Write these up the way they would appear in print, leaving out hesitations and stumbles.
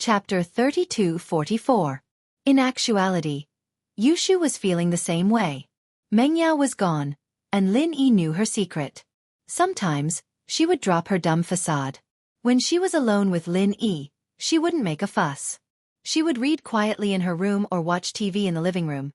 Chapter 32-44. In actuality, Yushu was feeling the same way. Meng Yao was gone, and Lin Yi knew her secret. Sometimes, she would drop her dumb facade. When she was alone with Lin Yi, she wouldn't make a fuss. She would read quietly in her room or watch TV in the living room.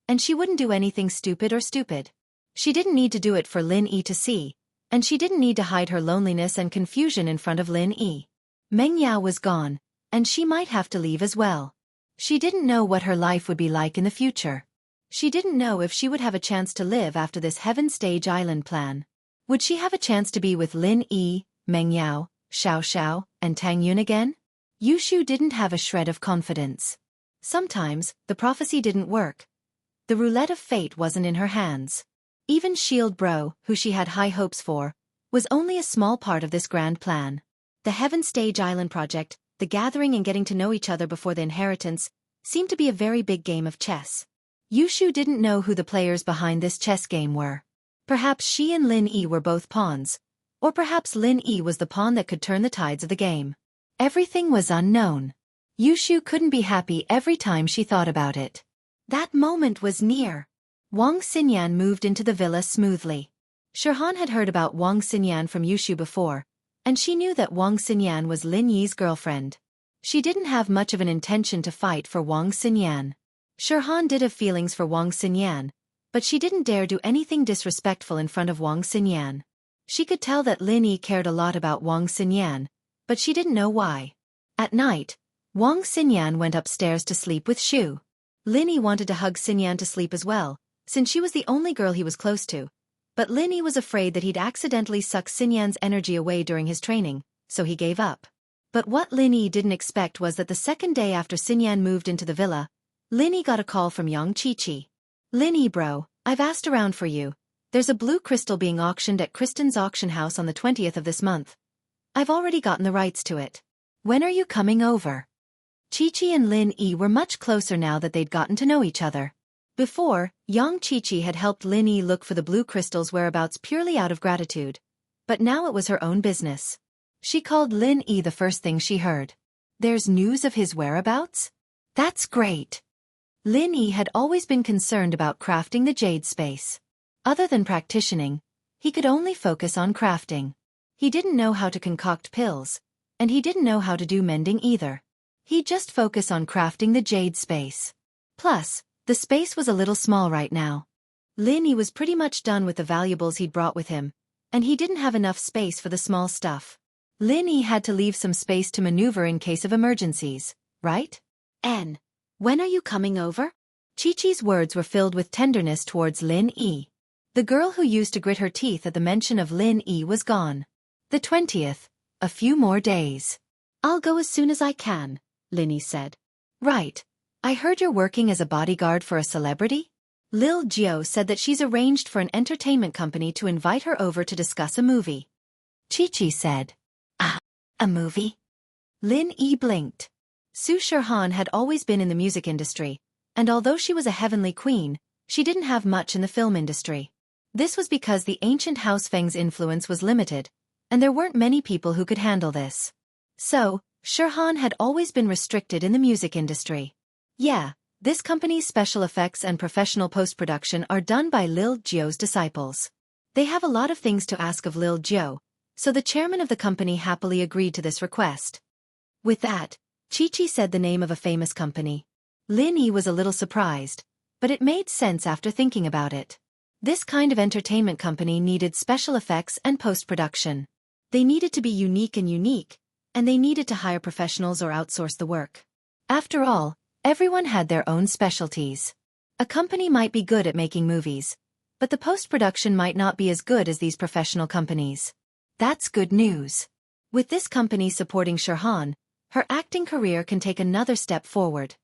And she wouldn't do anything stupid. She didn't need to do it for Lin Yi to see, and she didn't need to hide her loneliness and confusion in front of Lin Yi. Meng Yao was gone, and she might have to leave as well. She didn't know what her life would be like in the future. She didn't know if she would have a chance to live after this Heaven Stage Island plan. Would she have a chance to be with Lin Yi, Meng Yao, Xiao, and Tang Yun again? Yushu didn't have a shred of confidence. Sometimes, the prophecy didn't work. The roulette of fate wasn't in her hands. Even Shield Bro, who she had high hopes for, was only a small part of this grand plan. The Heaven Stage Island project, the gathering and getting to know each other before the inheritance, seemed to be a very big game of chess. Yushu didn't know who the players behind this chess game were. Perhaps she and Lin Yi were both pawns, or perhaps Lin Yi was the pawn that could turn the tides of the game. Everything was unknown. Yushu couldn't be happy every time she thought about it. That moment was near. Wang Xinyan moved into the villa smoothly. Shirhan had heard about Wang Xinyan from Yushu before, and she knew that Wang Xinyan was Lin Yi's girlfriend. She didn't have much of an intention to fight for Wang Xinyan. Shirhan did have feelings for Wang Xinyan, but she didn't dare do anything disrespectful in front of Wang Xinyan. She could tell that Lin Yi cared a lot about Wang Xinyan, but she didn't know why. At night, Wang Xinyan went upstairs to sleep with Shu. Lin Yi wanted to hug Xinyan to sleep as well, since she was the only girl he was close to. But Lin Yi was afraid that he'd accidentally suck Xinyan's energy away during his training, so he gave up. But what Lin Yi didn't expect was that the second day after Xinyan moved into the villa, Lin Yi got a call from Yang Qiqi. Lin Yi bro, I've asked around for you. There's a blue crystal being auctioned at Kristen's auction house on the 20th of this month. I've already gotten the rights to it. When are you coming over? Qiqi and Lin Yi were much closer now that they'd gotten to know each other. Before, Yang Qiqi had helped Lin Yi look for the blue crystal's whereabouts purely out of gratitude. But now it was her own business. She called Lin Yi the first thing she heard. There's news of his whereabouts? That's great. Lin Yi had always been concerned about crafting the jade space. Other than practicing, he could only focus on crafting. He didn't know how to concoct pills, and he didn't know how to do mending either. He'd just focus on crafting the jade space. Plus, the space was a little small right now. Lin Yi was pretty much done with the valuables he'd brought with him, and he didn't have enough space for the small stuff. Lin Yi had to leave some space to maneuver in case of emergencies, right? N. When are you coming over? Qiqi's words were filled with tenderness towards Lin Yi. The girl who used to grit her teeth at the mention of Lin Yi was gone. The 20th, a few more days. I'll go as soon as I can, Lin Yi said. Right. I heard you're working as a bodyguard for a celebrity? Lil Jiao said that she's arranged for an entertainment company to invite her over to discuss a movie. Qiqi said. Ah, a movie? Lin Yi blinked. Su Shirhan had always been in the music industry, and although she was a heavenly queen, she didn't have much in the film industry. This was because the ancient House Feng's influence was limited, and there weren't many people who could handle this. So, Shirhan had always been restricted in the music industry. Yeah, this company's special effects and professional post-production are done by Lil Jiao's disciples. They have a lot of things to ask of Lil Jiao, so the chairman of the company happily agreed to this request. With that, Qiqi said the name of a famous company. Lin Yi was a little surprised, but it made sense after thinking about it. This kind of entertainment company needed special effects and post-production. They needed to be unique, and they needed to hire professionals or outsource the work. After all, everyone had their own specialties. A company might be good at making movies, but the post-production might not be as good as these professional companies. That's good news. With this company supporting Shirhan, her acting career can take another step forward.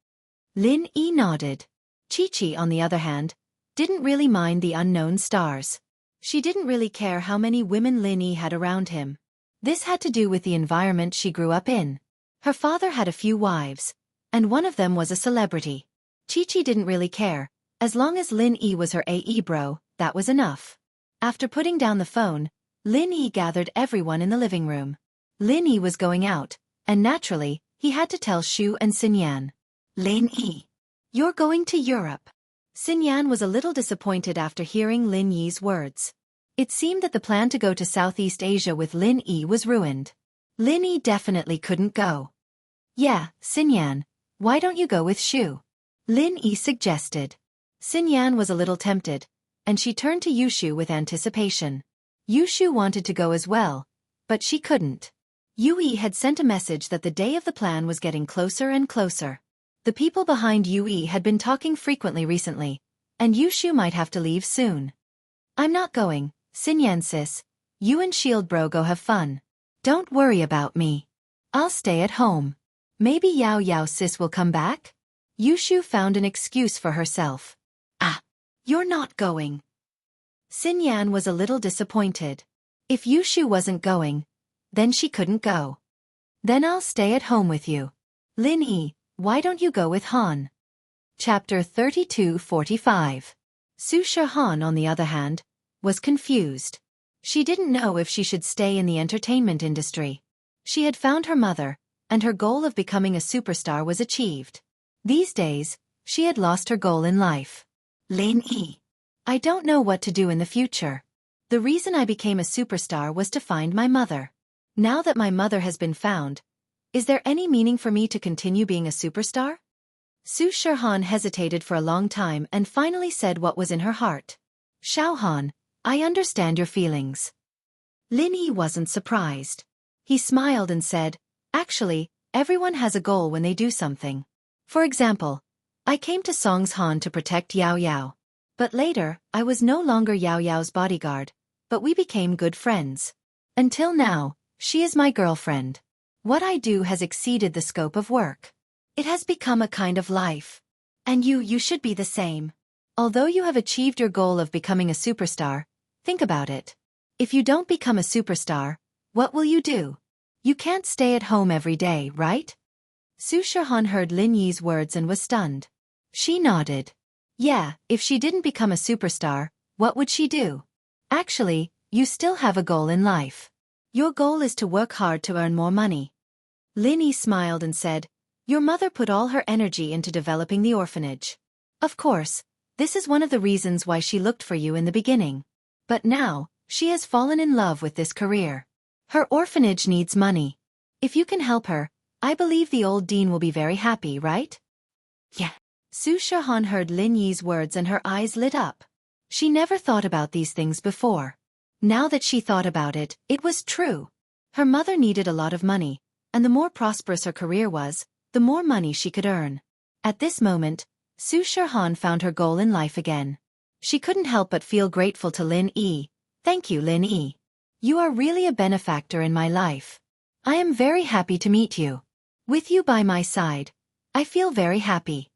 Lin Yi nodded. Qiqi, on the other hand, didn't really mind the unknown stars. She didn't really care how many women Lin Yi had around him. This had to do with the environment she grew up in. Her father had a few wives, and one of them was a celebrity. Qiqi didn't really care. As long as Lin Yi was her AE bro, that was enough. After putting down the phone, Lin Yi gathered everyone in the living room. Lin Yi was going out, and naturally, he had to tell Shu and Xinyan. Lin Yi, you're going to Europe. Xinyan was a little disappointed after hearing Lin Yi's words. It seemed that the plan to go to Southeast Asia with Lin Yi was ruined. Lin Yi definitely couldn't go. Yeah, Xinyan, why don't you go with Shu? Lin Yi suggested. Xinyan was a little tempted, and she turned to Yushu with anticipation. Yushu wanted to go as well, but she couldn't. Yui had sent a message that the day of the plan was getting closer and closer. The people behind Yui had been talking frequently recently, and Yushu might have to leave soon. I'm not going, Xinyan sis. You and Shield Bro go have fun. Don't worry about me. I'll stay at home. Maybe Yao Yao sis will come back? Yushu found an excuse for herself. Ah, you're not going. Xinyan was a little disappointed. If Yushu wasn't going, then she couldn't go. Then I'll stay at home with you. Lin Yi, why don't you go with Han? Chapter 32:45. Su Shihan, on the other hand, was confused. She didn't know if she should stay in the entertainment industry. She had found her mother, and her goal of becoming a superstar was achieved. These days, she had lost her goal in life. Lin Yi, I don't know what to do in the future. The reason I became a superstar was to find my mother. Now that my mother has been found, is there any meaning for me to continue being a superstar? Su Shihan hesitated for a long time and finally said what was in her heart. Xiaohan, I understand your feelings. Lin Yi wasn't surprised. He smiled and said, actually, everyone has a goal when they do something. For example, I came to Songshan to protect Yao Yao. But later, I was no longer Yao Yao's bodyguard, but we became good friends. Until now, she is my girlfriend. What I do has exceeded the scope of work. It has become a kind of life. And you should be the same. Although you have achieved your goal of becoming a superstar, think about it. If you don't become a superstar, what will you do? You can't stay at home every day, right? Su Shihan heard Lin Yi's words and was stunned. She nodded. Yeah, if she didn't become a superstar, what would she do? Actually, you still have a goal in life. Your goal is to work hard to earn more money. Lin Yi smiled and said, your mother put all her energy into developing the orphanage. Of course, this is one of the reasons why she looked for you in the beginning. But now, she has fallen in love with this career. Her orphanage needs money. If you can help her, I believe the old dean will be very happy, right? Yeah. Su Shihan heard Lin Yi's words and her eyes lit up. She never thought about these things before. Now that she thought about it, it was true. Her mother needed a lot of money, and the more prosperous her career was, the more money she could earn. At this moment, Su Shihan found her goal in life again. She couldn't help but feel grateful to Lin Yi. Thank you, Lin Yi. You are really a benefactor in my life. I am very happy to meet you. With you by my side, I feel very happy.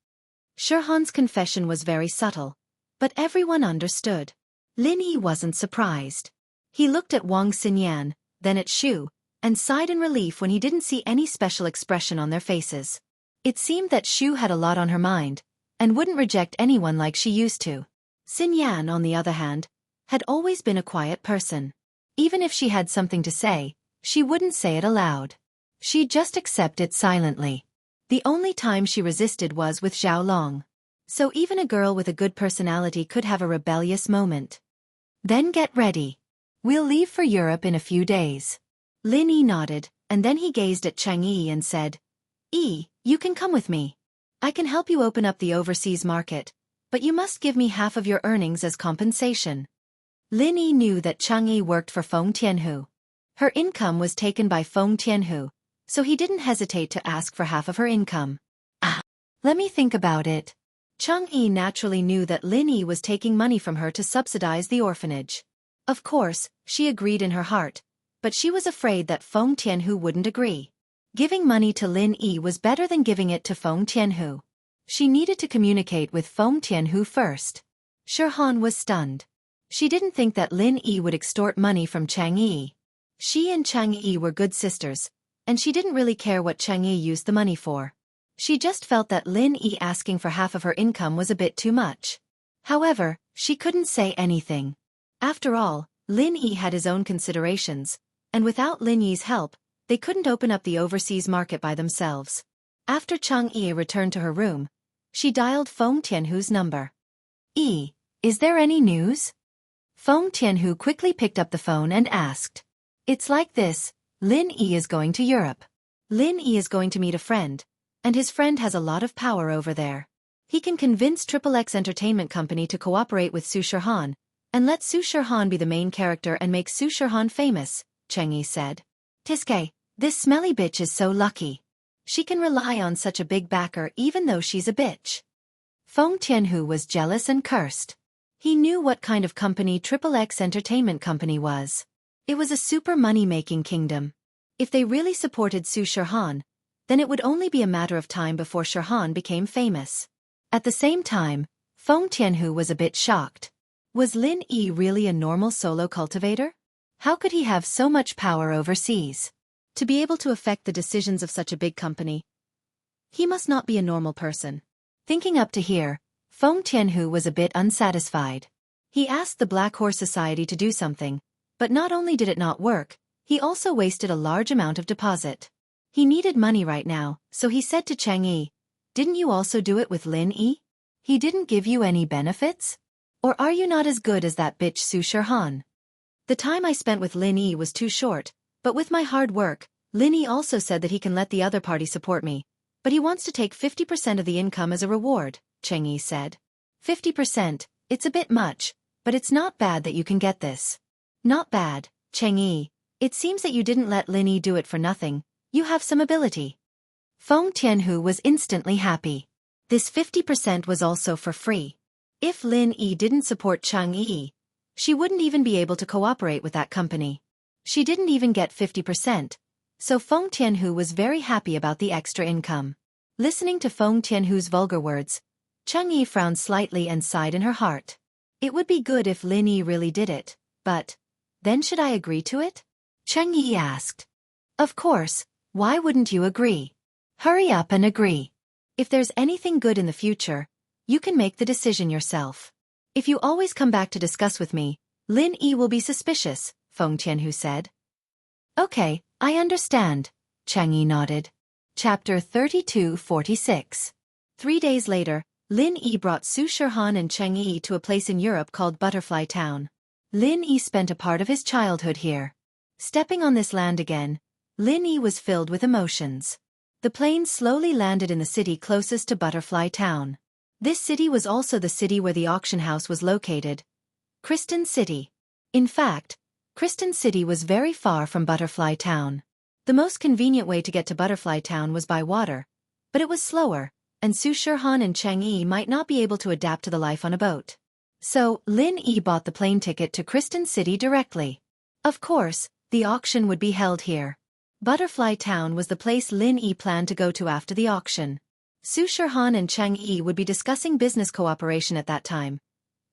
Shihan's confession was very subtle, but everyone understood. Lin Yi wasn't surprised. He looked at Wang Xinyan, then at Shu, and sighed in relief when he didn't see any special expression on their faces. It seemed that Shu had a lot on her mind, and wouldn't reject anyone like she used to. Xinyan, on the other hand, had always been a quiet person. Even if she had something to say, she wouldn't say it aloud. She'd just accept it silently. The only time she resisted was with Zhao Long. So even a girl with a good personality could have a rebellious moment. Then get ready. We'll leave for Europe in a few days. Lin Yi nodded, and then he gazed at Chang Yi and said, Yi, you can come with me. I can help you open up the overseas market, but you must give me half of your earnings as compensation. Lin Yi knew that Chang Yi worked for Feng Tianhu. Her income was taken by Feng Tianhu, so he didn't hesitate to ask for half of her income. Let me think about it. Chang Yi naturally knew that Lin Yi was taking money from her to subsidize the orphanage. Of course, she agreed in her heart, but she was afraid that Feng Tianhu wouldn't agree. Giving money to Lin Yi was better than giving it to Feng Tianhu. She needed to communicate with Feng Tianhu first. Shihan was stunned. She didn't think that Lin Yi would extort money from Chang Yi. She and Chang Yi were good sisters, and she didn't really care what Chang Yi used the money for. She just felt that Lin Yi asking for half of her income was a bit too much. However, she couldn't say anything. After all, Lin Yi had his own considerations, and without Lin Yi's help, they couldn't open up the overseas market by themselves. After Xianxia returned to her room, she dialed Feng Tianhu's number. Is there any news? Feng Tianhu quickly picked up the phone and asked. It's like this, Lin Yi is going to Europe. Lin Yi is going to meet a friend, and his friend has a lot of power over there. He can convince XXX Entertainment Company to cooperate with Su Shirhan, and let Su Shirhan be the main character and make Su Shirhan famous, Cheng Yi said. Tiske, this smelly bitch is so lucky. She can rely on such a big backer even though she's a bitch. Feng Tianhu was jealous and cursed. He knew what kind of company XXX Entertainment Company was. It was a super money-making kingdom. If they really supported Su Shirhan, then it would only be a matter of time before Shirhan became famous. At the same time, Feng Tianhu was a bit shocked. Was Lin Yi really a normal solo cultivator? How could he have so much power overseas? To be able to affect the decisions of such a big company, he must not be a normal person. Thinking up to here, Feng Tianhu was a bit unsatisfied. He asked the Black Horse Society to do something, but not only did it not work, he also wasted a large amount of deposit. He needed money right now, so he said to Cheng Yi, didn't you also do it with Lin Yi? He didn't give you any benefits? Or are you not as good as that bitch Su Shirhan? The time I spent with Lin Yi was too short, but with my hard work, Lin Yi also said that he can let the other party support me, but he wants to take 50% of the income as a reward, Cheng Yi said. 50%, it's a bit much, but it's not bad that you can get this. Not bad, Cheng Yi. It seems that you didn't let Lin Yi do it for nothing, you have some ability. Feng Tianhu was instantly happy. This 50% was also for free. If Lin Yi didn't support Cheng Yi, she wouldn't even be able to cooperate with that company. She didn't even get 50%, so Feng Tianhu was very happy about the extra income. Listening to Feng Tianhu's vulgar words, Cheng Yi frowned slightly and sighed in her heart. It would be good if Lin Yi really did it, but then should I agree to it? Cheng Yi asked. Of course, why wouldn't you agree? Hurry up and agree. If there's anything good in the future, you can make the decision yourself. If you always come back to discuss with me, Lin Yi will be suspicious, Feng Tianhu said. Okay, I understand, Cheng Yi nodded. Chapter 3246. 3 days later, Lin Yi brought Su Shirhan and Cheng Yi to a place in Europe called Butterfly Town. Lin Yi spent a part of his childhood here. Stepping on this land again, Lin Yi was filled with emotions. The plane slowly landed in the city closest to Butterfly Town. This city was also the city where the auction house was located. Kristen City. In fact, Kristen City was very far from Butterfly Town. The most convenient way to get to Butterfly Town was by water, but it was slower, and Su Shirhan and Cheng Yi might not be able to adapt to the life on a boat. So, Lin Yi bought the plane ticket to Kristen City directly. Of course, the auction would be held here. Butterfly Town was the place Lin Yi planned to go to after the auction. Su Shirhan and Cheng Yi would be discussing business cooperation at that time,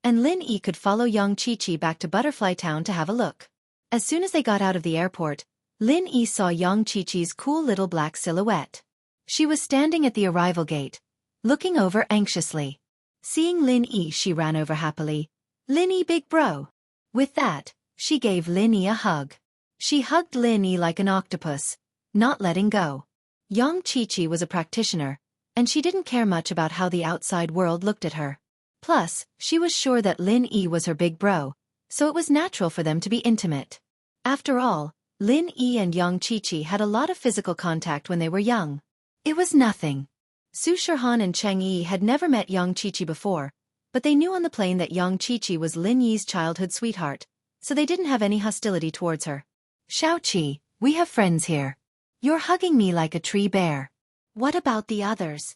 and Lin Yi could follow Xianxia back to Butterfly Town to have a look. As soon as they got out of the airport, Lin Yi saw Xianxia's cool little black silhouette. She was standing at the arrival gate, looking over anxiously. Seeing Lin Yi, she ran over happily. Lin Yi, big bro. With that, she gave Lin Yi a hug. She hugged Lin Yi like an octopus, not letting go. Xianxia was a practitioner, and she didn't care much about how the outside world looked at her. Plus, she was sure that Lin Yi was her big bro, so it was natural for them to be intimate. After all, Lin Yi and Xianxia had a lot of physical contact when they were young. It was nothing. Su Shirhan and Cheng Yi had never met Xianxia before, but they knew on the plane that Xianxia was Lin Yi's childhood sweetheart, so they didn't have any hostility towards her. Xiaoqi, we have friends here. You're hugging me like a tree bear. What about the others?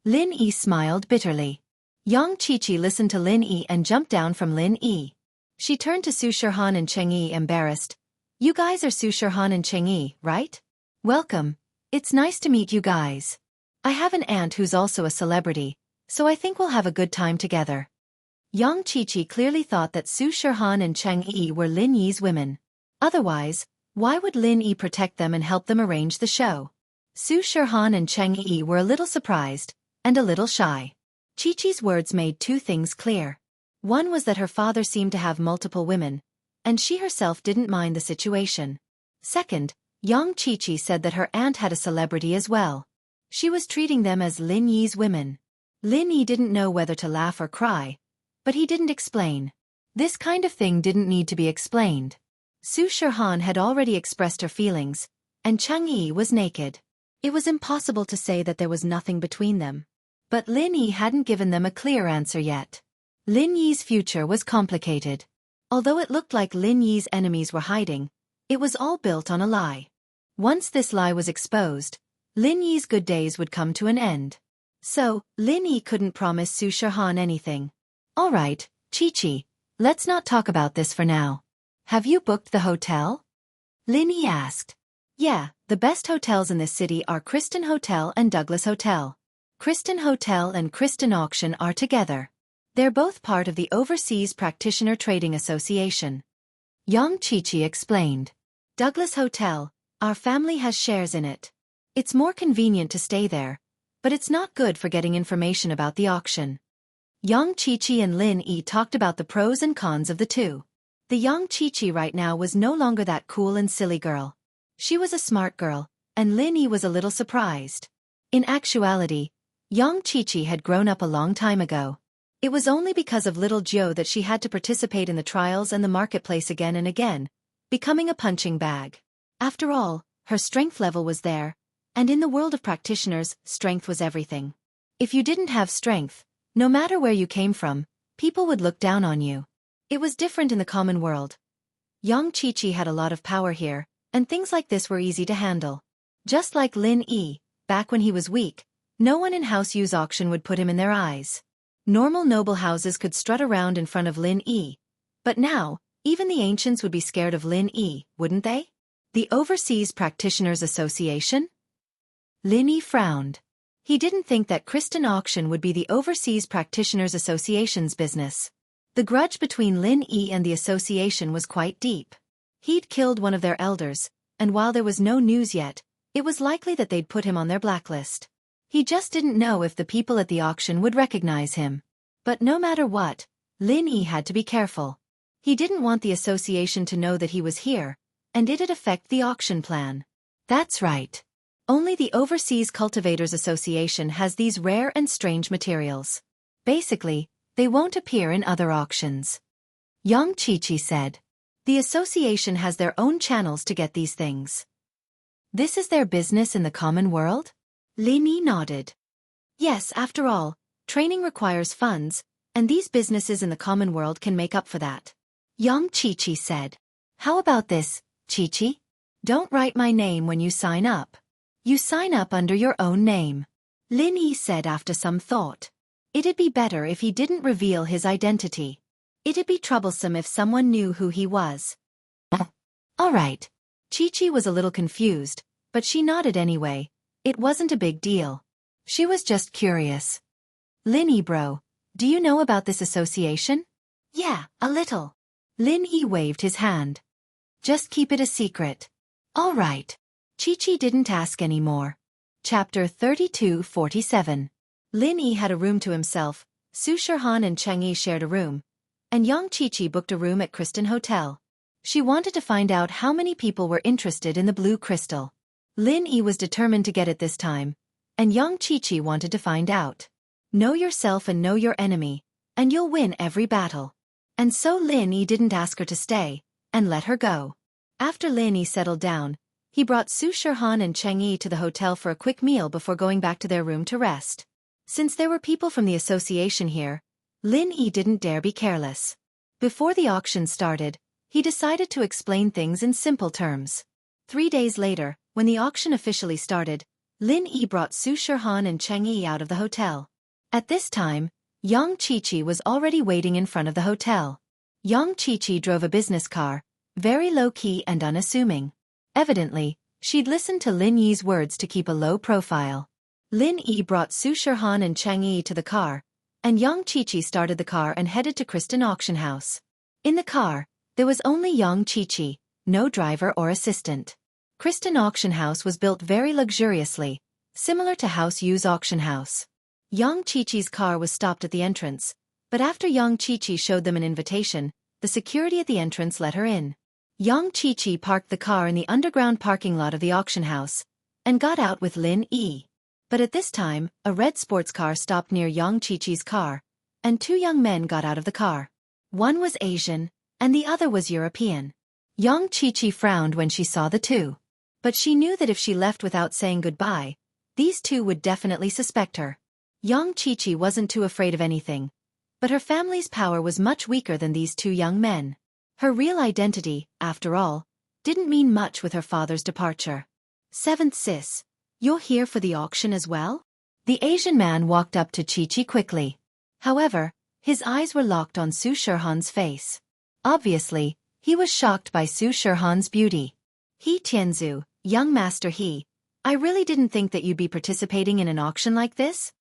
Lin Yi smiled bitterly. Xianxia listened to Lin Yi and jumped down from Lin Yi. She turned to Su Shirhan and Cheng Yi embarrassed. You guys are Su Shirhan and Cheng Yi, right? Welcome. It's nice to meet you guys. I have an aunt who's also a celebrity, so I think we'll have a good time together. Xianxia clearly thought that Su Shirhan and Cheng Yi were Lin Yi's women. Otherwise, why would Lin Yi protect them and help them arrange the show? Su Shirhan and Cheng Yi were a little surprised, and a little shy. Chi-Chi's words made two things clear. One was that her father seemed to have multiple women, and she herself didn't mind the situation. Second, Xianxia said that her aunt had a celebrity as well. She was treating them as Lin Yi's women. Lin Yi didn't know whether to laugh or cry, but he didn't explain. This kind of thing didn't need to be explained. Su Shihan had already expressed her feelings, and Chang'e was naked. It was impossible to say that there was nothing between them. But Lin Yi hadn't given them a clear answer yet. Lin Yi's future was complicated. Although it looked like Lin Yi's enemies were hiding, it was all built on a lie. Once this lie was exposed, Lin Yi's good days would come to an end. So, Lin Yi couldn't promise Su Shihan anything. All right, Chi-Chi, let's not talk about this for now. Have you booked the hotel? Lin Yi asked. Yeah, the best hotels in this city are Kristen Hotel and Douglas Hotel. Kristen Hotel and Kristen Auction are together. They're both part of the Overseas Practitioner Trading Association. Xianxia explained. Douglas Hotel, our family has shares in it. It's more convenient to stay there, but it's not good for getting information about the auction. Xianxia and Lin Yi talked about the pros and cons of the two. The Xianxia right now was no longer that cool and silly girl. She was a smart girl, and Lin Yi was a little surprised. In actuality, Xianxia had grown up a long time ago. It was only because of little Jiu that she had to participate in the trials and the marketplace again and again, becoming a punching bag. After all, her strength level was there, and in the world of practitioners, strength was everything. If you didn't have strength, no matter where you came from, people would look down on you. It was different in the common world. Xianxia had a lot of power here, and things like this were easy to handle. Just like Lin Yi, back when he was weak, no one in House Yu's auction would put him in their eyes. Normal noble houses could strut around in front of Lin Yi. But now, even the ancients would be scared of Lin Yi, wouldn't they? The Overseas Practitioners Association? Lin Yi frowned. He didn't think that Kristen Auction would be the Overseas Practitioners Association's business. The grudge between Lin Yi and the association was quite deep. He'd killed one of their elders, and while there was no news yet, it was likely that they'd put him on their blacklist. He just didn't know if the people at the auction would recognize him. But no matter what, Lin Yi had to be careful. He didn't want the association to know that he was here, and it'd affect the auction plan. That's right. Only the Overseas Cultivators Association has these rare and strange materials. Basically, they won't appear in other auctions. Xianxia said. The association has their own channels to get these things. This is their business in the common world? Lin Yi nodded. Yes, after all, training requires funds, and these businesses in the common world can make up for that. Xianxia said. How about this, Chi-Chi? Don't write my name when you sign up. You sign up under your own name. Lin Yi said after some thought. It'd be better if he didn't reveal his identity. It'd be troublesome if someone knew who he was. All right. Chi-Chi was a little confused, but she nodded anyway. It wasn't a big deal. She was just curious. Lin Yi bro, do you know about this association? Yeah, a little. Lin Yi waved his hand. Just keep it a secret. All right. Chi-Chi didn't ask any more. Chapter 32:47. Lin Yi had a room to himself, Su Shihan and Chang'e shared a room, and Xianxia booked a room at Kristen Hotel. She wanted to find out how many people were interested in the blue crystal. Lin Yi was determined to get it this time, and Xianxia wanted to find out. Know yourself and know your enemy, and you'll win every battle. And so Lin Yi didn't ask her to stay, and let her go. After Lin Yi settled down, he brought Su Shihan and Chang'e to the hotel for a quick meal before going back to their room to rest. Since there were people from the association here, Lin Yi didn't dare be careless. Before the auction started, he decided to explain things in simple terms. 3 days later, when the auction officially started, Lin Yi brought Su Shihan and Chang'e out of the hotel. At this time, Xianxia was already waiting in front of the hotel. Xianxia drove a business car, very low-key and unassuming. Evidently, she'd listened to Lin Yi's words to keep a low profile. Lin Yi brought Su Shihan and Chang'e to the car, and Xianxia started the car and headed to Kristen Auction House. In the car, there was only Xianxia, no driver or assistant. Kristen Auction House was built very luxuriously, similar to House Yu's auction house. Xianxia's car was stopped at the entrance, but after Xianxia showed them an invitation, the security at the entrance let her in. Yang Qiqi parked the car in the underground parking lot of the auction house and got out with Lin Yi. But at this time, a red sports car stopped near Yang Qiqi's car, and two young men got out of the car. One was Asian, and the other was European. Yang Qiqi frowned when she saw the two. But she knew that if she left without saying goodbye, these two would definitely suspect her. Yang Qiqi wasn't too afraid of anything, but her family's power was much weaker than these two young men. Her real identity, after all, didn't mean much with her father's departure. Seventh sis, you're here for the auction as well? The Asian man walked up to Qiqi quickly. However, his eyes were locked on Su Shihan's face. Obviously, he was shocked by Su Shihan's beauty. He Tianzu, young master He, I really didn't think that you'd be participating in an auction like this?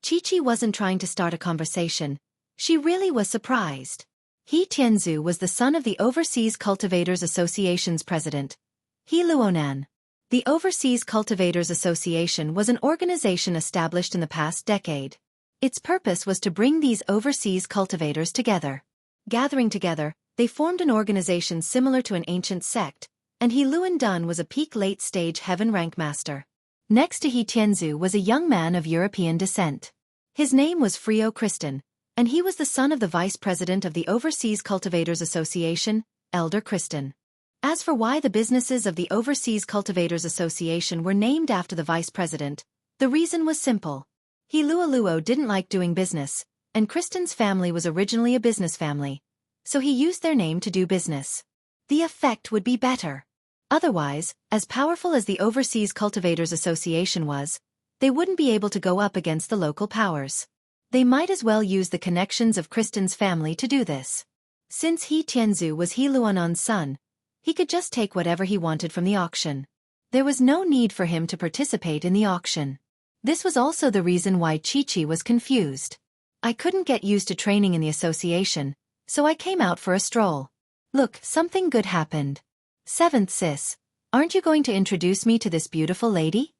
Qiqi wasn't trying to start a conversation. She really was surprised. He Tianzu was the son of the Overseas Cultivators Association's president, He Luonan. The Overseas Cultivators Association was an organization established in the past decade. Its purpose was to bring these overseas cultivators together. Gathering together, they formed an organization similar to an ancient sect, and He Luonan was a peak late-stage heaven rank master. Next to He Tianzu was a young man of European descent. His name was Frio Kristen, and he was the son of the vice president of the Overseas Cultivators Association, Elder Kristen. As for why the businesses of the Overseas Cultivators Association were named after the vice president, the reason was simple. He Luo didn't like doing business, and Kristen's family was originally a business family, so he used their name to do business. The effect would be better. Otherwise, as powerful as the Overseas Cultivators Association was, they wouldn't be able to go up against the local powers. They might as well use the connections of Kristen's family to do this. Since He Tianzu was He Luonan's son, he could just take whatever he wanted from the auction. There was no need for him to participate in the auction. This was also the reason why Qiqi was confused. I couldn't get used to training in the association, so I came out for a stroll. Look, something good happened. Seventh sis, aren't you going to introduce me to this beautiful lady?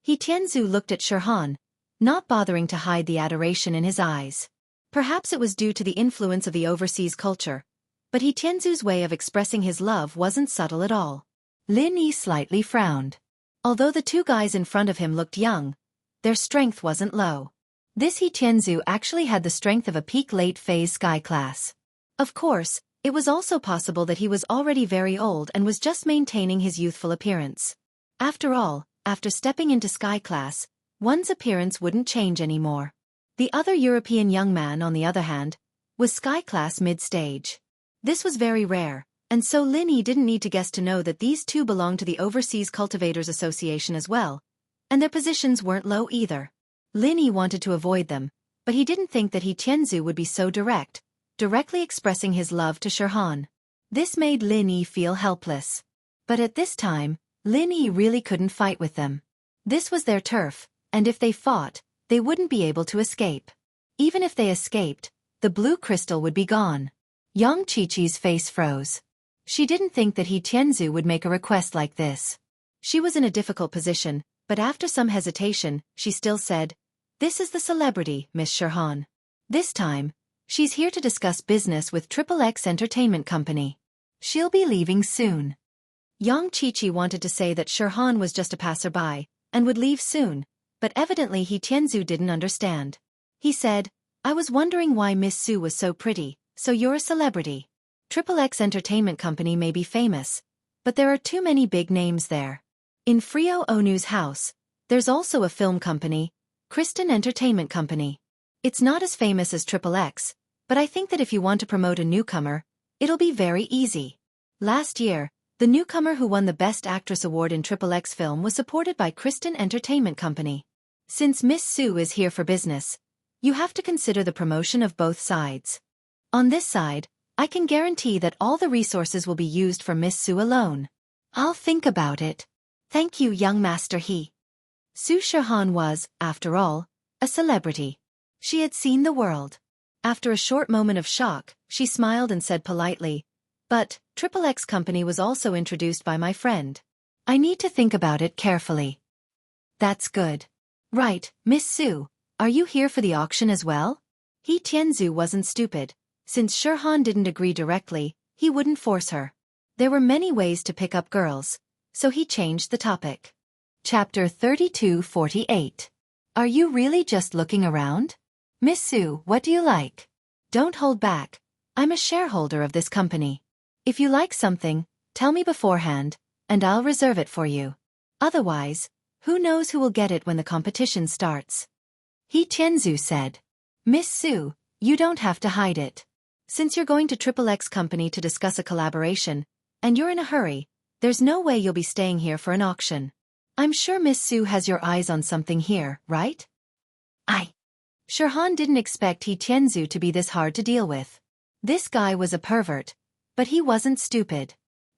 He Tianzu looked at Shihan, not bothering to hide the adoration in his eyes. Perhaps it was due to the influence of the overseas culture, but He Tianzu's way of expressing his love wasn't subtle at all. Lin Yi slightly frowned. Although the two guys in front of him looked young, their strength wasn't low. This He Tianzu actually had the strength of a peak late phase sky class. Of course, it was also possible that he was already very old and was just maintaining his youthful appearance. After all, after stepping into sky class, one's appearance wouldn't change anymore. The other European young man, on the other hand, was sky class mid-stage. This was very rare, and so Lin Yi didn't need to guess to know that these two belonged to the Overseas Cultivators Association as well, and their positions weren't low either. Lin Yi wanted to avoid them, but he didn't think that He Tianzu would be so directly expressing his love to Shihan. This made Lin Yi feel helpless. But at this time, Lin Yi really couldn't fight with them. This was their turf, and if they fought, they wouldn't be able to escape. Even if they escaped, the blue crystal would be gone. Yang Qiqi's face froze. She didn't think that He Tianzu would make a request like this. She was in a difficult position, but after some hesitation, she still said, "This is the celebrity, Miss Shihan. This time, she's here to discuss business with XXX Entertainment Company. She'll be leaving soon." Yang Qiqi wanted to say that Shihan was just a passerby, and would leave soon, but evidently He Tianzu didn't understand. He said, "I was wondering why Miss Su was so pretty, so you're a celebrity. XXX Entertainment Company may be famous, but there are too many big names there. In Frio Onu's house, there's also a film company, Kristen Entertainment Company. It's not as famous as XXX, but I think that if you want to promote a newcomer, it'll be very easy. Last year, the newcomer who won the Best Actress award in XXX film was supported by Kristen Entertainment Company. Since Miss Su is here for business, you have to consider the promotion of both sides. On this side, I can guarantee that all the resources will be used for Miss Su alone. I'll think about it. Thank you, young Master He." Su Shihan was, after all, a celebrity. She had seen the world. After a short moment of shock, she smiled and said politely, "But, XXX Company was also introduced by my friend. I need to think about it carefully." "That's good. Right, Miss Su, are you here for the auction as well?" He Tianzu wasn't stupid. Since Shihan didn't agree directly, he wouldn't force her. There were many ways to pick up girls, so he changed the topic. Chapter 3248. Are you really just looking around? Miss Su, what do you like? Don't hold back. I'm a shareholder of this company. If you like something, tell me beforehand, and I'll reserve it for you. Otherwise, who knows who will get it when the competition starts? He Tianzu said. Miss Su, you don't have to hide it. Since you're going to XXX company to discuss a collaboration, and you're in a hurry, there's no way you'll be staying here for an auction. I'm sure Miss Su has your eyes on something here, right? Shirhan didn't expect He Tianzu to be this hard to deal with. This guy was a pervert, but he wasn't stupid.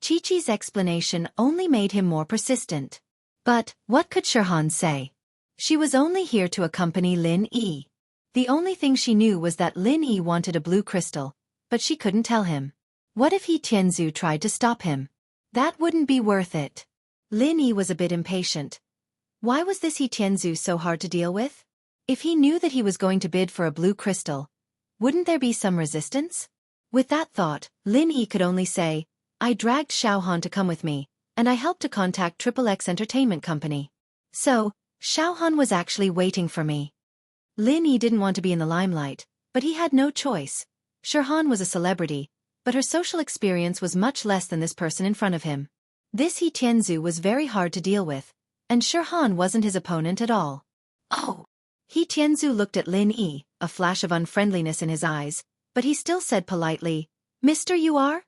Chi-Chi's explanation only made him more persistent. But, what could Shirhan say? She was only here to accompany Lin Yi. The only thing she knew was that Lin Yi wanted a blue crystal, but she couldn't tell him. What if He Tianzu tried to stop him? That wouldn't be worth it. Lin Yi was a bit impatient. Why was this He Tianzu so hard to deal with? If he knew that he was going to bid for a blue crystal, wouldn't there be some resistance? With that thought, Lin Yi could only say, I dragged Xiaohan to come with me, and I helped to contact XXX Entertainment Company. So, Xiaohan was actually waiting for me. Lin Yi didn't want to be in the limelight, but he had no choice. Shirhan was a celebrity, but her social experience was much less than this person in front of him. This He Tianzu was very hard to deal with, and Shirhan wasn't his opponent at all. Oh! He Tianzu looked at Lin Yi, a flash of unfriendliness in his eyes, but he still said politely, Mr. You are?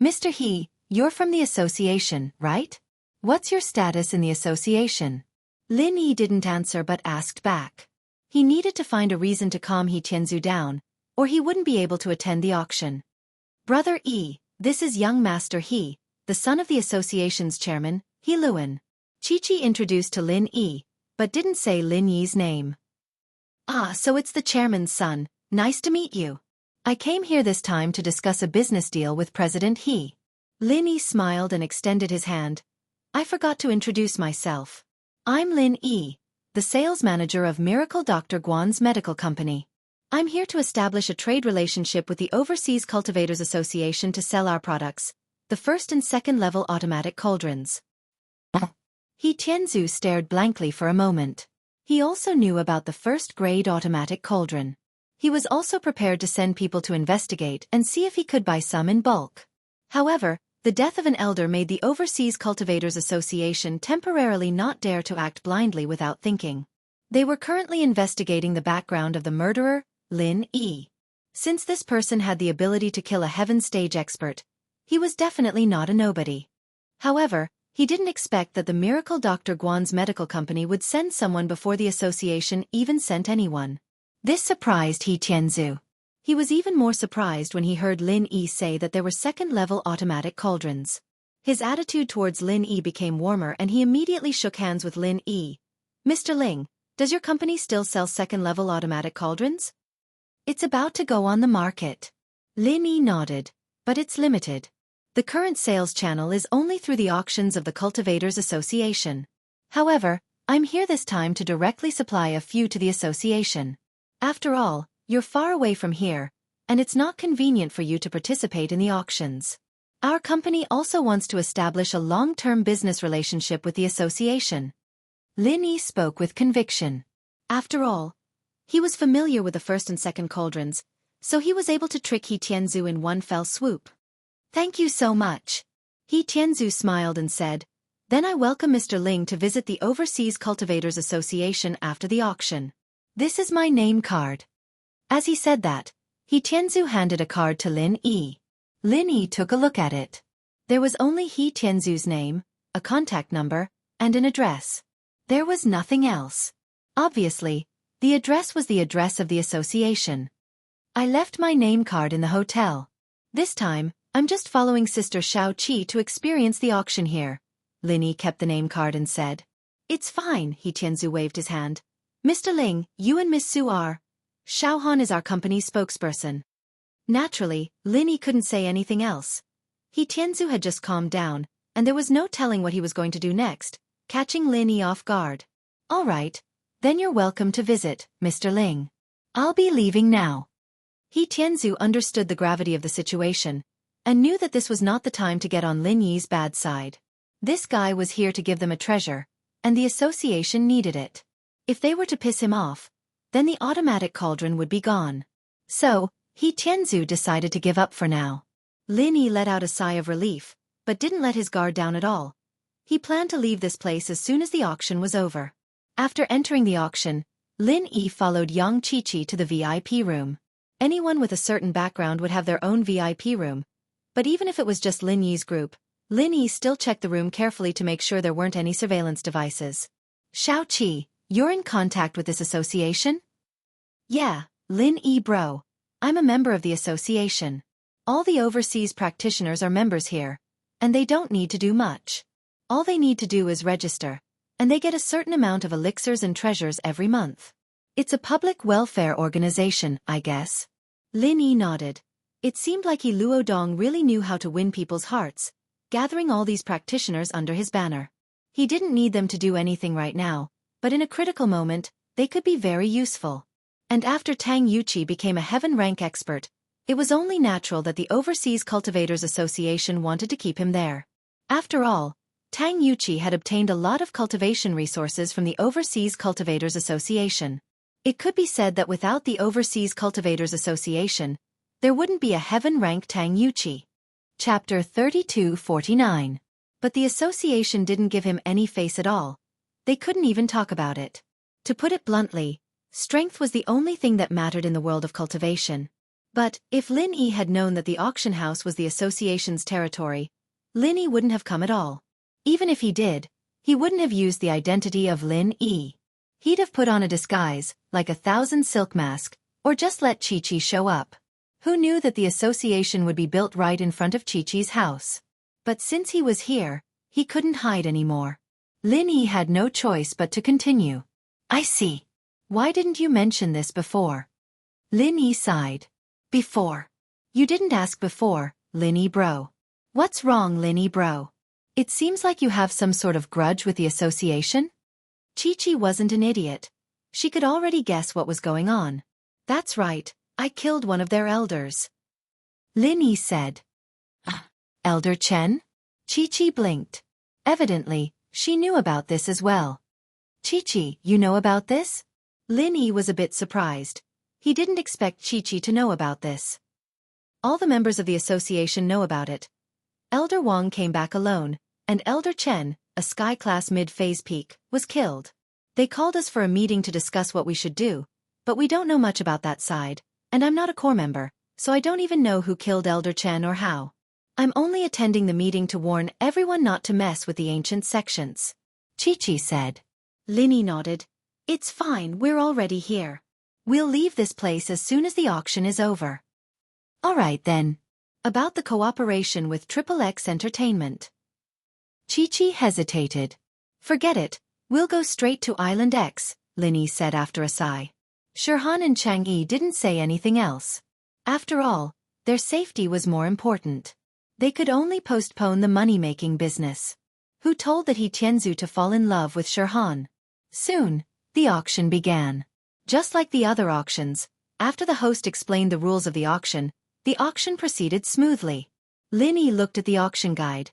Mr. He, you're from the association, right? What's your status in the association? Lin Yi didn't answer but asked back. He needed to find a reason to calm He Tianzu down, or he wouldn't be able to attend the auction. Brother Yi, this is young Master He, the son of the association's chairman, He Luan. Chi-Chi introduced to Lin Yi, but didn't say Lin Yi's name. Ah, so it's the chairman's son, nice to meet you. I came here this time to discuss a business deal with President He. Lin Yi smiled and extended his hand. I forgot to introduce myself. I'm Lin Yi, the sales manager of Miracle Dr. Guan's medical company. I'm here to establish a trade relationship with the Overseas Cultivators Association to sell our products, the first and second level automatic cauldrons. He Tianzu stared blankly for a moment. He also knew about the first-grade automatic cauldron. He was also prepared to send people to investigate and see if he could buy some in bulk. However, the death of an elder made the Overseas Cultivators Association temporarily not dare to act blindly without thinking. They were currently investigating the background of the murderer, Lin Yi. Since this person had the ability to kill a heaven stage expert, he was definitely not a nobody. However, he didn't expect that the Miracle Dr. Guan's medical company would send someone before the association even sent anyone. This surprised He Tianzu. He was even more surprised when he heard Lin Yi say that there were second-level automatic cauldrons. His attitude towards Lin Yi became warmer and he immediately shook hands with Lin Yi. Mr. Ling, does your company still sell second-level automatic cauldrons? It's about to go on the market. Lin Yi nodded, but it's limited. The current sales channel is only through the auctions of the Cultivators Association. However, I'm here this time to directly supply a few to the association. After all, you're far away from here, and it's not convenient for you to participate in the auctions. Our company also wants to establish a long-term business relationship with the association. Lin Yi spoke with conviction. After all, he was familiar with the first and second cauldrons, so he was able to trick He Tianzu in one fell swoop. Thank you so much. He Tianzu smiled and said, Then I welcome Mr. Ling to visit the Overseas Cultivators Association after the auction. This is my name card. As he said that, He Tianzu handed a card to Lin Yi. Lin Yi took a look at it. There was only He Tianzu's name, a contact number, and an address. There was nothing else. Obviously, the address was the address of the association. I left my name card in the hotel. This time, I'm just following Sister Xiao Qi to experience the auction here. Lin Yi kept the name card and said. It's fine, He Tianzu waved his hand. Mr. Ling, you and Miss Su are. Xiaohan is our company's spokesperson. Naturally, Lin Yi couldn't say anything else. He Tianzu had just calmed down, and there was no telling what he was going to do next, catching Lin Yi off guard. All right, then you're welcome to visit, Mr. Ling. I'll be leaving now. He Tianzu understood the gravity of the situation, and knew that this was not the time to get on Lin Yi's bad side. This guy was here to give them a treasure, and the association needed it. If they were to piss him off, then the automatic cauldron would be gone. So, Tianzu decided to give up for now. Lin Yi let out a sigh of relief, but didn't let his guard down at all. He planned to leave this place as soon as the auction was over. After entering the auction, Lin Yi followed Yang Qiqi to the VIP room. Anyone with a certain background would have their own VIP room, but even if it was just Lin Yi's group, Lin Yi still checked the room carefully to make sure there weren't any surveillance devices. Xiaoqi, you're in contact with this association? Yeah, Lin Yi bro. I'm a member of the association. All the overseas practitioners are members here, and they don't need to do much. All they need to do is register, and they get a certain amount of elixirs and treasures every month. It's a public welfare organization, I guess. Lin Yi nodded. It seemed like Luodong really knew how to win people's hearts, gathering all these practitioners under his banner. He didn't need them to do anything right now, but in a critical moment, they could be very useful. And after Tang Yuqi became a heaven rank expert, it was only natural that the Overseas Cultivators Association wanted to keep him there. After all, Tang Yuqi had obtained a lot of cultivation resources from the Overseas Cultivators Association. It could be said that without the Overseas Cultivators Association, there wouldn't be a heaven rank Tang Yuqi. Chapter 3249. But the association didn't give him any face at all. They couldn't even talk about it. To put it bluntly, strength was the only thing that mattered in the world of cultivation. But, if Lin Yi had known that the auction house was the association's territory, Lin Yi wouldn't have come at all. Even if he did, he wouldn't have used the identity of Lin Yi. He'd have put on a disguise, like 1,000 silk mask, or just let Qiqi show up. Who knew that the association would be built right in front of Qiqi's house? But since he was here, he couldn't hide anymore. Lin Yi had no choice but to continue. I see. Why didn't you mention this before? Lin Yi sighed. Before. You didn't ask before, Lin Yi bro. What's wrong, Lin Yi bro? It seems like you have some sort of grudge with the association? Qiqi wasn't an idiot. She could already guess what was going on. That's right, I killed one of their elders. Lin Yi said. Elder Chen? Qiqi blinked. Evidently, she knew about this as well. Qiqi, you know about this? Lin Yi was a bit surprised. He didn't expect Qiqi to know about this. All the members of the association know about it. Elder Wang came back alone, and Elder Chen, a sky-class mid-phase peak, was killed. They called us for a meeting to discuss what we should do, but we don't know much about that side, and I'm not a core member, so I don't even know who killed Elder Chen or how. I'm only attending the meeting to warn everyone not to mess with the ancient sections. Qiqi said. Lin Yi nodded. It's fine, we're already here. We'll leave this place as soon as the auction is over. Alright then. About the cooperation with XXX Entertainment. Qiqi hesitated. Forget it, we'll go straight to Island X, Lin Yi said after a sigh. Shirhan and Chang'e didn't say anything else. After all, their safety was more important. They could only postpone the money-making business. Who told that Tianzu to fall in love with Shirhan? Soon, the auction began. Just like the other auctions, after the host explained the rules of the auction proceeded smoothly. Lin Yi looked at the auction guide.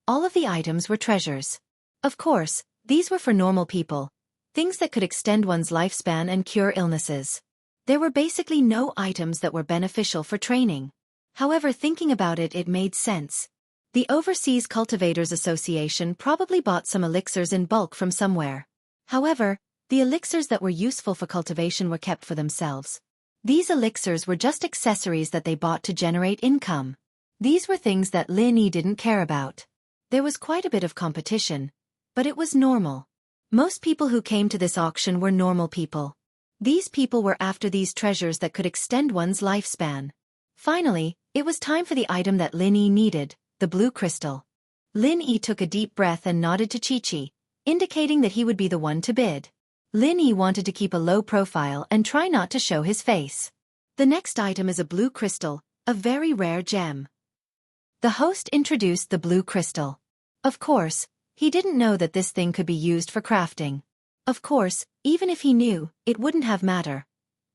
All of the items were treasures. Of course, these were for normal people, things that could extend one's lifespan and cure illnesses. There were basically no items that were beneficial for training. However, thinking about it, it made sense. The Overseas Cultivators Association probably bought some elixirs in bulk from somewhere. However, the elixirs that were useful for cultivation were kept for themselves. These elixirs were just accessories that they bought to generate income. These were things that Lin Yi didn't care about. There was quite a bit of competition, but it was normal. Most people who came to this auction were normal people. These people were after these treasures that could extend one's lifespan. Finally, it was time for the item that Lin Yi needed, the blue crystal. Lin Yi took a deep breath and nodded to Qiqi, indicating that he would be the one to bid. Lin Yi wanted to keep a low profile and try not to show his face. The next item is a blue crystal, a very rare gem. The host introduced the blue crystal. Of course, he didn't know that this thing could be used for crafting. Of course, even if he knew, it wouldn't have mattered.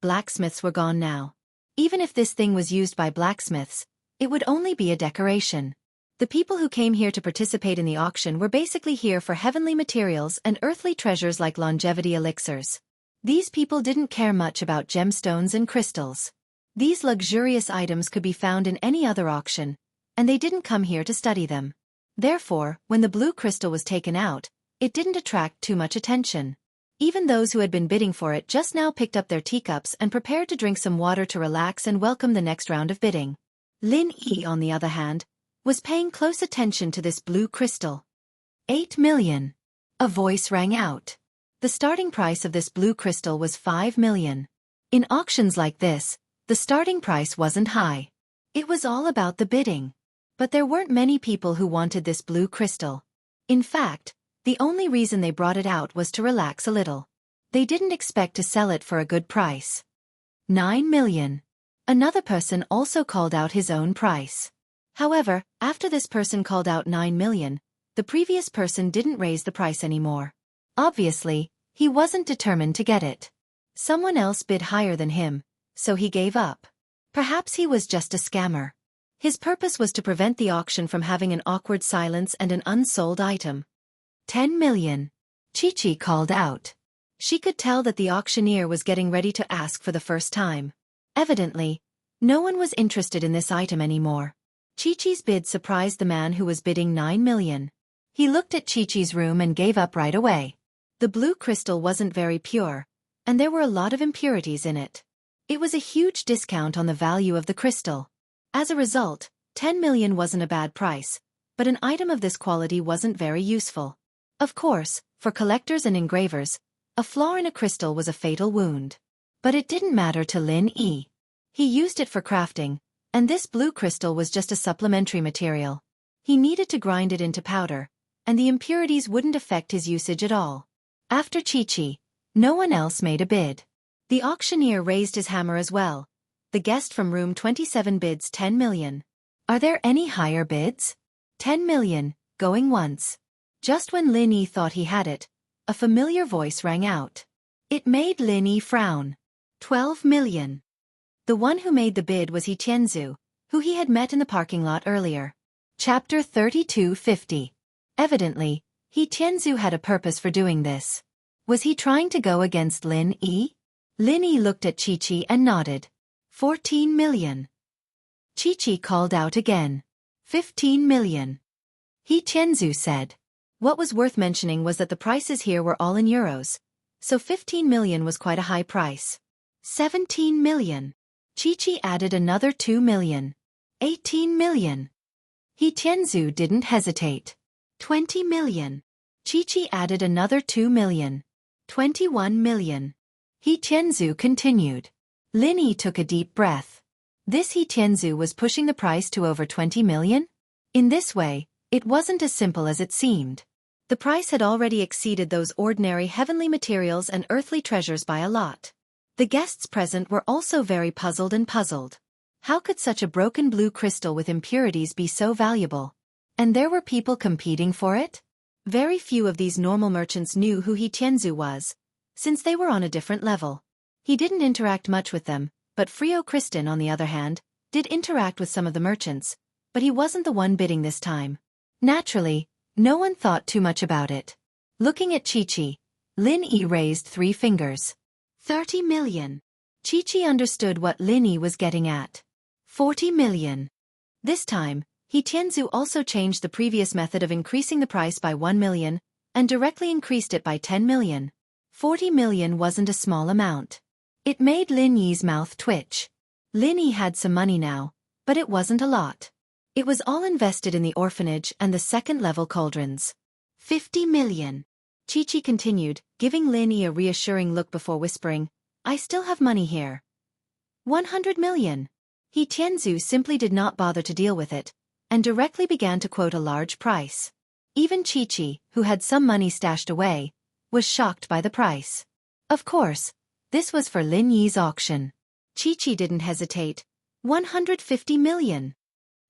Blacksmiths were gone now. Even if this thing was used by blacksmiths, it would only be a decoration. The people who came here to participate in the auction were basically here for heavenly materials and earthly treasures like longevity elixirs. These people didn't care much about gemstones and crystals. These luxurious items could be found in any other auction, and they didn't come here to study them. Therefore, when the blue crystal was taken out, it didn't attract too much attention. Even those who had been bidding for it just now picked up their teacups and prepared to drink some water to relax and welcome the next round of bidding. Lin Yi, on the other hand, was paying close attention to this blue crystal. 8 million. A voice rang out. The starting price of this blue crystal was 5 million. In auctions like this, the starting price wasn't high. It was all about the bidding. But there weren't many people who wanted this blue crystal. In fact, the only reason they brought it out was to relax a little. They didn't expect to sell it for a good price. 9 million. Another person also called out his own price. However, after this person called out 9 million, the previous person didn't raise the price anymore. Obviously, he wasn't determined to get it. Someone else bid higher than him, so he gave up. Perhaps he was just a scammer. His purpose was to prevent the auction from having an awkward silence and an unsold item. 10 million. Chi-Chi called out. She could tell that the auctioneer was getting ready to ask for the first time. Evidently, no one was interested in this item anymore. Chi-Chi's bid surprised the man who was bidding 9 million. He looked at Chi-Chi's room and gave up right away. The blue crystal wasn't very pure, and there were a lot of impurities in it. It was a huge discount on the value of the crystal. As a result, 10 million wasn't a bad price, but an item of this quality wasn't very useful. Of course, for collectors and engravers, a flaw in a crystal was a fatal wound. But it didn't matter to Lin Yi. He used it for crafting, and this blue crystal was just a supplementary material. He needed to grind it into powder, and the impurities wouldn't affect his usage at all. After Chi-Chi, no one else made a bid. The auctioneer raised his hammer as well. The guest from room 27 bids 10 million. Are there any higher bids? 10 million, going once. Just when Lin Yi thought he had it, a familiar voice rang out. It made Lin Yi frown. 12 million. The one who made the bid was Xianxia, who he had met in the parking lot earlier. Chapter 3250. Evidently, Xianxia had a purpose for doing this. Was he trying to go against Lin Yi? Lin Yi looked at Chi-Chi and nodded. 14 million. Chi-Chi called out again. 15 million. Xianxia said. What was worth mentioning was that the prices here were all in euros, so 15 million was quite a high price. 17 million. Chi-Chi added another 2 million. 18 million. Xianxia didn't hesitate. 20 million. Chi-Chi added another 2 million. 21 million. Xianxia continued. Lin Yi took a deep breath. This Xianxia was pushing the price to over 20 million? In this way, it wasn't as simple as it seemed. The price had already exceeded those ordinary heavenly materials and earthly treasures by a lot. The guests present were also very puzzled. How could such a broken blue crystal with impurities be so valuable? And there were people competing for it? Very few of these normal merchants knew who Xianxia was, since they were on a different level. He didn't interact much with them, but Frio Kristen, on the other hand, did interact with some of the merchants, but he wasn't the one bidding this time. Naturally, no one thought too much about it. Looking at Chi-Chi, Lin Yi raised 3 fingers. 30 million. Chi-Chi understood what Lin Yi was getting at. 40 million. This time, Xianxia also changed the previous method of increasing the price by 1 million, and directly increased it by 10 million. 40 million wasn't a small amount. It made Lin Yi's mouth twitch. Lin Yi had some money now, but it wasn't a lot. It was all invested in the orphanage and the second-level cauldrons. 50 million. Chi-Chi continued, giving Lin Yi a reassuring look before whispering, I still have money here. 100 million. Xianxia simply did not bother to deal with it, and directly began to quote a large price. Even Chi-Chi, who had some money stashed away, was shocked by the price. Of course, this was for Lin Yi's auction. Chi-Chi didn't hesitate. 150 million.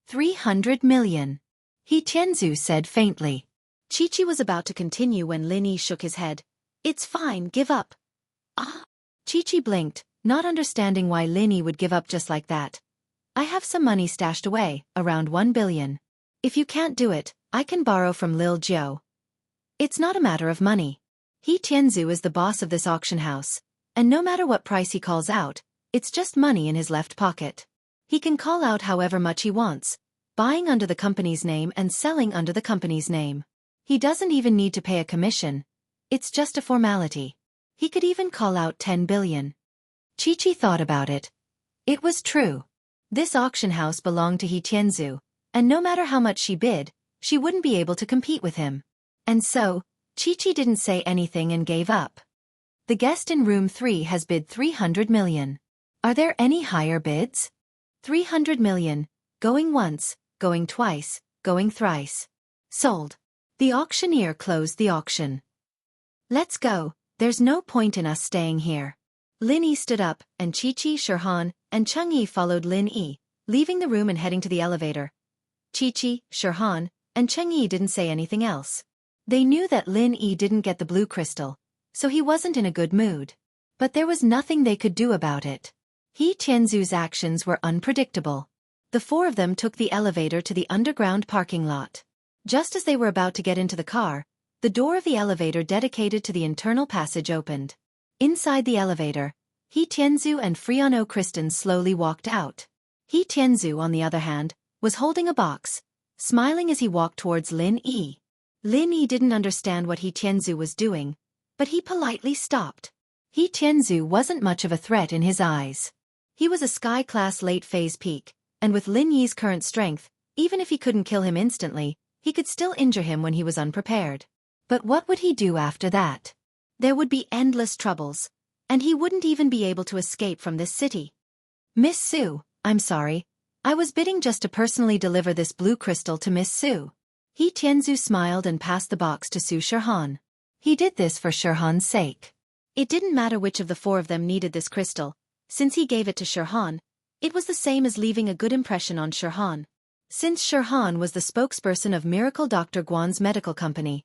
300 million. Xianxia said faintly. Chi-Chi was about to continue when Lin Yi shook his head. It's fine, give up. Ah. Chi-Chi blinked, not understanding why Lin Yi would give up just like that. I have some money stashed away, around 1 billion. If you can't do it, I can borrow from Lil Jiao. It's not a matter of money. He Tianzu is the boss of this auction house, and no matter what price he calls out, it's just money in his left pocket. He can call out however much he wants, buying under the company's name and selling under the company's name. He doesn't even need to pay a commission. It's just a formality. He could even call out 10 billion. Chi-Chi thought about it. It was true. This auction house belonged to He Tianzu, and no matter how much she bid, she wouldn't be able to compete with him. And so, Chi-Chi didn't say anything and gave up. The guest in room 3 has bid 300 million. Are there any higher bids? 300 million, going once, going twice, going thrice. Sold. The auctioneer closed the auction. Let's go, there's no point in us staying here. Lin Yi stood up, and Chi-Chi, Shirhan, and Changyi followed Lin Yi, leaving the room and heading to the elevator. Chi-Chi, Shirhan, and Changyi didn't say anything else. They knew that Lin Yi didn't get the blue crystal, so he wasn't in a good mood. But there was nothing they could do about it. He Tianzu's actions were unpredictable. The 4 of them took the elevator to the underground parking lot. Just as they were about to get into the car, the door of the elevator dedicated to the internal passage opened. Inside the elevator, He Tianzu and Friano Kristen slowly walked out. He Tianzu, on the other hand, was holding a box, smiling as he walked towards Lin Yi. Lin Yi didn't understand what He Tianzu was doing, but he politely stopped. He Tianzu wasn't much of a threat in his eyes. He was a sky-class late-phase peak, and with Lin Yi's current strength, even if he couldn't kill him instantly, he could still injure him when he was unprepared. But what would he do after that? There would be endless troubles, and he wouldn't even be able to escape from this city. Miss Su, I'm sorry. I was bidding just to personally deliver this blue crystal to Miss Su. He Tianzu smiled and passed the box to Su Shirhan. He did this for Shirhan's sake. It didn't matter which of the 4 of them needed this crystal. Since he gave it to Shirhan, it was the same as leaving a good impression on Shirhan. Since Shirhan was the spokesperson of Miracle Dr. Guan's medical company,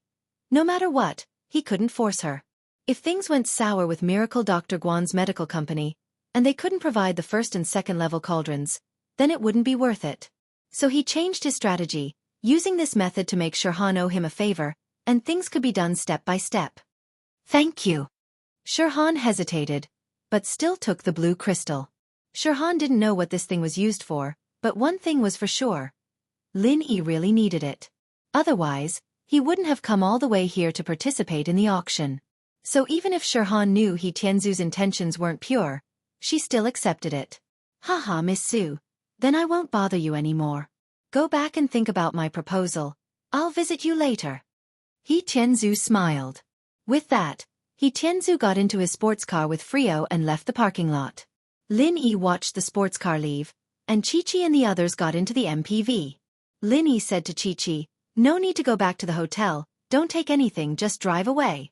no matter what, he couldn't force her. If things went sour with Miracle Dr. Guan's medical company, and they couldn't provide the 1st and 2nd level cauldrons, then it wouldn't be worth it. So he changed his strategy, using this method to make Shirhan owe him a favor, and things could be done step by step. Thank you. Shirhan hesitated, but still took the blue crystal. Shirhan didn't know what this thing was used for, but one thing was for sure. Lin Yi really needed it. Otherwise, he wouldn't have come all the way here to participate in the auction. So even if Shirhan knew He Tianzu's intentions weren't pure, she still accepted it. Haha, Miss Su, then I won't bother you anymore. Go back and think about my proposal. I'll visit you later. He Tianzu smiled. With that, He Tianzu got into his sports car with Frio and left the parking lot. Lin Yi watched the sports car leave, and Chi-Chi and the others got into the MPV. Lin Yi said to Chi-Chi, "No need to go back to the hotel, don't take anything, just drive away."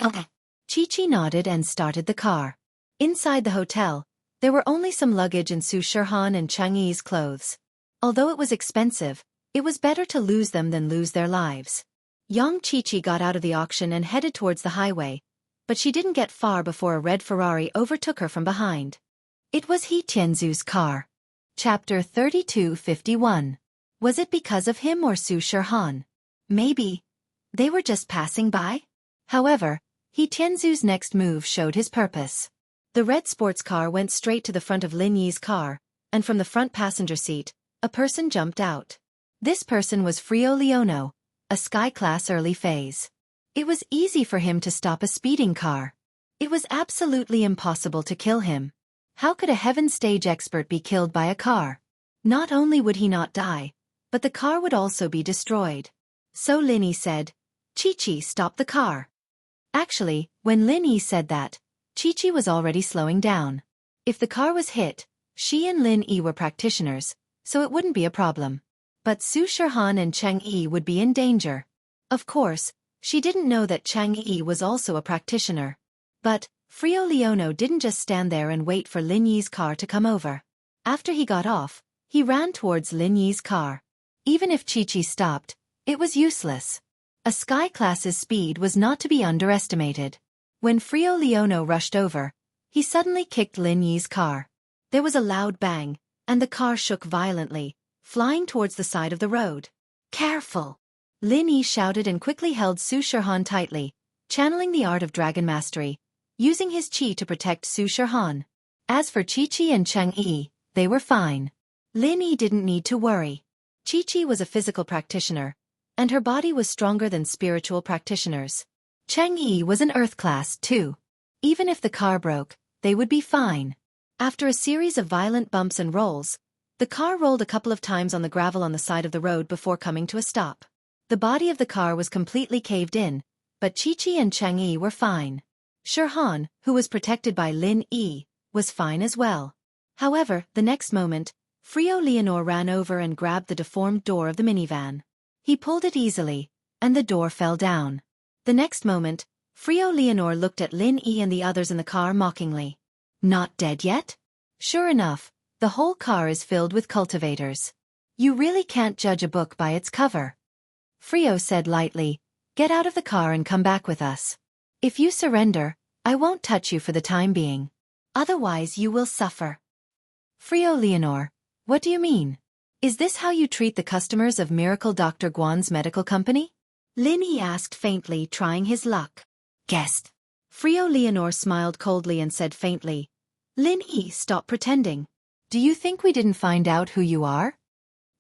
Okay. Chi-Chi nodded and started the car. Inside the hotel, there were only some luggage and Su Shirhan and Changyi's clothes. Although it was expensive, it was better to lose them than lose their lives. Young Chi-Chi got out of the auction and headed towards the highway, but she didn't get far before a red Ferrari overtook her from behind. It was He Tianzu's car. Chapter 32:51. Was it because of him or Su Shirhan? Maybe. They were just passing by? However, He Tianzu's next move showed his purpose. The red sports car went straight to the front of Lin Yi's car, and from the front passenger seat, a person jumped out. This person was Frio Leono, a sky-class early phase. It was easy for him to stop a speeding car. It was absolutely impossible to kill him. How could a heaven stage expert be killed by a car? Not only would he not die, but the car would also be destroyed. So Lin Yi said, "Chi-Chi, stop the car." Actually, when Lin Yi said that, Chi-Chi was already slowing down. If the car was hit, she and Lin Yi were practitioners, so it wouldn't be a problem. But Su Shirhan and Cheng Yi would be in danger. Of course, she didn't know that Cheng Yi was also a practitioner. But Frio Leono didn't just stand there and wait for Lin Yi's car to come over. After he got off, he ran towards Lin Yi's car. Even if Chi-Chi stopped, it was useless. A sky class's speed was not to be underestimated. When Frio Leono rushed over, he suddenly kicked Lin Yi's car. There was a loud bang, and the car shook violently, flying towards the side of the road. Careful! Lin Yi shouted and quickly held Su Shihan tightly, channeling the art of dragon mastery, using his qi to protect Su Shihan. As for Chi-Chi and Cheng-Yi, they were fine. Lin Yi didn't need to worry. Chi-Chi was a physical practitioner, and her body was stronger than spiritual practitioners. Cheng-Yi was an earth class too. Even if the car broke, they would be fine. After a series of violent bumps and rolls, the car rolled a couple of times on the gravel on the side of the road before coming to a stop. The body of the car was completely caved in, but Chi-Chi and Cheng-Yi were fine. Shihan, who was protected by Lin Yi, was fine as well. However, the next moment, Frio Leonor ran over and grabbed the deformed door of the minivan. He pulled it easily, and the door fell down. The next moment, Frio Leonor looked at Lin Yi and the others in the car mockingly. Not dead yet? Sure enough, the whole car is filled with cultivators. You really can't judge a book by its cover. Frio said lightly, get out of the car and come back with us. If you surrender, I won't touch you for the time being. Otherwise you will suffer. Frio Leonor, what do you mean? Is this how you treat the customers of Miracle Dr. Guan's medical company? Lin Yi asked faintly, trying his luck. Guessed. Frio Leonor smiled coldly and said faintly, Lin Yi, stop pretending. Do you think we didn't find out who you are?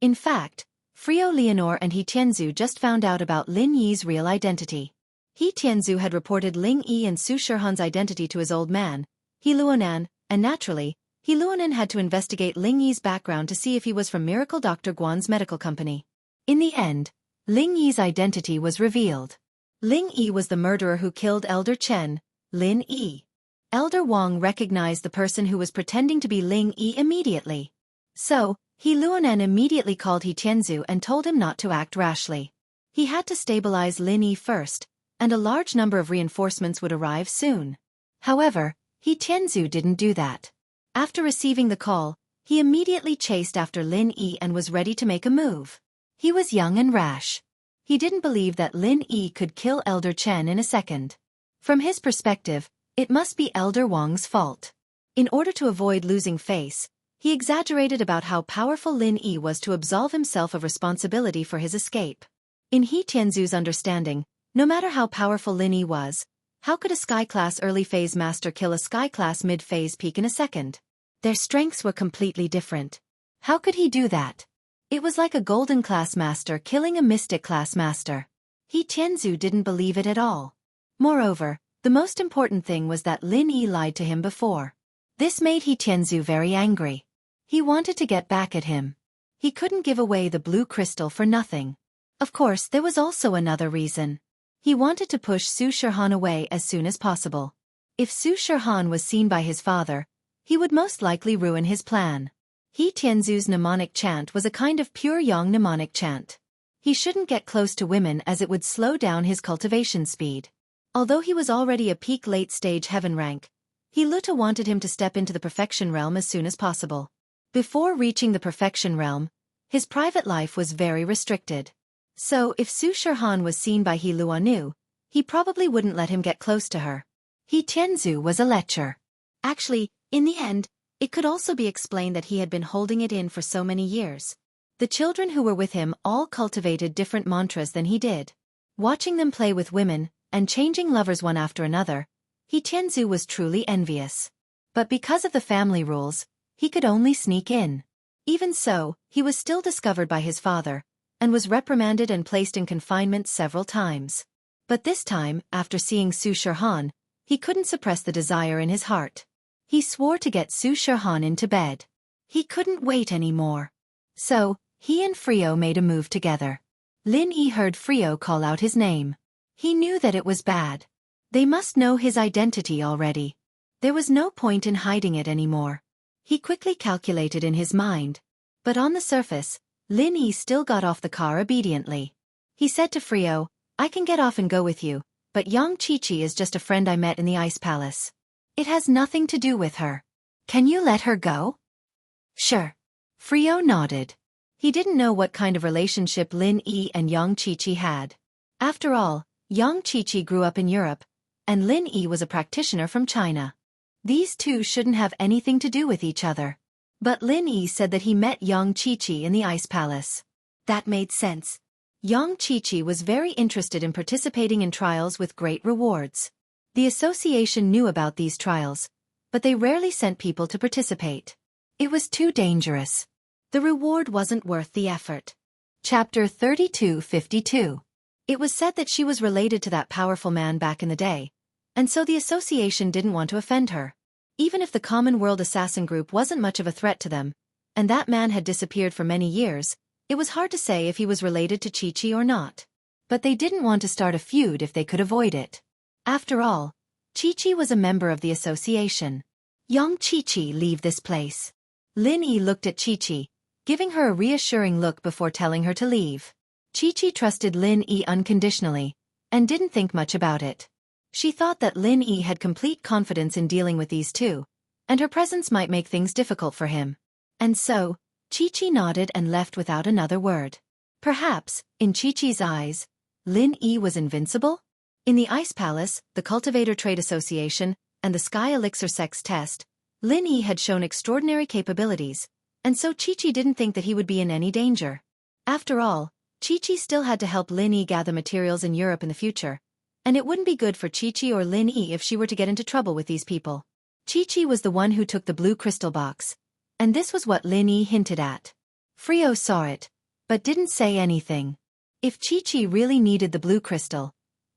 In fact, Frio Leonor and He Tianzu just found out about Lin Yi's real identity. He Tianzu had reported Ling Yi and Su Shihan's identity to his old man, He Luonan, and naturally, He Luonan had to investigate Ling Yi's background to see if he was from Miracle Dr. Guan's medical company. In the end, Ling Yi's identity was revealed. Ling Yi was the murderer who killed Elder Chen, Lin Yi. Elder Wang recognized the person who was pretending to be Ling Yi immediately. So, He Luonan immediately called He Tianzu and told him not to act rashly. He had to stabilize Lin Yi first, and a large number of reinforcements would arrive soon. However, He Tianzu didn't do that. After receiving the call, he immediately chased after Lin Yi and was ready to make a move. He was young and rash. He didn't believe that Lin Yi could kill Elder Chen in a second. From his perspective, it must be Elder Wang's fault. In order to avoid losing face, he exaggerated about how powerful Lin Yi was to absolve himself of responsibility for his escape. In He Tianzu's understanding, no matter how powerful Lin Yi was, how could a Sky-class early-phase master kill a Sky-class mid-phase peak in a second? Their strengths were completely different. How could he do that? It was like a Golden-class master killing a Mystic-class master. He Tianzu didn't believe it at all. Moreover, the most important thing was that Lin Yi lied to him before. This made He Tianzu very angry. He wanted to get back at him. He couldn't give away the blue crystal for nothing. Of course, there was also another reason. He wanted to push Su Shihan away as soon as possible. If Su Shihan was seen by his father, he would most likely ruin his plan. He Tianzu's mnemonic chant was a kind of pure yang mnemonic chant. He shouldn't get close to women as it would slow down his cultivation speed. Although he was already a peak late-stage heaven rank, He Luta wanted him to step into the perfection realm as soon as possible. Before reaching the perfection realm, his private life was very restricted. So if Su Shihan was seen by He Luanu, he probably wouldn't let him get close to her. He Tianzu was a lecher. Actually, in the end, it could also be explained that he had been holding it in for so many years. The children who were with him all cultivated different mantras than he did. Watching them play with women, and changing lovers one after another, He Tianzu was truly envious. But because of the family rules, he could only sneak in. Even so, he was still discovered by his father, and was reprimanded and placed in confinement several times. But this time, after seeing Su Shihan, he couldn't suppress the desire in his heart. He swore to get Su Shihan into bed. He couldn't wait anymore. So, he and Frio made a move together. Lin Yi heard Frio call out his name. He knew that it was bad. They must know his identity already. There was no point in hiding it anymore. He quickly calculated in his mind. But on the surface, Lin Yi still got off the car obediently. He said to Frio, I can get off and go with you, but Yang Chi-Chi is just a friend I met in the Ice Palace. It has nothing to do with her. Can you let her go? Sure. Frio nodded. He didn't know what kind of relationship Lin Yi and Yang Chi-Chi had. After all, Yang Chi-Chi grew up in Europe, and Lin Yi was a practitioner from China. These two shouldn't have anything to do with each other. But Lin Yi said that he met Yang Qiqi in the Ice Palace. That made sense. Yang Qiqi was very interested in participating in trials with great rewards. The association knew about these trials, but they rarely sent people to participate. It was too dangerous. The reward wasn't worth the effort. Chapter 3252. It was said that she was related to that powerful man back in the day, and so the association didn't want to offend her. Even if the Common World Assassin Group wasn't much of a threat to them, and that man had disappeared for many years, it was hard to say if he was related to Qiqi or not. But they didn't want to start a feud if they could avoid it. After all, Qiqi was a member of the association. Young Qiqi, leave this place. Lin Yi looked at Qiqi, giving her a reassuring look before telling her to leave. Qiqi trusted Lin Yi unconditionally, and didn't think much about it. She thought that Lin Yi had complete confidence in dealing with these two, and her presence might make things difficult for him. And so, Qiqi nodded and left without another word. Perhaps, in Qiqi's eyes, Lin Yi was invincible? In the Ice Palace, the Cultivator Trade Association, and the Sky Elixir Sex Test, Lin Yi had shown extraordinary capabilities, and so Qiqi didn't think that he would be in any danger. After all, Qiqi still had to help Lin Yi gather materials in Europe in the future, and it wouldn't be good for Qiqi or Lin Yi if she were to get into trouble with these people. Qiqi was the one who took the blue crystal box, and this was what Lin Yi hinted at. Frio saw it, but didn't say anything. If Qiqi really needed the blue crystal,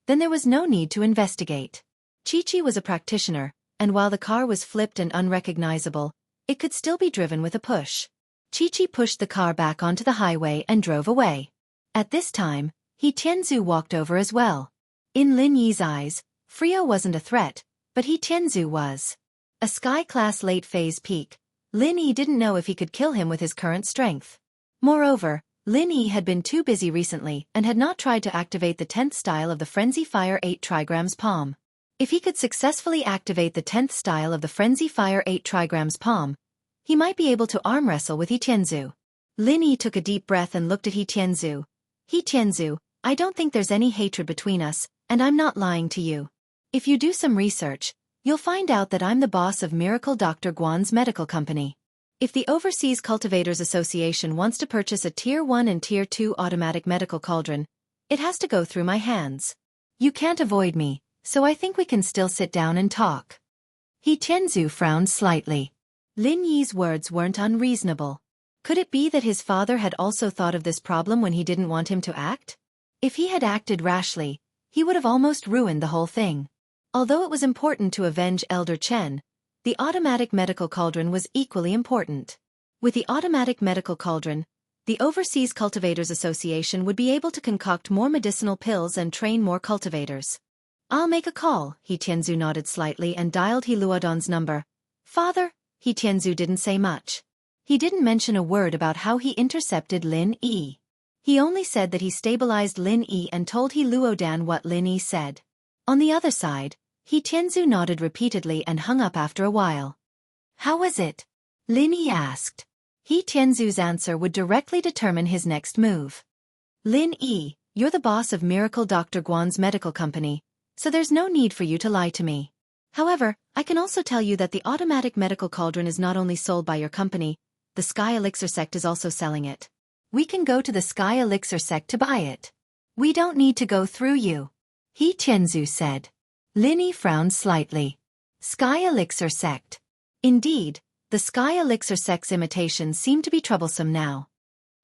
then there was no need to investigate. Qiqi was a practitioner, and while the car was flipped and unrecognizable, it could still be driven with a push. Qiqi pushed the car back onto the highway and drove away. At this time, He Tianzu walked over as well. In Lin Yi's eyes, Frio wasn't a threat, but He Tianzu was. A sky-class late-phase peak, Lin Yi didn't know if he could kill him with his current strength. Moreover, Lin Yi had been too busy recently and had not tried to activate the 10th style of the Frenzy Fire 8 Trigrams Palm. If he could successfully activate the 10th style of the Frenzy Fire 8 Trigrams Palm, he might be able to arm wrestle with He Tianzu. Lin Yi took a deep breath and looked at He Tianzu. He Tianzu, I don't think there's any hatred between us, and I'm not lying to you. If you do some research, you'll find out that I'm the boss of Miracle Dr. Guan's medical company. If the Overseas Cultivators Association wants to purchase a Tier 1 and Tier 2 automatic medical cauldron, it has to go through my hands. You can't avoid me, so I think we can still sit down and talk. He Tianzu frowned slightly. Lin Yi's words weren't unreasonable. Could it be that his father had also thought of this problem when he didn't want him to act? If he had acted rashly, he would have almost ruined the whole thing. Although it was important to avenge Elder Chen, the automatic medical cauldron was equally important. With the automatic medical cauldron, the Overseas Cultivators Association would be able to concoct more medicinal pills and train more cultivators. I'll make a call, He Tianzu nodded slightly and dialed He Luodong's number. Father, He Tianzu didn't say much. He didn't mention a word about how he intercepted Lin Yi. He only said that he stabilized Lin Yi and told He Luodong what Lin Yi said. On the other side, He Tianzu nodded repeatedly and hung up after a while. How was it? Lin Yi asked. He Tianzu's answer would directly determine his next move. Lin Yi, you're the boss of Miracle Dr. Guan's medical company, so there's no need for you to lie to me. However, I can also tell you that the automatic medical cauldron is not only sold by your company, the Sky Elixir sect is also selling it. We can go to the Sky Elixir sect to buy it. We don't need to go through you. He Tianzu said. Lin Yi frowned slightly. Sky Elixir sect. Indeed, the Sky Elixir sect's imitations seem to be troublesome now.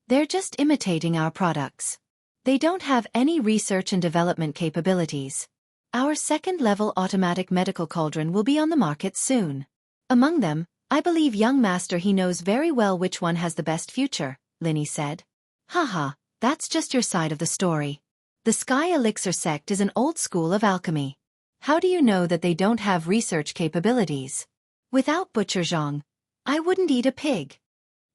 They're just imitating our products. They don't have any research and development capabilities. Our second-level automatic medical cauldron will be on the market soon. Among them, I believe young master he knows very well which one has the best future, Lin Yi said. Haha, that's just your side of the story. The Sky Elixir sect is an old school of alchemy. How do you know that they don't have research capabilities? Without Butcher Zhang, I wouldn't eat a pig.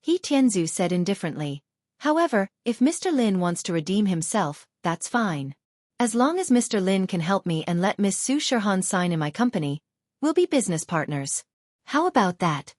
He Tianzu said indifferently. However, if Mr. Lin wants to redeem himself, that's fine. As long as Mr. Lin can help me and let Miss Su Shirhan sign in my company, we'll be business partners. How about that?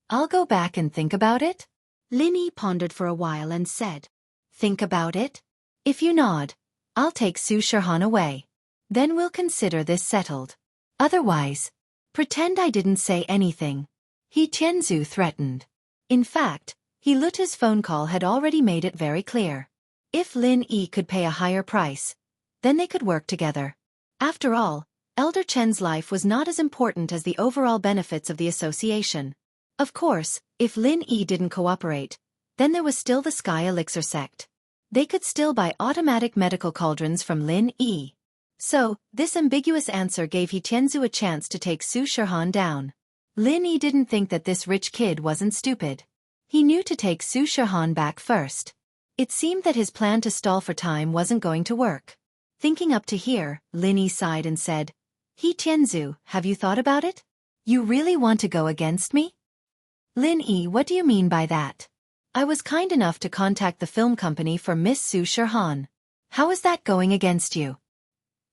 I'll go back and think about it? Lin Yi pondered for a while and said, Think about it? If you nod, I'll take Su Shirhan away. Then we'll consider this settled. Otherwise, pretend I didn't say anything. He Tianzu threatened. In fact, He Lutu's phone call had already made it very clear. If Lin Yi could pay a higher price, then they could work together. After all, Elder Chen's life was not as important as the overall benefits of the association. Of course, if Lin Yi didn't cooperate, then there was still the Sky Elixir sect. They could still buy automatic medical cauldrons from Lin Yi. So, this ambiguous answer gave He Tianzu a chance to take Su Shihan down. Lin Yi didn't think that this rich kid wasn't stupid. He knew to take Su Shihan back first. It seemed that his plan to stall for time wasn't going to work. Thinking up to here, Lin Yi sighed and said, He Tianzu, have you thought about it? You really want to go against me? Lin Yi, what do you mean by that? I was kind enough to contact the film company for Miss Su Shihan. How is that going against you?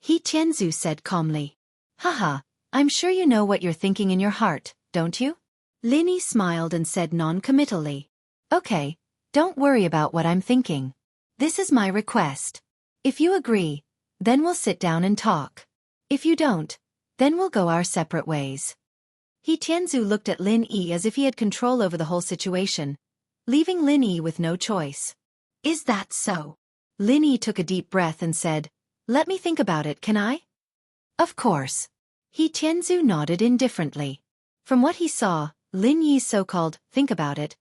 He Tianzu said calmly. Haha, I'm sure you know what you're thinking in your heart, don't you? Lin Yi smiled and said non-committally. Okay, don't worry about what I'm thinking. This is my request. If you agree, then we'll sit down and talk. If you don't, then we'll go our separate ways. He Tianzu looked at Lin Yi as if he had control over the whole situation, leaving Lin Yi with no choice. Is that so? Lin Yi took a deep breath and said, Let me think about it, can I? Of course. He Tianzu nodded indifferently. From what he saw, Lin Yi's so-called think about it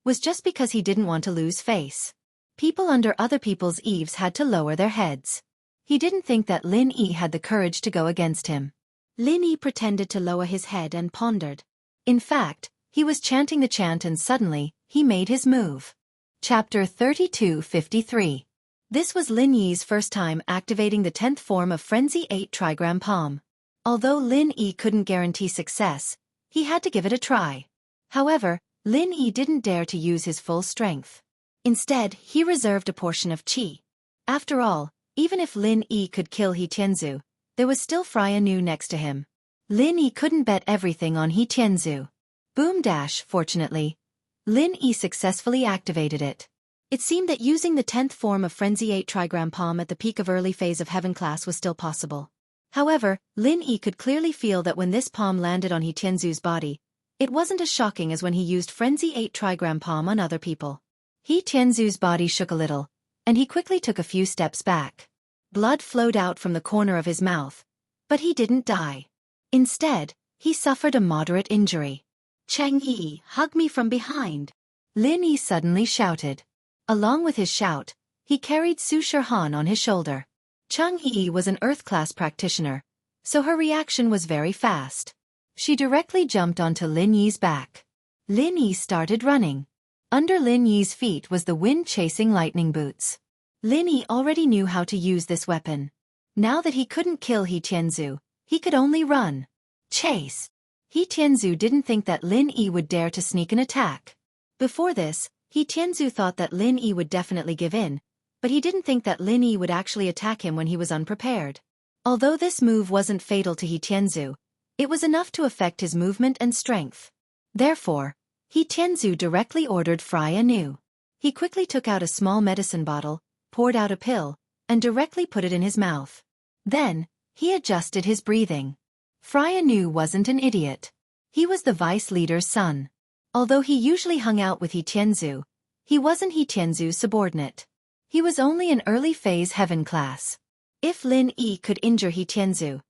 was just because he didn't want to lose face. People under other people's eaves had to lower their heads. He didn't think that Lin Yi had the courage to go against him. Lin Yi pretended to lower his head and pondered. In fact, he was chanting the chant and suddenly, he made his move. Chapter 3253. This was Lin Yi's first time activating the 10th form of Frenzy 8 Trigram Palm. Although Lin Yi couldn't guarantee success, he had to give it a try. However, Lin Yi didn't dare to use his full strength. Instead, he reserved a portion of qi. After all, even if Lin Yi could kill He Tianzu, there was still Freya Nu next to him. Lin Yi couldn't bet everything on He Tianzu. Boom dash, fortunately, Lin Yi successfully activated it. It seemed that using the 10th form of Frenzy 8 Trigram Palm at the peak of early phase of Heaven class was still possible. However, Lin Yi could clearly feel that when this palm landed on He Tianzu's body, it wasn't as shocking as when he used Frenzy 8 Trigram Palm on other people. He Tianzu's body shook a little, and he quickly took a few steps back. Blood flowed out from the corner of his mouth, but he didn't die. Instead, he suffered a moderate injury. Cheng Yi, hug me from behind. Lin Yi suddenly shouted. Along with his shout, he carried Su Shihan on his shoulder. Cheng Yi was an Earth-class practitioner, so her reaction was very fast. She directly jumped onto Lin Yi's back. Lin Yi started running. Under Lin Yi's feet was the wind-chasing lightning boots. Lin Yi already knew how to use this weapon. Now that he couldn't kill He Tianzu, he could only run. Chase! He Tianzu didn't think that Lin Yi would dare to sneak an attack. Before this, He Tianzu thought that Lin Yi would definitely give in, but he didn't think that Lin Yi would actually attack him when he was unprepared. Although this move wasn't fatal to He Tianzu, it was enough to affect his movement and strength. Therefore, He Tianzu directly ordered Freya Nu. He quickly took out a small medicine bottle, poured out a pill, and directly put it in his mouth. Then, he adjusted his breathing. Freya Nu wasn't an idiot. He was the vice leader's son. Although he usually hung out with He Tianzu, he wasn't He Tianzu's subordinate. He was only an early phase Heaven class. If Lin Yi could injure He Tianzu,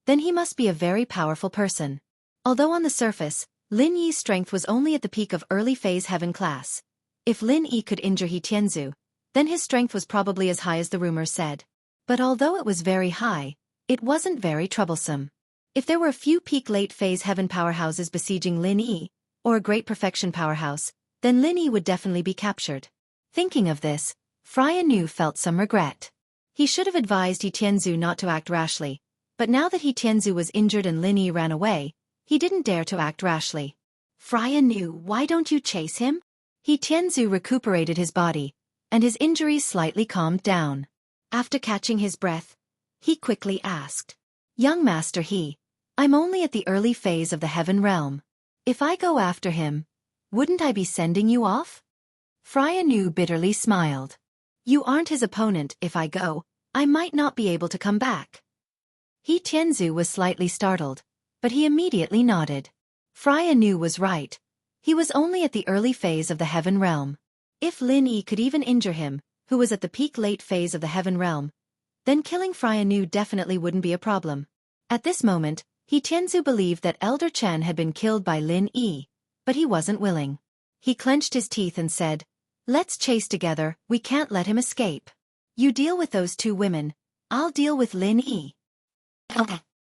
then he must be a very powerful person. Although on the surface, Lin Yi's strength was only at the peak of early phase Heaven class. If Lin Yi could injure He Tianzu, then his strength was probably as high as the rumors said. But although it was very high, it wasn't very troublesome. If there were a few peak late phase Heaven powerhouses besieging Lin Yi, or a great perfection powerhouse, then Lin Yi would definitely be captured. Thinking of this, Freya Nu felt some regret. He should have advised He Tianzu not to act rashly, but now that He Tianzu was injured and Lin Yi ran away, he didn't dare to act rashly. Freya Nu, why don't you chase him? He Tianzu recuperated his body, and his injuries slightly calmed down. After catching his breath, he quickly asked, Young Master I'm only at the early phase of the Heaven realm. If I go after him, wouldn't I be sending you off? Freya Nu bitterly smiled. You aren't his opponent. If I go, I might not be able to come back. He Tianzu was slightly startled, but he immediately nodded. Freya Nu was right. He was only at the early phase of the Heaven Realm. If Lin Yi could even injure him, who was at the peak late phase of the Heaven Realm, then killing Freya Nu definitely wouldn't be a problem. At this moment, He Tianzu believed that Elder Chen had been killed by Lin Yi, but he wasn't willing. He clenched his teeth and said, "Let's chase together, we can't let him escape. You deal with those two women, I'll deal with Lin Yi."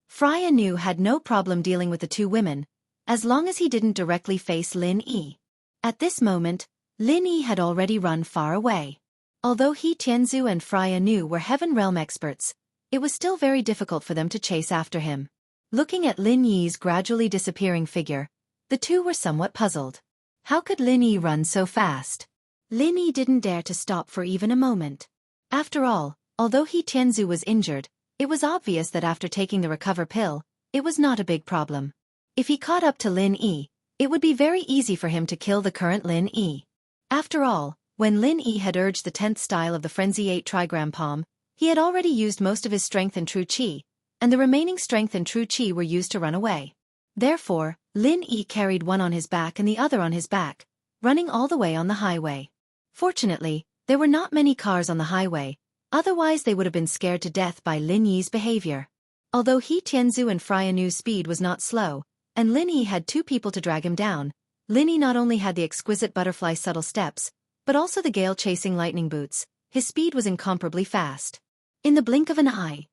Freya Nu had no problem dealing with the two women, as long as he didn't directly face Lin Yi. At this moment, Lin Yi had already run far away. Although He Tianzu and Freya Nu were Heaven Realm experts, it was still very difficult for them to chase after him. Looking at Lin Yi's gradually disappearing figure, the two were somewhat puzzled. How could Lin Yi run so fast? Lin Yi didn't dare to stop for even a moment. After all, although He Tianzu was injured, it was obvious that after taking the recover pill, it was not a big problem. If he caught up to Lin Yi, it would be very easy for him to kill the current Lin Yi. After all, when Lin Yi had urged the 10th style of the Frenzy 8 trigram palm, he had already used most of his strength and true qi, and the remaining strength and true qi were used to run away. Therefore, Lin Yi carried one on his back and the other on his back, running all the way on the highway. Fortunately, there were not many cars on the highway, otherwise they would have been scared to death by Lin Yi's behavior. Although He Tianzu and Freya Nu's speed was not slow, and Lin Yi had two people to drag him down, Lin Yi not only had the exquisite butterfly subtle steps, but also the gale-chasing lightning boots. His speed was incomparably fast. In the blink of an eye,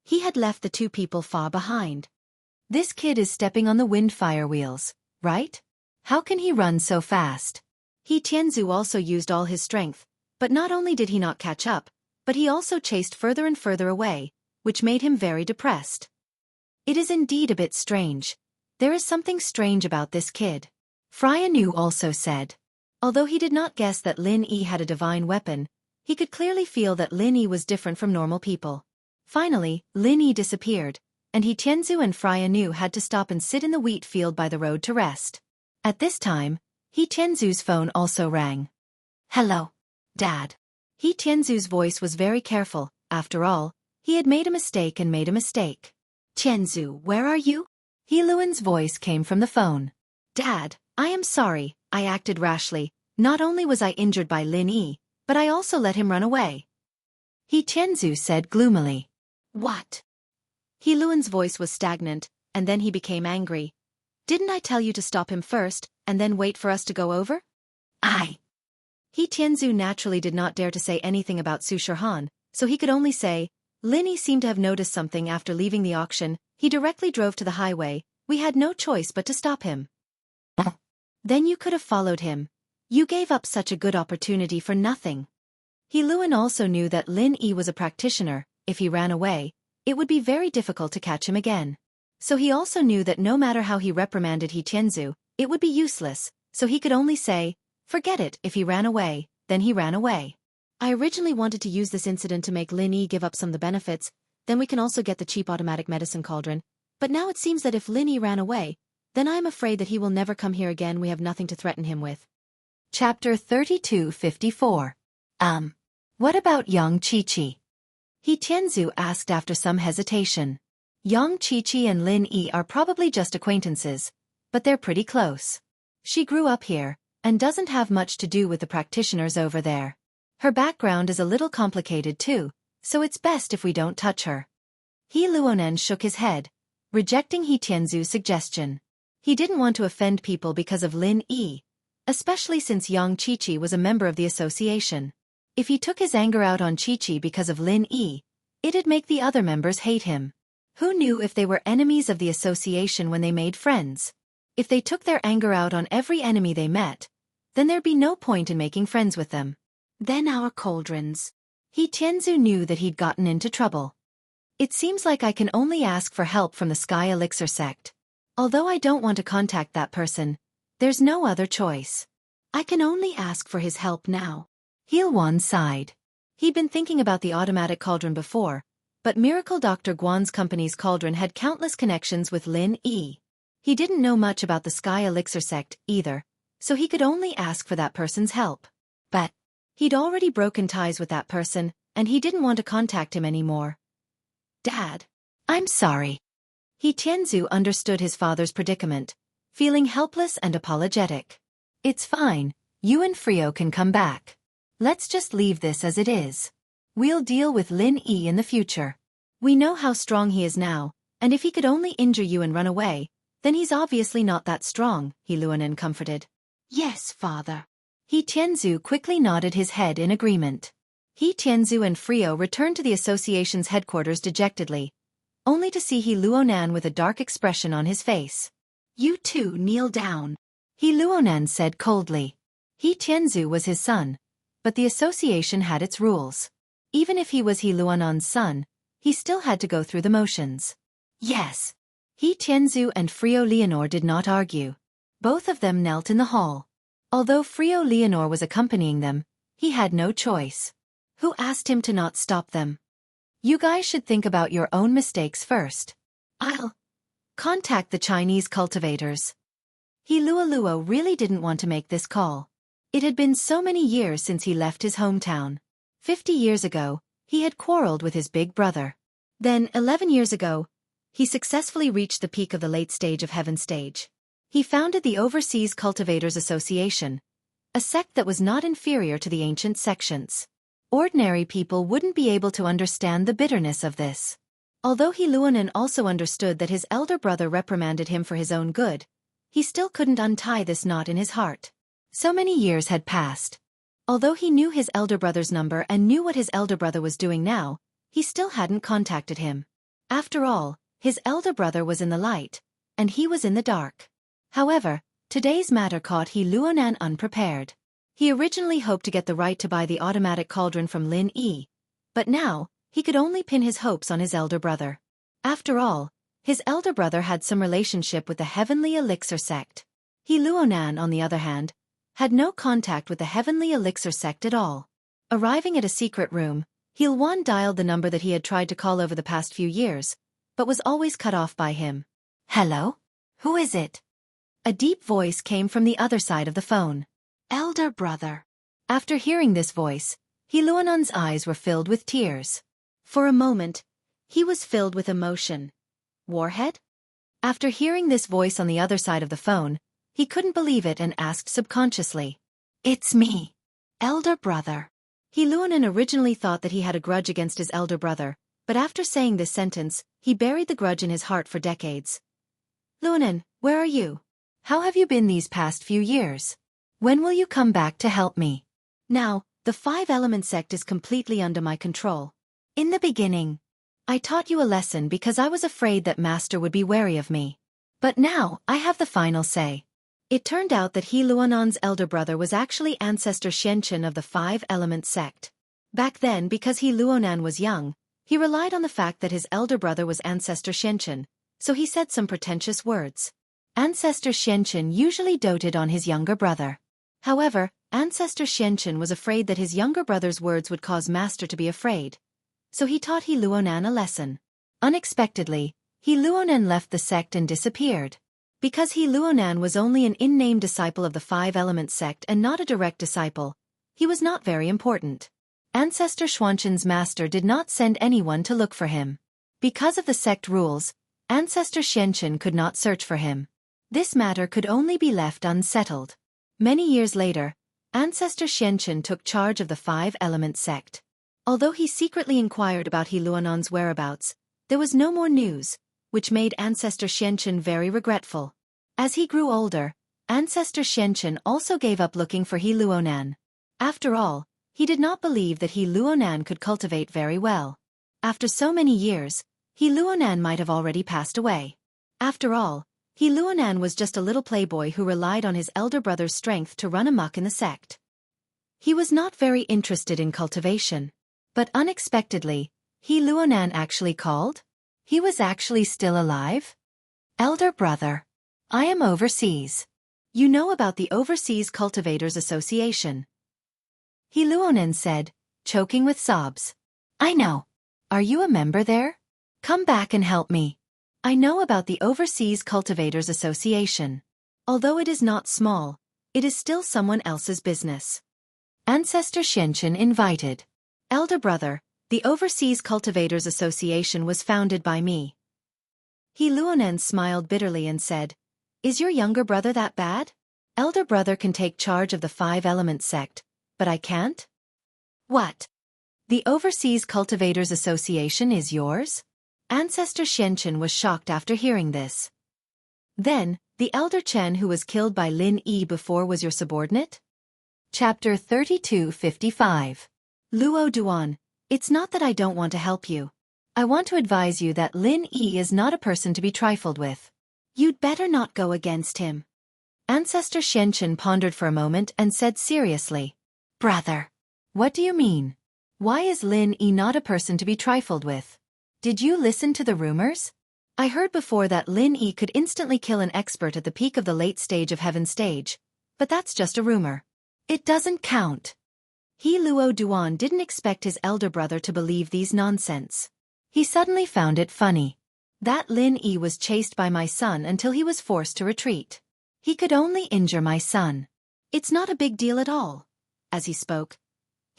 he had left the two people far behind. This kid is stepping on the wind fire wheels, right? How can he run so fast? He Tianzu also used all his strength, but not only did he not catch up, but he also chased further and further away, which made him very depressed. It is indeed a bit strange. There is something strange about this kid. Freya Nu also said. Although he did not guess that Lin Yi had a divine weapon, he could clearly feel that Lin Yi was different from normal people. Finally, Lin Yi disappeared, and He Tianzu and Freya Nu had to stop and sit in the wheat field by the road to rest. At this time, He Tianzu's phone also rang. "Hello, Dad." He Tianzu's voice was very careful. After all, he had made a mistake and made a mistake. "Tianzu, where are you?" He Luan's voice came from the phone. "Dad, I am sorry, I acted rashly. Not only was I injured by Lin Yi, but I also let him run away." He Tianzu said gloomily. "What?" He Luan's voice was stagnant, and then he became angry. "Didn't I tell you to stop him first, and then wait for us to go over?" He Tianzu naturally did not dare to say anything about Su Shirhan, so he could only say, "Lin Yi seemed to have noticed something after leaving the auction. He directly drove to the highway. We had no choice but to stop him." "Then you could have followed him. You gave up such a good opportunity for nothing." He Luan also knew that Lin Yi was a practitioner. If he ran away, it would be very difficult to catch him again. So he also knew that no matter how he reprimanded He Tianzu, it would be useless, so he could only say, "Forget it." If he ran away, then he ran away. "I originally wanted to use this incident to make Lin Yi give up some of the benefits, then we can also get the cheap automatic medicine cauldron. But now it seems that if Lin Yi ran away, then I am afraid that he will never come here again. We have nothing to threaten him with." Chapter 3254. What about Yang Qiqi? He Tianzu asked after some hesitation. Yang Qiqi and Lin Yi are probably just acquaintances, but they're pretty close. She grew up here, and doesn't have much to do with the practitioners over there. Her background is a little complicated too, so it's best if we don't touch her. He Luonen shook his head, rejecting He Tianzu's suggestion. He didn't want to offend people because of Lin Yi, especially since Yang Qiqi was a member of the association. If he took his anger out on Qiqi because of Lin Yi, it'd make the other members hate him. Who knew if they were enemies of the association when they made friends? If they took their anger out on every enemy they met, then there'd be no point in making friends with them. Then our cauldrons. He Tianzu knew that he'd gotten into trouble. It seems like I can only ask for help from the Sky Elixir sect. Although I don't want to contact that person, there's no other choice. I can only ask for his help now. Heilwan sighed. He'd been thinking about the automatic cauldron before, but Miracle Dr. Guan's company's cauldron had countless connections with Lin Yi. He didn't know much about the Sky Elixir sect either, so he could only ask for that person's help. But he'd already broken ties with that person, and he didn't want to contact him anymore. "Dad, I'm sorry." He Tianzu understood his father's predicament, feeling helpless and apologetic. It's fine, you and Frio can come back. Let's just leave this as it is. We'll deal with Lin Yi in the future. We know how strong he is now, and if he could only injure you and run away, then he's obviously not that strong, He Luonan comforted. Yes, father. He Tianzu quickly nodded his head in agreement. He Tianzu and Frio returned to the association's headquarters dejectedly, only to see He Luonan with a dark expression on his face. You two kneel down, He Luonan said coldly. He Tianzu was his son, but the association had its rules. Even if he was He Luonan's son, he still had to go through the motions. Yes. He Tianzu and Frio Leonor did not argue. Both of them knelt in the hall. Although Frio Leonor was accompanying them, he had no choice. Who asked him to not stop them? You guys should think about your own mistakes first. I'll contact the Chinese cultivators. He Luo really didn't want to make this call. It had been so many years since he left his hometown. 50 years ago, he had quarreled with his big brother. Then, 11 years ago, he successfully reached the peak of the late stage of Heaven stage. He founded the Overseas Cultivators Association, a sect that was not inferior to the ancient sections. Ordinary people wouldn't be able to understand the bitterness of this. Although He Luonan also understood that his elder brother reprimanded him for his own good, he still couldn't untie this knot in his heart. So many years had passed. Although he knew his elder brother's number and knew what his elder brother was doing now, he still hadn't contacted him. After all, his elder brother was in the light, and he was in the dark. However, today's matter caught He Luonan unprepared. He originally hoped to get the right to buy the automatic cauldron from Lin Yi, but now, he could only pin his hopes on his elder brother. After all, his elder brother had some relationship with the Heavenly Elixir sect. He Luonan, on the other hand, had no contact with the Heavenly Elixir sect at all. Arriving at a secret room, He Luan dialed the number that he had tried to call over the past few years, but was always cut off by him. Hello? Who is it? A deep voice came from the other side of the phone. Elder brother. After hearing this voice, He Luonan's eyes were filled with tears. For a moment, he was filled with emotion. Warhead? After hearing this voice on the other side of the phone, he couldn't believe it and asked subconsciously. It's me. Elder brother. He Luonan originally thought that he had a grudge against his elder brother, but after saying this sentence, he buried the grudge in his heart for decades. Luonan, where are you? How have you been these past few years? When will you come back to help me? Now, the five-element sect is completely under my control. In the beginning, I taught you a lesson because I was afraid that Master would be wary of me. But now, I have the final say. It turned out that He Luonan's elder brother was actually ancestor Xianxia of the five-element sect. Back then, because He Luonan was young, he relied on the fact that his elder brother was ancestor Xianxia, so he said some pretentious words. Ancestor Xianxia usually doted on his younger brother. However, ancestor Xianxia was afraid that his younger brother's words would cause Master to be afraid. So he taught He Luonan a lesson. Unexpectedly, He Luonan left the sect and disappeared. Because He Luonan was only an in-name disciple of the five-element sect and not a direct disciple, he was not very important. Ancestor Xuanqian's master did not send anyone to look for him. Because of the sect rules, Ancestor Xianxia could not search for him. This matter could only be left unsettled. Many years later, Ancestor Xianxia took charge of the five-element sect. Although he secretly inquired about He Luonan's whereabouts, there was no more news, which made Ancestor Xianxia very regretful. As he grew older, Ancestor Xianxia also gave up looking for He Luonan. After all, he did not believe that He Luonan could cultivate very well. After so many years, He Luonan might have already passed away. After all, He Luonan was just a little playboy who relied on his elder brother's strength to run amok in the sect. He was not very interested in cultivation. But unexpectedly, He Luonan actually called? He was actually still alive? Elder brother. I am overseas. You know about the Overseas Cultivators Association. He Luonan said, choking with sobs. I know. Are you a member there? Come back and help me. I know about the Overseas Cultivators Association. Although it is not small, it is still someone else's business. Ancestor Xianxia invited. Elder brother, the Overseas Cultivators Association was founded by me. He Luonan smiled bitterly and said, Is your younger brother that bad? Elder brother can take charge of the 5-element sect, but I can't? What? The Overseas Cultivators Association is yours? Ancestor Xianxia was shocked after hearing this. Then, the elder Chen who was killed by Lin Yi before was your subordinate? Chapter 3255. Luo Duan, it's not that I don't want to help you. I want to advise you that Lin Yi is not a person to be trifled with. You'd better not go against him. Ancestor Xianxia pondered for a moment and said seriously, Brother. What do you mean? Why is Lin Yi not a person to be trifled with? Did you listen to the rumors? I heard before that Lin Yi could instantly kill an expert at the peak of the late stage of heaven stage, but that's just a rumor. It doesn't count. Luo Duan didn't expect his elder brother to believe these nonsense. He suddenly found it funny. That Lin Yi was chased by my son until he was forced to retreat. He could only injure my son. It's not a big deal at all. As he spoke,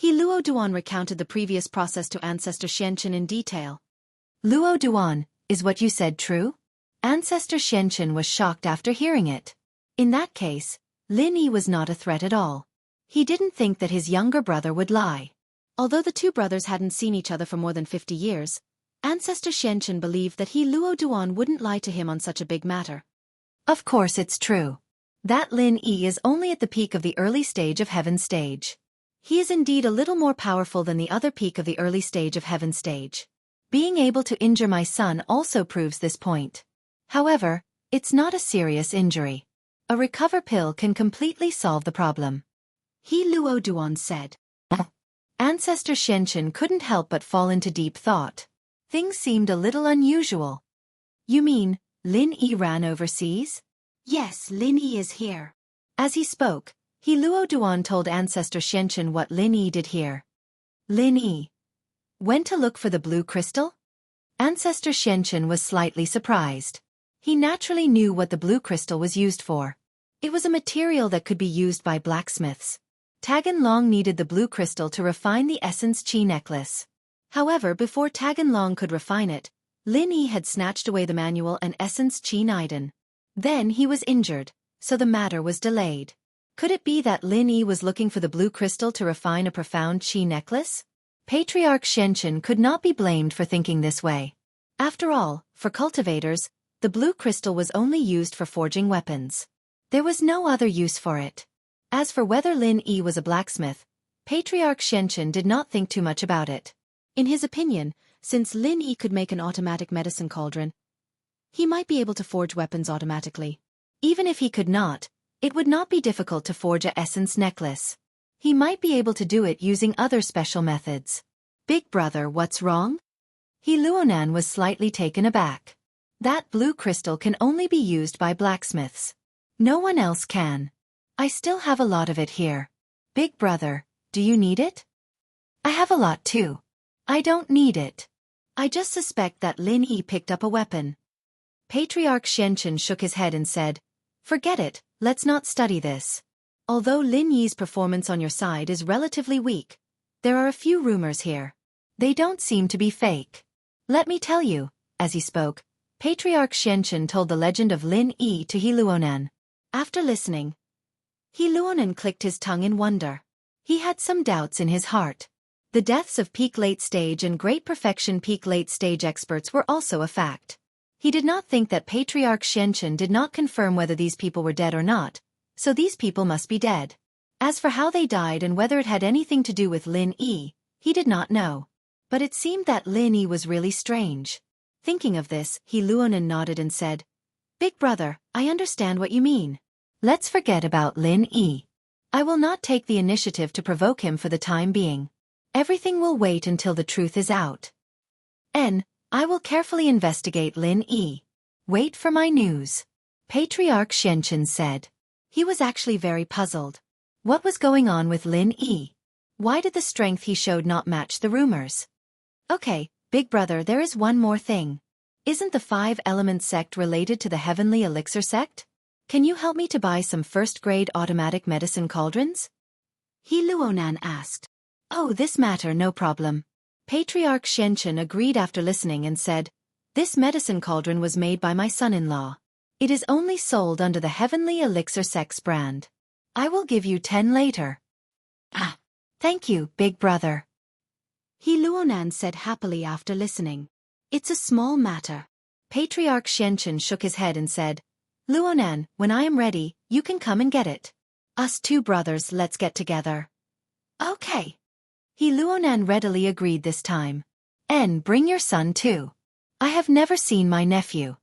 Luo Duan recounted the previous process to Ancestor Xianxia in detail. Luo Duan, is what you said true? Ancestor Xianxia was shocked after hearing it. In that case, Lin Yi was not a threat at all. He didn't think that his younger brother would lie. Although the two brothers hadn't seen each other for more than 50 years, Ancestor Xianxia believed that Luo Duan wouldn't lie to him on such a big matter. Of course it's true. That Lin Yi is only at the peak of the early stage of heaven stage. He is indeed a little more powerful than the other peak of the early stage of heaven stage. Being able to injure my son also proves this point. However, it's not a serious injury. A recover pill can completely solve the problem. Luo Duan said. Ancestor Xianxia couldn't help but fall into deep thought. Things seemed a little unusual. You mean, Lin Yi ran overseas? Yes, Lin Yi is here. As he spoke, Luo Duan told Ancestor Xianxia what Lin Yi did here. Lin Yi went to look for the blue crystal? Ancestor Xianxia was slightly surprised. He naturally knew what the blue crystal was used for. It was a material that could be used by blacksmiths. Taganlong needed the blue crystal to refine the essence chi necklace. However, before Taganlong could refine it, Lin Yi had snatched away the manual and essence chi Niden. Then he was injured, so the matter was delayed. Could it be that Lin Yi was looking for the blue crystal to refine a profound chi necklace? Patriarch Xianxia could not be blamed for thinking this way. After all, for cultivators, the blue crystal was only used for forging weapons. There was no other use for it. As for whether Lin Yi was a blacksmith, Patriarch Xianxia did not think too much about it. In his opinion, since Lin Yi could make an automatic medicine cauldron, he might be able to forge weapons automatically. Even if he could not, it would not be difficult to forge a essence necklace. He might be able to do it using other special methods. Big brother, what's wrong? Luonan was slightly taken aback. That blue crystal can only be used by blacksmiths. No one else can. I still have a lot of it here. Big brother, do you need it? I have a lot too. I don't need it. I just suspect that Lin Yi picked up a weapon. Patriarch Xianxia shook his head and said, Forget it, let's not study this. Although Lin Yi's performance on your side is relatively weak, there are a few rumors here. They don't seem to be fake. Let me tell you, as he spoke, Patriarch Xianxia told the legend of Lin Yi to Luonan. After listening, Luonan clicked his tongue in wonder. He had some doubts in his heart. The deaths of peak late stage and great perfection peak late stage experts were also a fact. He did not think that Patriarch Xianxia did not confirm whether these people were dead or not, so these people must be dead. As for how they died and whether it had anything to do with Lin Yi, he did not know. But it seemed that Lin Yi was really strange. Thinking of this, Luonan nodded and said, Big brother, I understand what you mean. Let's forget about Lin Yi. I will not take the initiative to provoke him for the time being. Everything will wait until the truth is out. I will carefully investigate Lin Yi. Wait for my news. Patriarch Xianxia said. He was actually very puzzled. What was going on with Lin Yi? Why did the strength he showed not match the rumors? Okay, big brother, there is one more thing. Isn't the 5-element sect related to the heavenly elixir sect? Can you help me to buy some first-grade automatic medicine cauldrons? Luonan asked. Oh, this matter, no problem. Patriarch Xianxia agreed after listening and said, This medicine cauldron was made by my son-in-law. It is only sold under the Heavenly Elixir Sex brand. I will give you 10 later. Ah, thank you, big brother. He Luonan said happily after listening. It's a small matter. Patriarch Xianxia shook his head and said, Luonan, when I am ready, you can come and get it. Us two brothers, let's get together. Okay. He Luonan readily agreed this time. And bring your son too. I have never seen my nephew.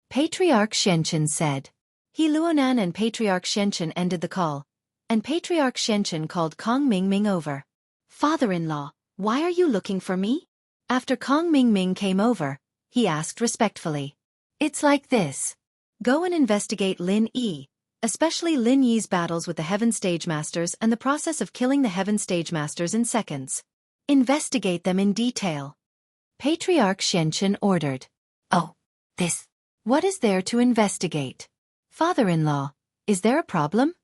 Patriarch Xianxia said. He Luonan and Patriarch Xianxia ended the call, and Patriarch Xianxia called Kong Mingming over. Father-in-law, why are you looking for me? After Kong Mingming came over, he asked respectfully. It's like this. Go and investigate Lin Yi, especially Lin Yi's battles with the Heaven Stage Masters and the process of killing the Heaven Stage Masters in seconds. Investigate them in detail. Patriarch Xianxia ordered. Oh, this. What is there to investigate? Father-in-law, is there a problem?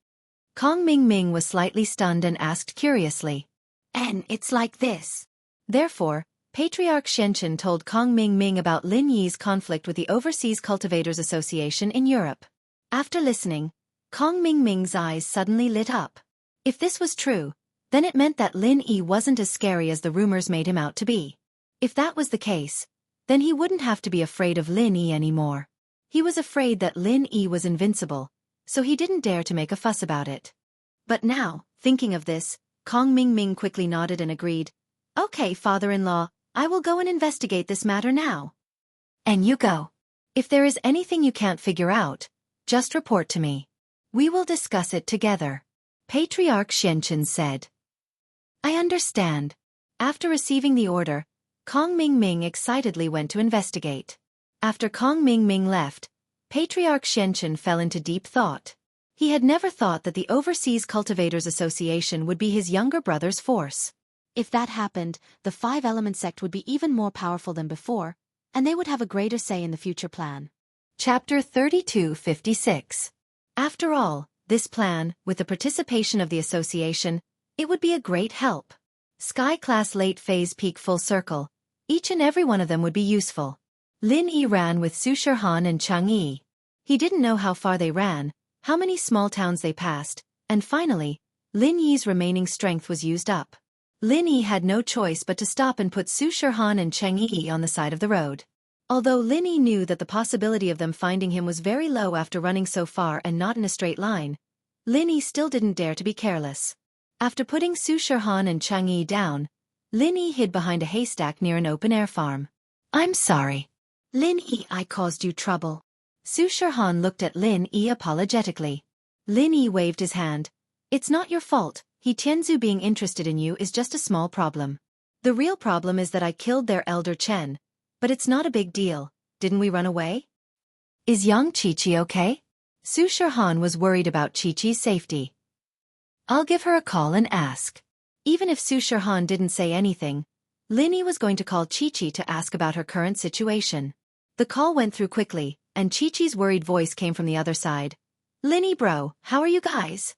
Kong Mingming was slightly stunned and asked curiously. And it's like this. Therefore, Patriarch Xianxia told Kong Mingming about Lin Yi's conflict with the Overseas Cultivators Association in Europe. After listening, Kong Mingming's eyes suddenly lit up. If this was true, then it meant that Lin Yi wasn't as scary as the rumors made him out to be. If that was the case, then he wouldn't have to be afraid of Lin Yi anymore. He was afraid that Lin Yi was invincible, so he didn't dare to make a fuss about it. But now, thinking of this, Kong Mingming quickly nodded and agreed. Okay, father-in-law, I will go and investigate this matter now. And you go. If there is anything you can't figure out, just report to me. We will discuss it together. Patriarch Xianxia said. I understand. After receiving the order, Kong Mingming excitedly went to investigate. After Kong Mingming left, Patriarch Xianxia fell into deep thought. He had never thought that the Overseas Cultivators Association would be his younger brother's force. If that happened, the Five-Element sect would be even more powerful than before, and they would have a greater say in the future plan. Chapter 3256. After all, this plan, with the participation of the association, it would be a great help. Sky-class late-phase peak full circle, each and every one of them would be useful. Lin Yi ran with Su Shihan and Chang'e. He didn't know how far they ran, how many small towns they passed, and finally, Lin Yi's remaining strength was used up. Lin Yi had no choice but to stop and put Su Shihan and Chang'e on the side of the road. Although Lin Yi knew that the possibility of them finding him was very low after running so far and not in a straight line, Lin Yi still didn't dare to be careless. After putting Su Shihan and Chang'e down, Lin Yi hid behind a haystack near an open-air farm. I'm sorry. Lin Yi, I caused you trouble. Su Shihan looked at Lin Yi apologetically. Lin Yi waved his hand. It's not your fault. He Tianzu being interested in you is just a small problem. The real problem is that I killed their elder Chen. But it's not a big deal. Didn't we run away? Is young Qiqi okay? Su Shihan was worried about Qiqi's safety. I'll give her a call and ask. Even if Su Shihan didn't say anything, Lin Yi was going to call Qiqi to ask about her current situation. The call went through quickly, and Qiqi's worried voice came from the other side. Lin Yi bro, how are you guys?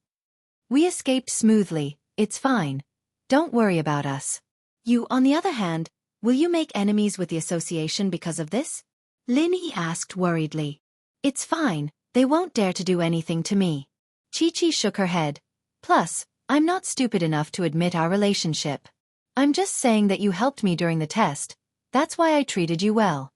We escaped smoothly, it's fine. Don't worry about us. You, on the other hand, will you make enemies with the association because of this? Lin Yi asked worriedly. It's fine, they won't dare to do anything to me. Qiqi shook her head. Plus, I'm not stupid enough to admit our relationship. I'm just saying that you helped me during the test, that's why I treated you well.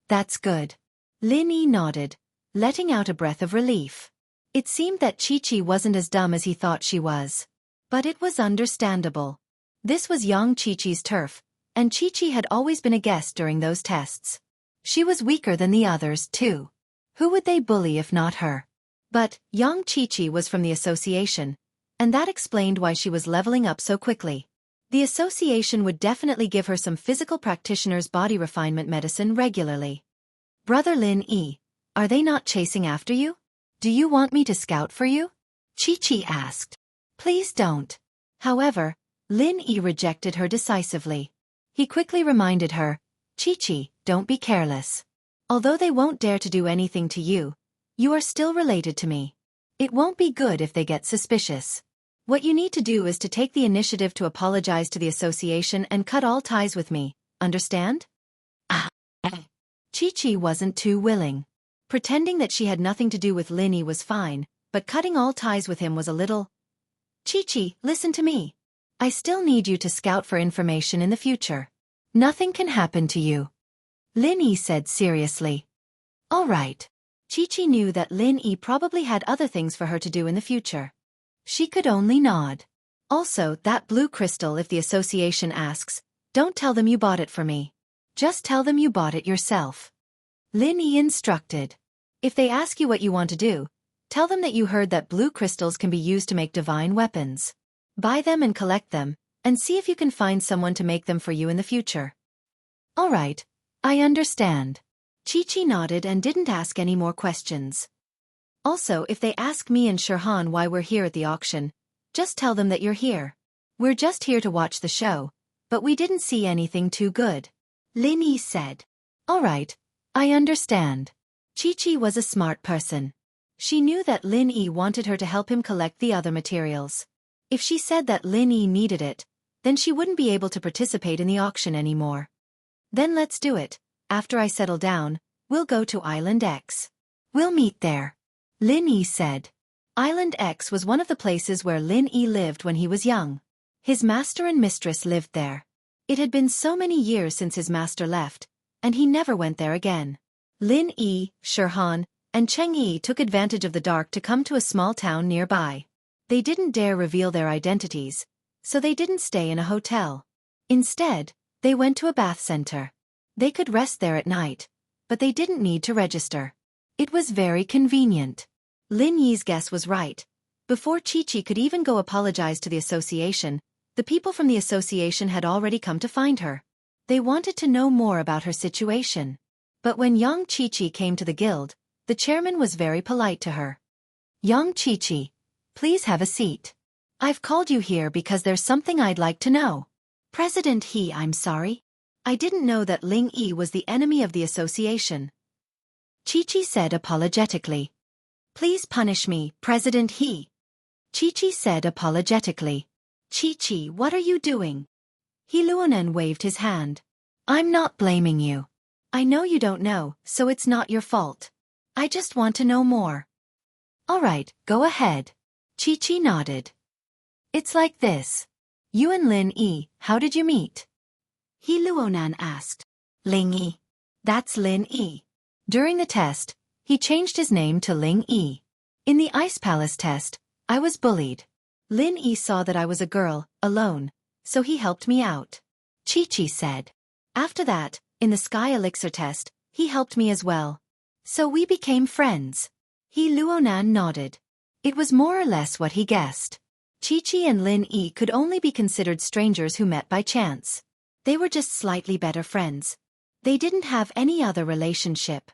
That's good. Lin Yi nodded, letting out a breath of relief. It seemed that Qiqi wasn't as dumb as he thought she was. But it was understandable. This was young Qiqi's turf, and Qiqi had always been a guest during those tests. She was weaker than the others, too. Who would they bully if not her? But, young Qiqi was from the association, and that explained why she was leveling up so quickly. The association would definitely give her some physical practitioner's body refinement medicine regularly. Brother Lin Yi, are they not chasing after you? Do you want me to scout for you? Qiqi asked. Please don't. However, Lin Yi rejected her decisively. He quickly reminded her, Qiqi, don't be careless. Although they won't dare to do anything to you, you are still related to me. It won't be good if they get suspicious. What you need to do is to take the initiative to apologize to the association and cut all ties with me, understand? Qiqi wasn't too willing. Pretending that she had nothing to do with Lin Yi was fine, but cutting all ties with him was a little. Chi-Chi, listen to me. I still need you to scout for information in the future. Nothing can happen to you. Lin Yi said seriously. All right. Chi-Chi knew that Lin Yi probably had other things for her to do in the future. She could only nod. Also, that blue crystal, if the association asks, don't tell them you bought it for me. Just tell them you bought it yourself. Lin Yi instructed. If they ask you what you want to do, tell them that you heard that blue crystals can be used to make divine weapons. Buy them and collect them, and see if you can find someone to make them for you in the future. All right, I understand. Chi-Chi nodded and didn't ask any more questions. Also, if they ask me and Shirhan why we're here at the auction, just tell them that you're here. We're just here to watch the show, but we didn't see anything too good. Lin Yi said. All right, I understand. Chi-Chi was a smart person. She knew that Lin Yi wanted her to help him collect the other materials. If she said that Lin Yi needed it, then she wouldn't be able to participate in the auction anymore. Then let's do it. After I settle down, we'll go to Island X. We'll meet there. Lin Yi said. Island X was one of the places where Lin Yi lived when he was young. His master and mistress lived there. It had been so many years since his master left, and he never went there again. Lin Yi, Shirhan, and Cheng Yi took advantage of the dark to come to a small town nearby. They didn't dare reveal their identities, so they didn't stay in a hotel. Instead, they went to a bath center. They could rest there at night, but they didn't need to register. It was very convenient. Lin Yi's guess was right. Before Chi-Chi could even go apologize to the association, the people from the association had already come to find her. They wanted to know more about her situation. But when young Chi-Chi came to the guild, the chairman was very polite to her. Young Chi-Chi, please have a seat. I've called you here because there's something I'd like to know. President He, I'm sorry. I didn't know that Ling Yi was the enemy of the association. Chi-Chi said apologetically. Please punish me, President He. Chi-Chi said apologetically. Chi-Chi, what are you doing? He Luonan waved his hand. I'm not blaming you. I know you don't know, so it's not your fault. I just want to know more. All right, go ahead. Chi-Chi nodded. It's like this. You and Lin Yi, how did you meet? He Luonan asked. Ling Yi. That's Lin Yi. During the test, he changed his name to Ling Yi. In the Ice Palace test, I was bullied. Lin Yi saw that I was a girl, alone, so he helped me out. Chi-Chi said. After that, in the Sky Elixir test, he helped me as well. So we became friends. He Luonan nodded. It was more or less what he guessed. Chi-Chi and Lin Yi could only be considered strangers who met by chance. They were just slightly better friends. They didn't have any other relationship.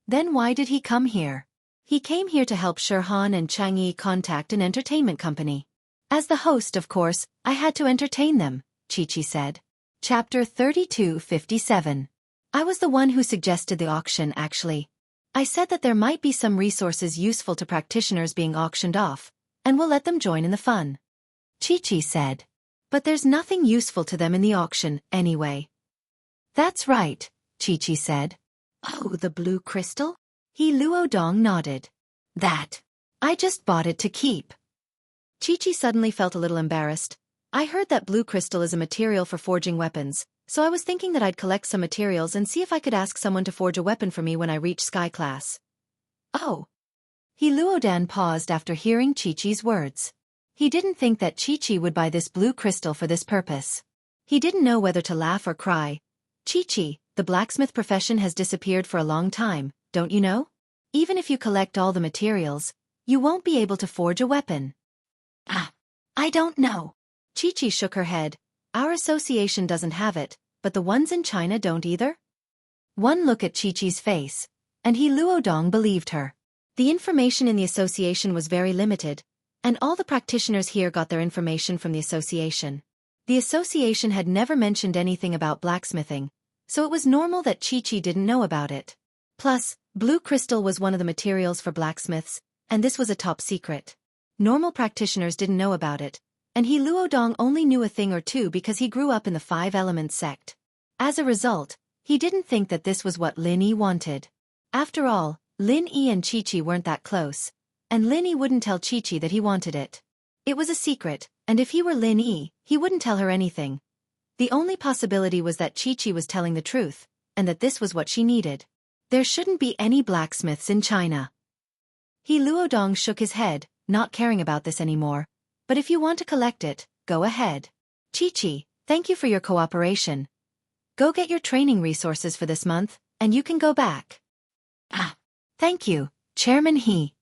Then why did he come here? He came here to help Shirhan and Chang Yi contact an entertainment company. As the host, of course, I had to entertain them, Chi-Chi said. Chapter 3257. I was the one who suggested the auction, actually. I said that there might be some resources useful to practitioners being auctioned off, and we'll let them join in the fun. Chi-Chi said. But there's nothing useful to them in the auction, anyway. That's right, Chi-Chi said. Oh, the blue crystal? He Luodong nodded. That. I just bought it to keep. Chi-Chi suddenly felt a little embarrassed. I heard that blue crystal is a material for forging weapons, so I was thinking that I'd collect some materials and see if I could ask someone to forge a weapon for me when I reach Sky Class. Oh. He Luodan paused after hearing Chi-Chi's words. He didn't think that Chi-Chi would buy this blue crystal for this purpose. He didn't know whether to laugh or cry. Chi-Chi, the blacksmith profession has disappeared for a long time, don't you know? Even if you collect all the materials, you won't be able to forge a weapon. Ah, I don't know. Chi-Chi shook her head. Our association doesn't have it, but the ones in China don't either? One look at Chi-Chi's face, and he Luodong believed her. The information in the association was very limited, and all the practitioners here got their information from the association. The association had never mentioned anything about blacksmithing, so it was normal that Chi-Chi didn't know about it. Plus, blue crystal was one of the materials for blacksmiths, and this was a top secret. Normal practitioners didn't know about it, and he Luodong only knew a thing or two because he grew up in the Five Elements sect. As a result, he didn't think that this was what Lin Yi wanted. After all, Lin Yi and Chi-Chi weren't that close, and Lin Yi wouldn't tell Chi-Chi that he wanted it. It was a secret, and if he were Lin Yi, he wouldn't tell her anything. The only possibility was that Chi-Chi was telling the truth, and that this was what she needed. There shouldn't be any blacksmiths in China. He Luodong shook his head, not caring about this anymore. But if you want to collect it, go ahead. Chi-Chi, thank you for your cooperation. Go get your training resources for this month, and you can go back. Thank you, Chairman He.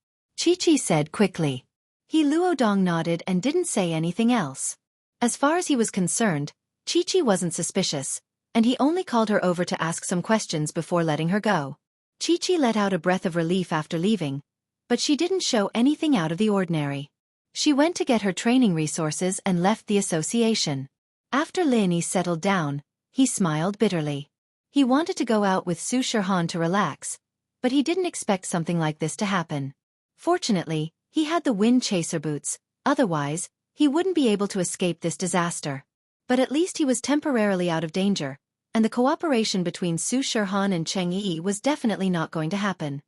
Chi-Chi said quickly. He Luodong nodded and didn't say anything else. As far as he was concerned, Chi-Chi wasn't suspicious, and he only called her over to ask some questions before letting her go. Chi-Chi let out a breath of relief after leaving, but she didn't show anything out of the ordinary. She went to get her training resources and left the association. After Lin Yi settled down, he smiled bitterly. He wanted to go out with Su Shihan to relax, but he didn't expect something like this to happen. Fortunately, he had the wind chaser boots, otherwise, he wouldn't be able to escape this disaster. But at least he was temporarily out of danger, and the cooperation between Su Shihan and Cheng Yi was definitely not going to happen.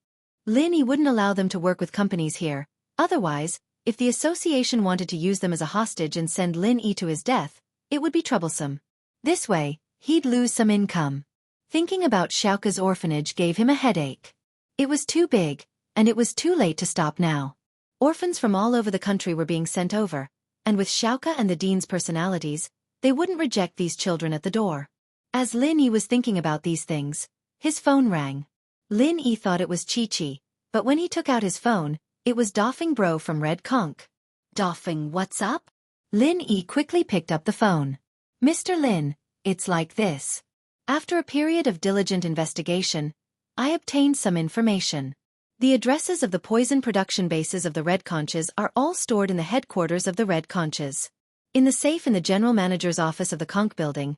Lin Yi wouldn't allow them to work with companies here, otherwise, if the association wanted to use them as a hostage and send Lin Yi to his death, it would be troublesome. This way, he'd lose some income. Thinking about Xiaoka's orphanage gave him a headache. It was too big, and it was too late to stop now. Orphans from all over the country were being sent over, and with Xiaoka and the dean's personalities, they wouldn't reject these children at the door. As Lin Yi was thinking about these things, his phone rang. Lin Yi thought it was Chi-Chi, but when he took out his phone, it was Dofeng Bro from Red Conch. Dofeng, what's up? Lin Yi quickly picked up the phone. Mr. Lin, it's like this. After a period of diligent investigation, I obtained some information. The addresses of the poison production bases of the Red Conches are all stored in the headquarters of the Red Conches. In the safe in the general manager's office of the Conch building,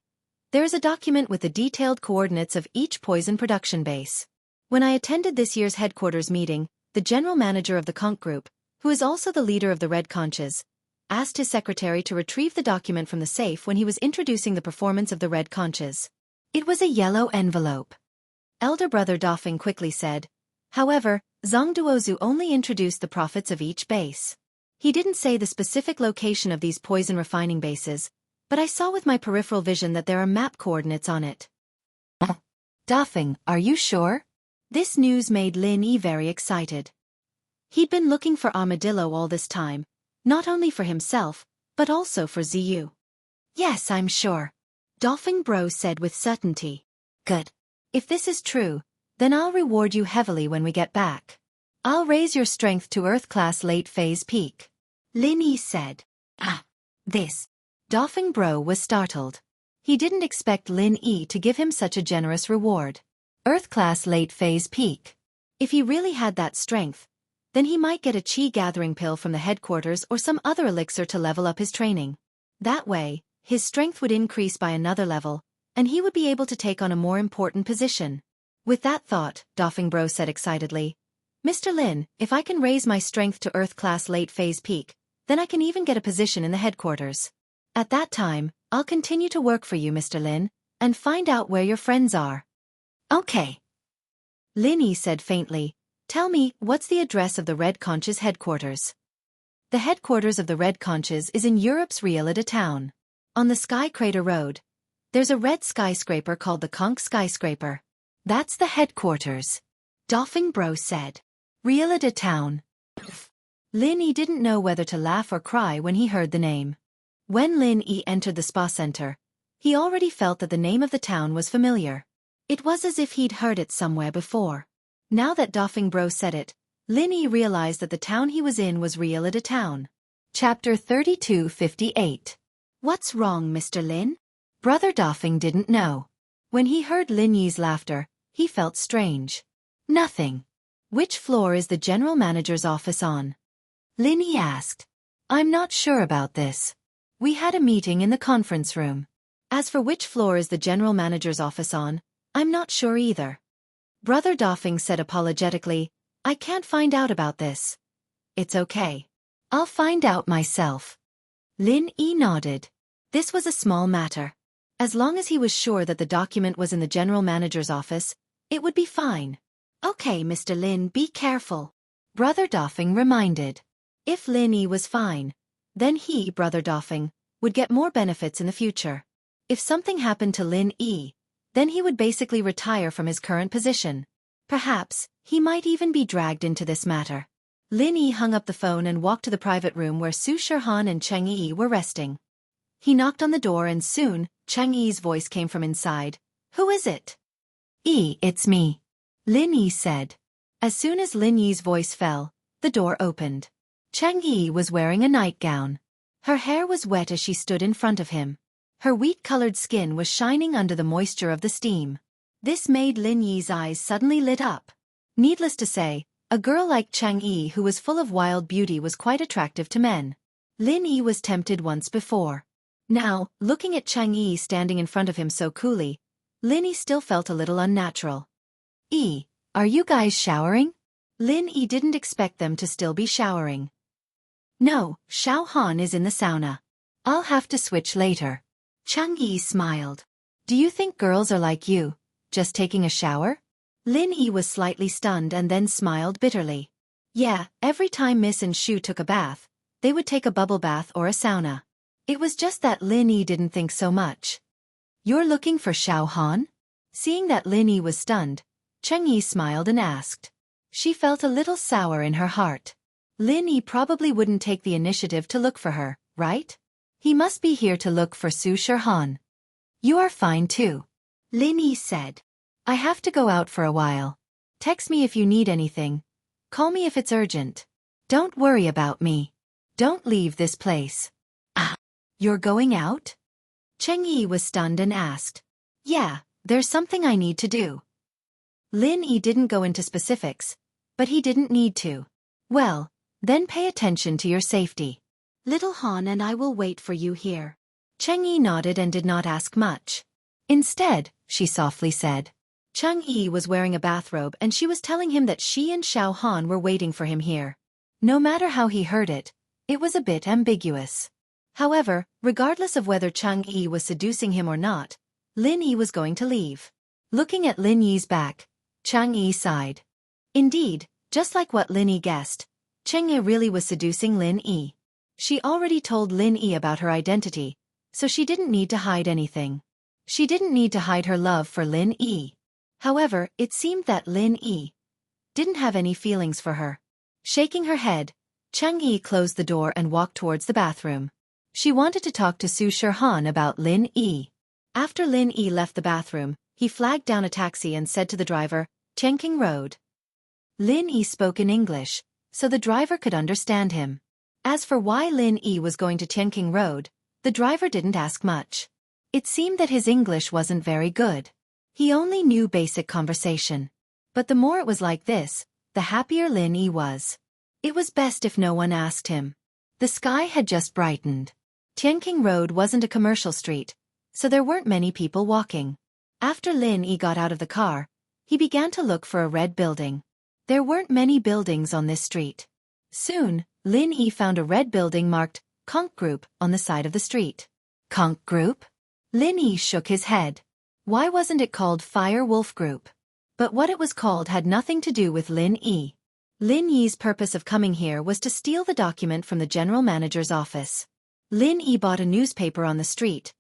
there is a document with the detailed coordinates of each poison production base. When I attended this year's headquarters meeting, the general manager of the Conch group, who is also the leader of the Red Conches, asked his secretary to retrieve the document from the safe when he was introducing the performance of the Red Conches. It was a yellow envelope. Elder brother Dofeng quickly said. However, Zhang Duozu only introduced the profits of each base. He didn't say the specific location of these poison refining bases, but I saw with my peripheral vision that there are map coordinates on it. Dofeng, are you sure? This news made Lin Yi very excited. He'd been looking for Armadillo all this time, not only for himself, but also for Ziyu. Yes, I'm sure. Dofeng Bro said with certainty. Good. If this is true, then I'll reward you heavily when we get back. I'll raise your strength to Earth Class Late Phase Peak. Lin Yi said. This. Dofeng Bro was startled. He didn't expect Lin Yi to give him such a generous reward. Earth Class Late Phase Peak. If he really had that strength, then he might get a chi gathering pill from the headquarters or some other elixir to level up his training. That way, his strength would increase by another level, and he would be able to take on a more important position. With that thought, Dofeng Bro said excitedly, Mr. Lin, if I can raise my strength to Earth Class Late Phase Peak, then I can even get a position in the headquarters. At that time, I'll continue to work for you, Mr. Lin, and find out where your friends are. Okay. Lin Yi said faintly, tell me, what's the address of the Red Conches headquarters? The headquarters of the Red Conches is in Europe's Rielada town. On the Sky Crater Road, there's a red skyscraper called the Conch Skyscraper. That's the headquarters. Dofeng Bro said. Rielada town. Lin Yi didn't know whether to laugh or cry when he heard the name. When Lin Yi entered the spa center, he already felt that the name of the town was familiar. It was as if he'd heard it somewhere before. Now that Dofeng Bro said it, Lin Yi realized that the town he was in was Rielada town. Chapter 3258. What's wrong, Mr. Lin? Brother Dofeng didn't know. When he heard Lin Yi's laughter, he felt strange. Nothing. Which floor is the general manager's office on? Lin Yi asked. I'm not sure about this. We had a meeting in the conference room. As for which floor is the general manager's office on, I'm not sure either. Brother Dofeng said apologetically, I can't find out about this. It's okay. I'll find out myself. Lin Yi nodded. This was a small matter. As long as he was sure that the document was in the general manager's office, it would be fine. Okay, Mr. Lin, be careful. Brother Doffing reminded. If Lin Yi was fine, then he, Brother Doffing, would get more benefits in the future. If something happened to Lin Yi, then he would basically retire from his current position. Perhaps, he might even be dragged into this matter. Lin Yi hung up the phone and walked to the private room where Su Shihan and Cheng Yi were resting. He knocked on the door and soon, Cheng Yi's voice came from inside. Who is it? Yi, it's me. Lin Yi said. As soon as Lin Yi's voice fell, the door opened. Cheng Yi was wearing a nightgown. Her hair was wet as she stood in front of him. Her wheat-colored skin was shining under the moisture of the steam. This made Lin Yi's eyes suddenly lit up. Needless to say, a girl like Cheng Yi who was full of wild beauty was quite attractive to men. Lin Yi was tempted once before. Now, looking at Cheng Yi standing in front of him so coolly, Lin Yi still felt a little unnatural. Yi, are you guys showering? Lin Yi didn't expect them to still be showering. No, Xiao Han is in the sauna. I'll have to switch later. Cheng Yi smiled. Do you think girls are like you, just taking a shower? Lin Yi was slightly stunned and then smiled bitterly. Yeah, every time Miss and Shu took a bath, they would take a bubble bath or a sauna. It was just that Lin Yi didn't think so much. You're looking for Xiao Han? Seeing that Lin Yi was stunned, Cheng Yi smiled and asked. She felt a little sour in her heart. Lin Yi probably wouldn't take the initiative to look for her, right? He must be here to look for Su Shihan. You are fine too. Lin Yi said. I have to go out for a while. Text me if you need anything. Call me if it's urgent. Don't worry about me. Don't leave this place. Ah, you're going out? Cheng Yi was stunned and asked. Yeah, there's something I need to do. Lin Yi didn't go into specifics, but he didn't need to. Well, then pay attention to your safety. Little Han and I will wait for you here. Cheng Yi nodded and did not ask much. Instead, she softly said. Cheng Yi was wearing a bathrobe and she was telling him that she and Xiao Han were waiting for him here. No matter how he heard it, it was a bit ambiguous. However, regardless of whether Cheng Yi was seducing him or not, Lin Yi was going to leave. Looking at Lin Yi's back, Cheng Yi sighed. Indeed, just like what Lin Yi guessed, Cheng Yi really was seducing Lin Yi. She already told Lin Yi about her identity, so she didn't need to hide anything. She didn't need to hide her love for Lin Yi. However, it seemed that Lin Yi didn't have any feelings for her. Shaking her head, Cheng Yi closed the door and walked towards the bathroom. She wanted to talk to Su Shihan about Lin Yi. After Lin Yi left the bathroom, he flagged down a taxi and said to the driver, Jianghu Road. Lin Yi spoke in English, so the driver could understand him. As for why Lin Yi was going to Jianghu Road, the driver didn't ask much. It seemed that his English wasn't very good. He only knew basic conversation. But the more it was like this, the happier Lin Yi was. It was best if no one asked him. The sky had just brightened. Jianghu Road wasn't a commercial street, so there weren't many people walking. After Lin Yi got out of the car, he began to look for a red building. There weren't many buildings on this street. Soon, Lin Yi found a red building marked Conch Group on the side of the street. Conch Group? Lin Yi shook his head. Why wasn't it called Fire Wolf Group? But what it was called had nothing to do with Lin Yi. Lin Yi's purpose of coming here was to steal the document from the general manager's office. Lin Yi bought a newspaper on the street,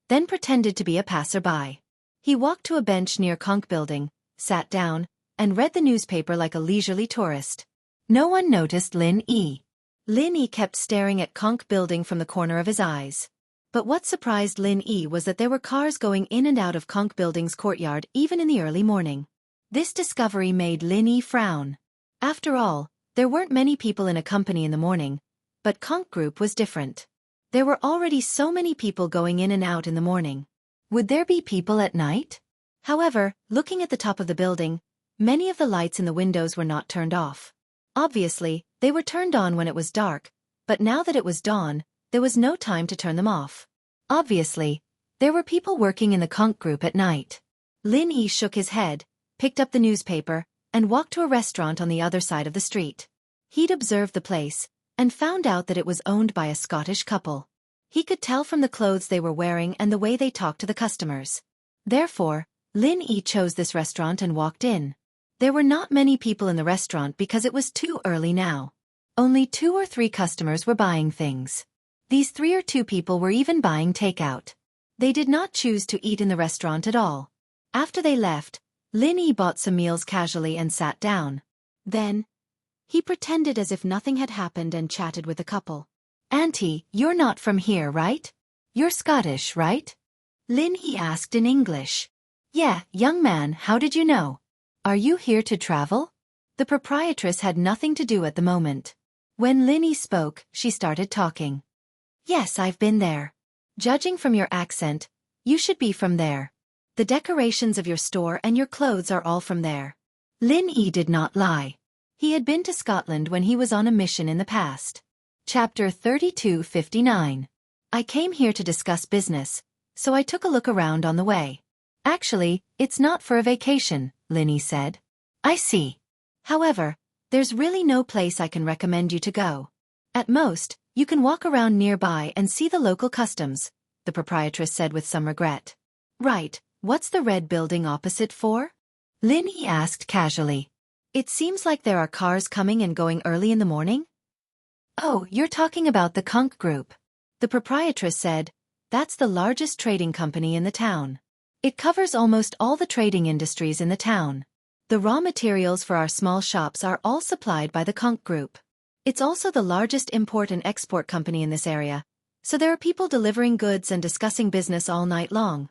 then pretended to be a passerby. He walked to a bench near Conch Building, sat down, and read the newspaper like a leisurely tourist. No one noticed Lin Yi. Lin Yi kept staring at Conch Building from the corner of his eyes. But what surprised Lin Yi was that there were cars going in and out of Conch Building's courtyard even in the early morning. This discovery made Lin Yi frown. After all, there weren't many people in a company in the morning, but Conch Group was different. There were already so many people going in and out in the morning. Would there be people at night? However, looking at the top of the building, many of the lights in the windows were not turned off. Obviously, they were turned on when it was dark, but now that it was dawn, there was no time to turn them off. Obviously, there were people working in the Conch Group at night. Lin Yi shook his head, picked up the newspaper, and walked to a restaurant on the other side of the street. He'd observed the place, and found out that it was owned by a Scottish couple. He could tell from the clothes they were wearing and the way they talked to the customers. Therefore, Lin Yi chose this restaurant and walked in. There were not many people in the restaurant because it was too early now. Only 2 or 3 customers were buying things. These 3 or 2 people were even buying takeout. They did not choose to eat in the restaurant at all. After they left, Lin Yi bought some meals casually and sat down. Then, he pretended as if nothing had happened and chatted with the couple. "Auntie, you're not from here, right? You're Scottish, right?" Lin Yi asked in English. "Yeah, young man, how did you know? Are you here to travel?" The proprietress had nothing to do at the moment. When Lin Yi spoke, she started talking. "Yes, I've been there. Judging from your accent, you should be from there. The decorations of your store and your clothes are all from there." Lin Yi did not lie. He had been to Scotland when he was on a mission in the past. Chapter 32:59. I came here to discuss business, so I took a look around on the way. Actually, it's not for a vacation, Lin Yi said. I see. However, there's really no place I can recommend you to go. At most, you can walk around nearby and see the local customs, the proprietress said with some regret. Right, what's the red building opposite for? Lin Yi asked casually. It seems like there are cars coming and going early in the morning. Oh, you're talking about the Conch Group. The proprietress said, that's the largest trading company in the town. It covers almost all the trading industries in the town. The raw materials for our small shops are all supplied by the Conch Group. It's also the largest import and export company in this area, so there are people delivering goods and discussing business all night long.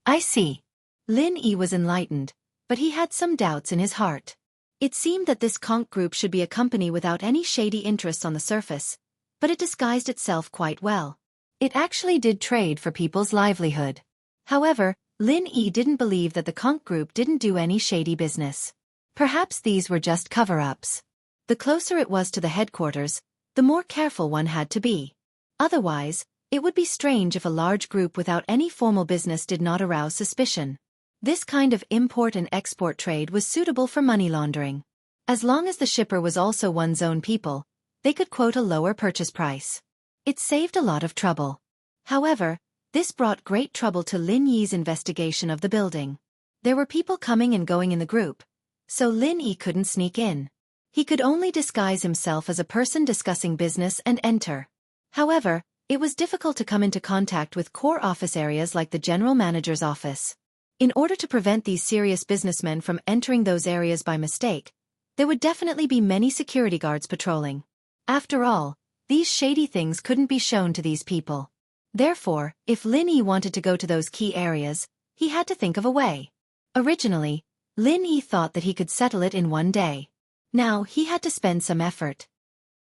I see. Lin Yi was enlightened, but he had some doubts in his heart. It seemed that this Conch Group should be a company without any shady interests on the surface, but it disguised itself quite well. It actually did trade for people's livelihood. However, Lin Yi didn't believe that the Conch Group didn't do any shady business. Perhaps these were just cover-ups. The closer it was to the headquarters, the more careful one had to be. Otherwise, it would be strange if a large group without any formal business did not arouse suspicion. This kind of import and export trade was suitable for money laundering. As long as the shipper was also one's own people, they could quote a lower purchase price. It saved a lot of trouble. However, this brought great trouble to Lin Yi's investigation of the building. There were people coming and going in the group, so Lin Yi couldn't sneak in. He could only disguise himself as a person discussing business and enter. However, it was difficult to come into contact with core office areas like the general manager's office. In order to prevent these serious businessmen from entering those areas by mistake, there would definitely be many security guards patrolling. After all, these shady things couldn't be shown to these people. Therefore, if Lin Yi wanted to go to those key areas, he had to think of a way. Originally, Lin Yi thought that he could settle it in one day. Now he had to spend some effort.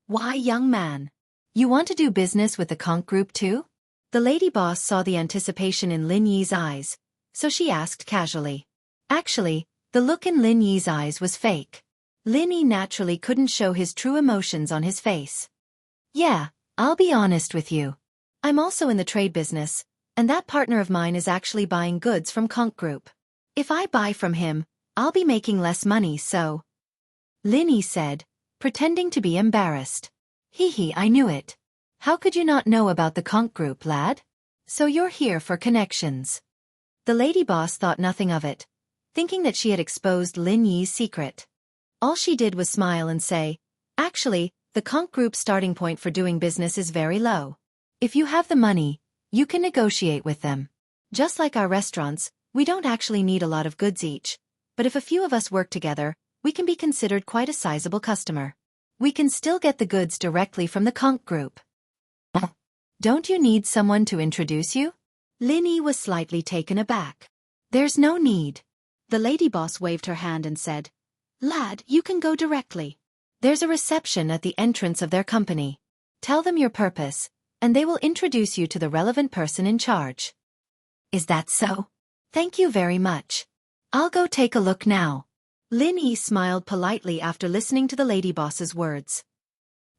Why, young man? You want to do business with the Conch Group too? The lady boss saw the anticipation in Lin Yi's eyes, so she asked casually. Actually, the look in Lin Yi's eyes was fake. Lin Yi naturally couldn't show his true emotions on his face. Yeah, I'll be honest with you. I'm also in the trade business, and that partner of mine is actually buying goods from Conch Group. If I buy from him, I'll be making less money, so... Lin Yi said, pretending to be embarrassed. Hee, I knew it. How could you not know about the Conch Group, lad? So you're here for connections. The lady boss thought nothing of it, thinking that she had exposed Lin Yi's secret. All she did was smile and say, actually, the Conch Group's starting point for doing business is very low. If you have the money, you can negotiate with them. Just like our restaurants, we don't actually need a lot of goods each, but if a few of us work together, we can be considered quite a sizable customer. We can still get the goods directly from the Conch Group. Don't you need someone to introduce you? Lin Yi was slightly taken aback. There's no need. The lady boss waved her hand and said, lad, you can go directly. There's a reception at the entrance of their company. Tell them your purpose, and they will introduce you to the relevant person in charge. Is that so? Thank you very much. I'll go take a look now. Lin Yi smiled politely after listening to the lady boss's words.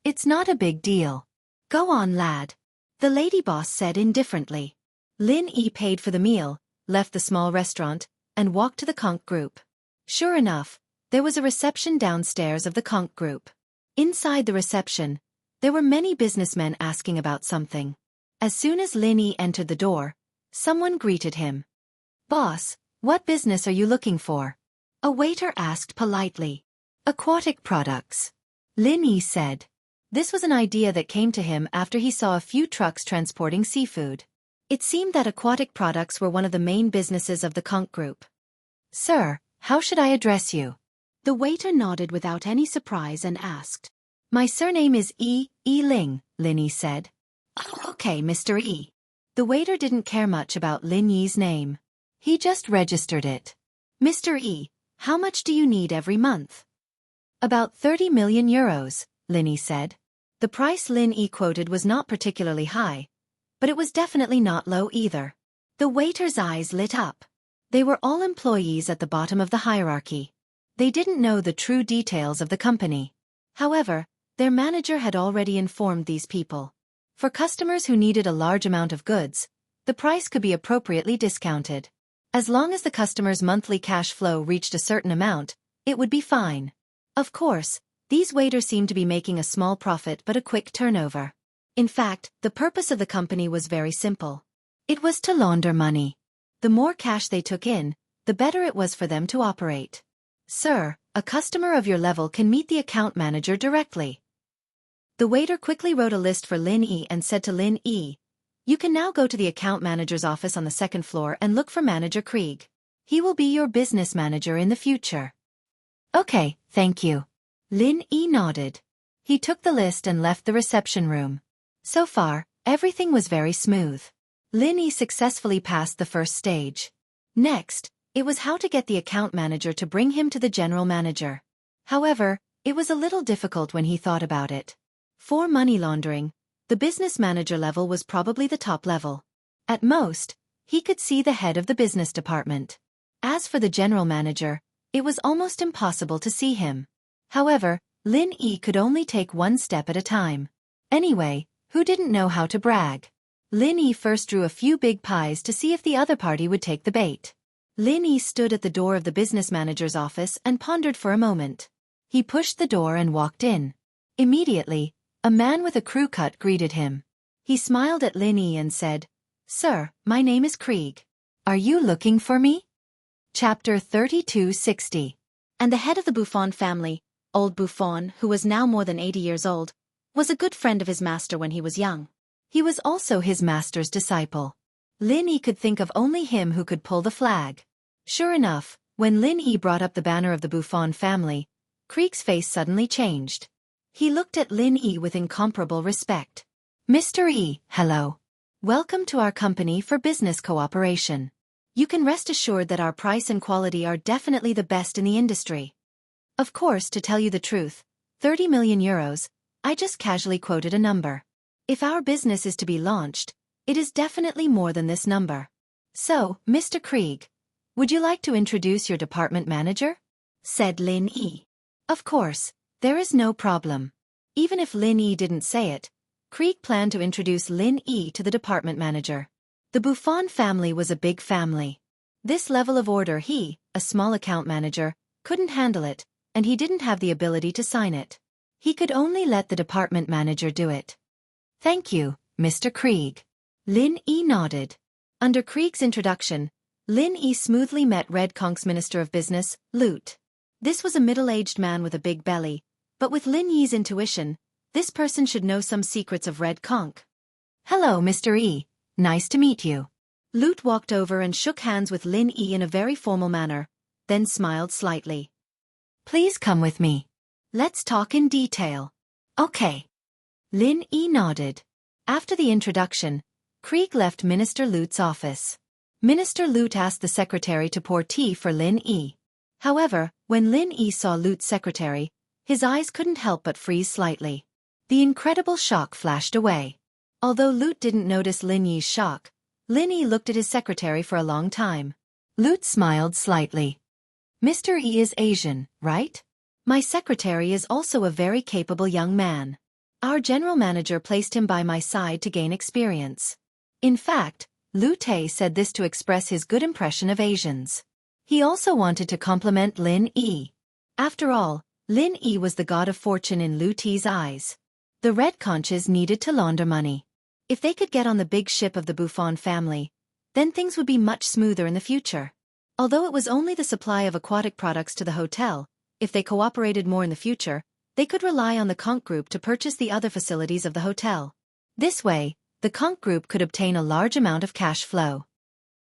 It's not a big deal. Go on, lad. The lady boss said indifferently. Lin Yi paid for the meal, left the small restaurant, and walked to the Conch Group. Sure enough, there was a reception downstairs of the Conch Group. Inside the reception, there were many businessmen asking about something. As soon as Lin Yi entered the door, someone greeted him. Boss, what business are you looking for? A waiter asked politely. Aquatic products. Lin Yi said. This was an idea that came to him after he saw a few trucks transporting seafood. It seemed that aquatic products were one of the main businesses of the Conch Group. Sir, how should I address you? The waiter nodded without any surprise and asked. My surname is Yi Ling, Lin Yi said. Oh, okay, Mr. Yi. The waiter didn't care much about Lin Yi's name. He just registered it. Mr. Yi, how much do you need every month? About 30 million euros, Lin Yi said. The price Lin Yi quoted was not particularly high, but it was definitely not low either. The waiter's eyes lit up. They were all employees at the bottom of the hierarchy. They didn't know the true details of the company. However, their manager had already informed these people. For customers who needed a large amount of goods, the price could be appropriately discounted. As long as the customer's monthly cash flow reached a certain amount, it would be fine. Of course, these waiters seemed to be making a small profit but a quick turnover. In fact, the purpose of the company was very simple. It was to launder money. The more cash they took in, the better it was for them to operate. Sir, a customer of your level can meet the account manager directly. The waiter quickly wrote a list for Lin Yi and said to Lin Yi, you can now go to the account manager's office on the second floor and look for Manager Krieg. He will be your business manager in the future. Okay, thank you. Lin Yi nodded. He took the list and left the reception room. So far, everything was very smooth. Lin Yi successfully passed the first stage. Next, it was how to get the account manager to bring him to the general manager. However, it was a little difficult when he thought about it. For money laundering, the business manager level was probably the top level. At most, he could see the head of the business department. As for the general manager, it was almost impossible to see him. However, Lin Yi could only take one step at a time. Anyway, who didn't know how to brag? Lin Yi first drew a few big pies to see if the other party would take the bait. Lin Yi stood at the door of the business manager's office and pondered for a moment. He pushed the door and walked in. Immediately, a man with a crew cut greeted him. He smiled at Lin Yi and said, Sir, my name is Krieg. Are you looking for me? Chapter 3260. And the head of the Buffon family, old Buffon, who was now more than 80 years old, was a good friend of his master when he was young. He was also his master's disciple. Lin Yi could think of only him who could pull the flag. Sure enough, when Lin Yi brought up the banner of the Buffon family, Krieg's face suddenly changed. He looked at Lin Yi with incomparable respect. Mr. Yi, hello. Welcome to our company for business cooperation. You can rest assured that our price and quality are definitely the best in the industry. Of course, to tell you the truth, 30 million euros, I just casually quoted a number. If our business is to be launched, it is definitely more than this number. So, Mr. Krieg, would you like to introduce your department manager? Said Lin Yi. Of course, there is no problem. Even if Lin Yi didn't say it, Krieg planned to introduce Lin Yi to the department manager. The Buffon family was a big family. This level of order he, a small account manager, couldn't handle it, and he didn't have the ability to sign it. He could only let the department manager do it. Thank you, Mr. Krieg. Lin Yi nodded. Under Krieg's introduction, Lin Yi smoothly met Red Conch's Minister of Business, Lute. This was a middle-aged man with a big belly, but with Lin Yi's intuition, this person should know some secrets of Red Conch. Hello, Mr. Yi. Nice to meet you. Lute walked over and shook hands with Lin Yi in a very formal manner, then smiled slightly. Please come with me. Let's talk in detail. Okay. Lin Yi nodded. After the introduction, Krieg left Minister Lute's office. Minister Lute asked the secretary to pour tea for Lin Yi. However, when Lin Yi saw Lute's secretary, his eyes couldn't help but freeze slightly. The incredible shock flashed away. Although Lute didn't notice Lin Yi's shock, Lin Yi looked at his secretary for a long time. Lute smiled slightly. Mr. Yi is Asian, right? My secretary is also a very capable young man. Our general manager placed him by my side to gain experience. In fact, Lute said this to express his good impression of Asians. He also wanted to compliment Lin Yi. After all, Lin Yi was the god of fortune in Lute's eyes. The Red Conches needed to launder money. If they could get on the big ship of the Buffon family, then things would be much smoother in the future. Although it was only the supply of aquatic products to the hotel, if they cooperated more in the future, they could rely on the Conch Group to purchase the other facilities of the hotel. This way, the Conch Group could obtain a large amount of cash flow.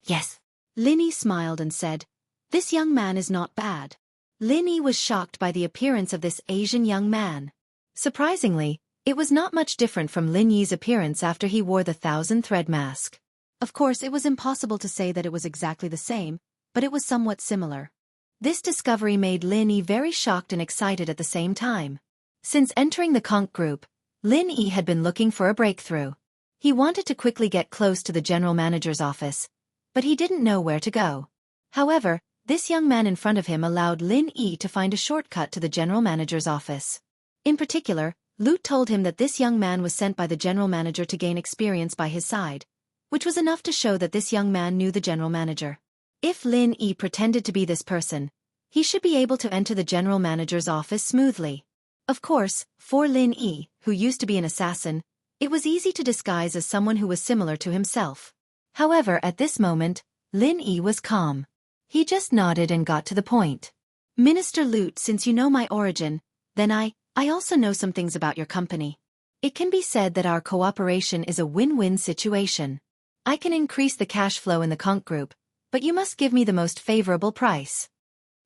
Yes. Lin Yi smiled and said, "This young man is not bad." Lin Yi was shocked by the appearance of this Asian young man. Surprisingly, it was not much different from Lin Yi's appearance after he wore the 1,000-thread mask. Of course, it was impossible to say that it was exactly the same, but it was somewhat similar. This discovery made Lin Yi very shocked and excited at the same time. Since entering the Conch Group, Lin Yi had been looking for a breakthrough. He wanted to quickly get close to the general manager's office, but he didn't know where to go. However, this young man in front of him allowed Lin Yi to find a shortcut to the general manager's office. In particular, Lute told him that this young man was sent by the general manager to gain experience by his side, which was enough to show that this young man knew the general manager. If Lin Yi pretended to be this person, he should be able to enter the general manager's office smoothly. Of course, for Lin Yi, who used to be an assassin, it was easy to disguise as someone who was similar to himself. However, at this moment, Lin Yi was calm. He just nodded and got to the point. "Minister Lute, since you know my origin, then I also know some things about your company. It can be said that our cooperation is a win-win situation. I can increase the cash flow in the Conch Group, but you must give me the most favorable price."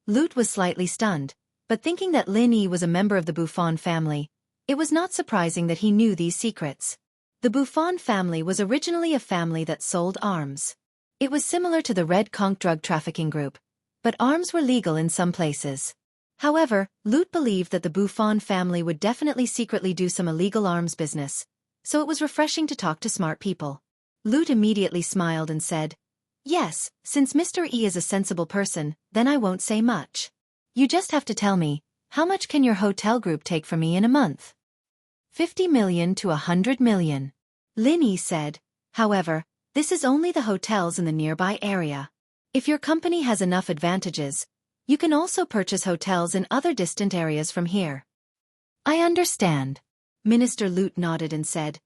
Lute was slightly stunned, but thinking that Lin Yi was a member of the Buffon family, it was not surprising that he knew these secrets. The Buffon family was originally a family that sold arms. It was similar to the Red Conch drug trafficking group, but arms were legal in some places. However, Lute believed that the Buffon family would definitely secretly do some illegal arms business, so it was refreshing to talk to smart people. Lute immediately smiled and said, "Yes, since Mr. E is a sensible person, then I won't say much. You just have to tell me, how much can your hotel group take from me in a month?" 50 million to 100 million. Lin Yi said, "However, this is only the hotels in the nearby area. If your company has enough advantages, you can also purchase hotels in other distant areas from here." "I understand." Minister Lute nodded and said,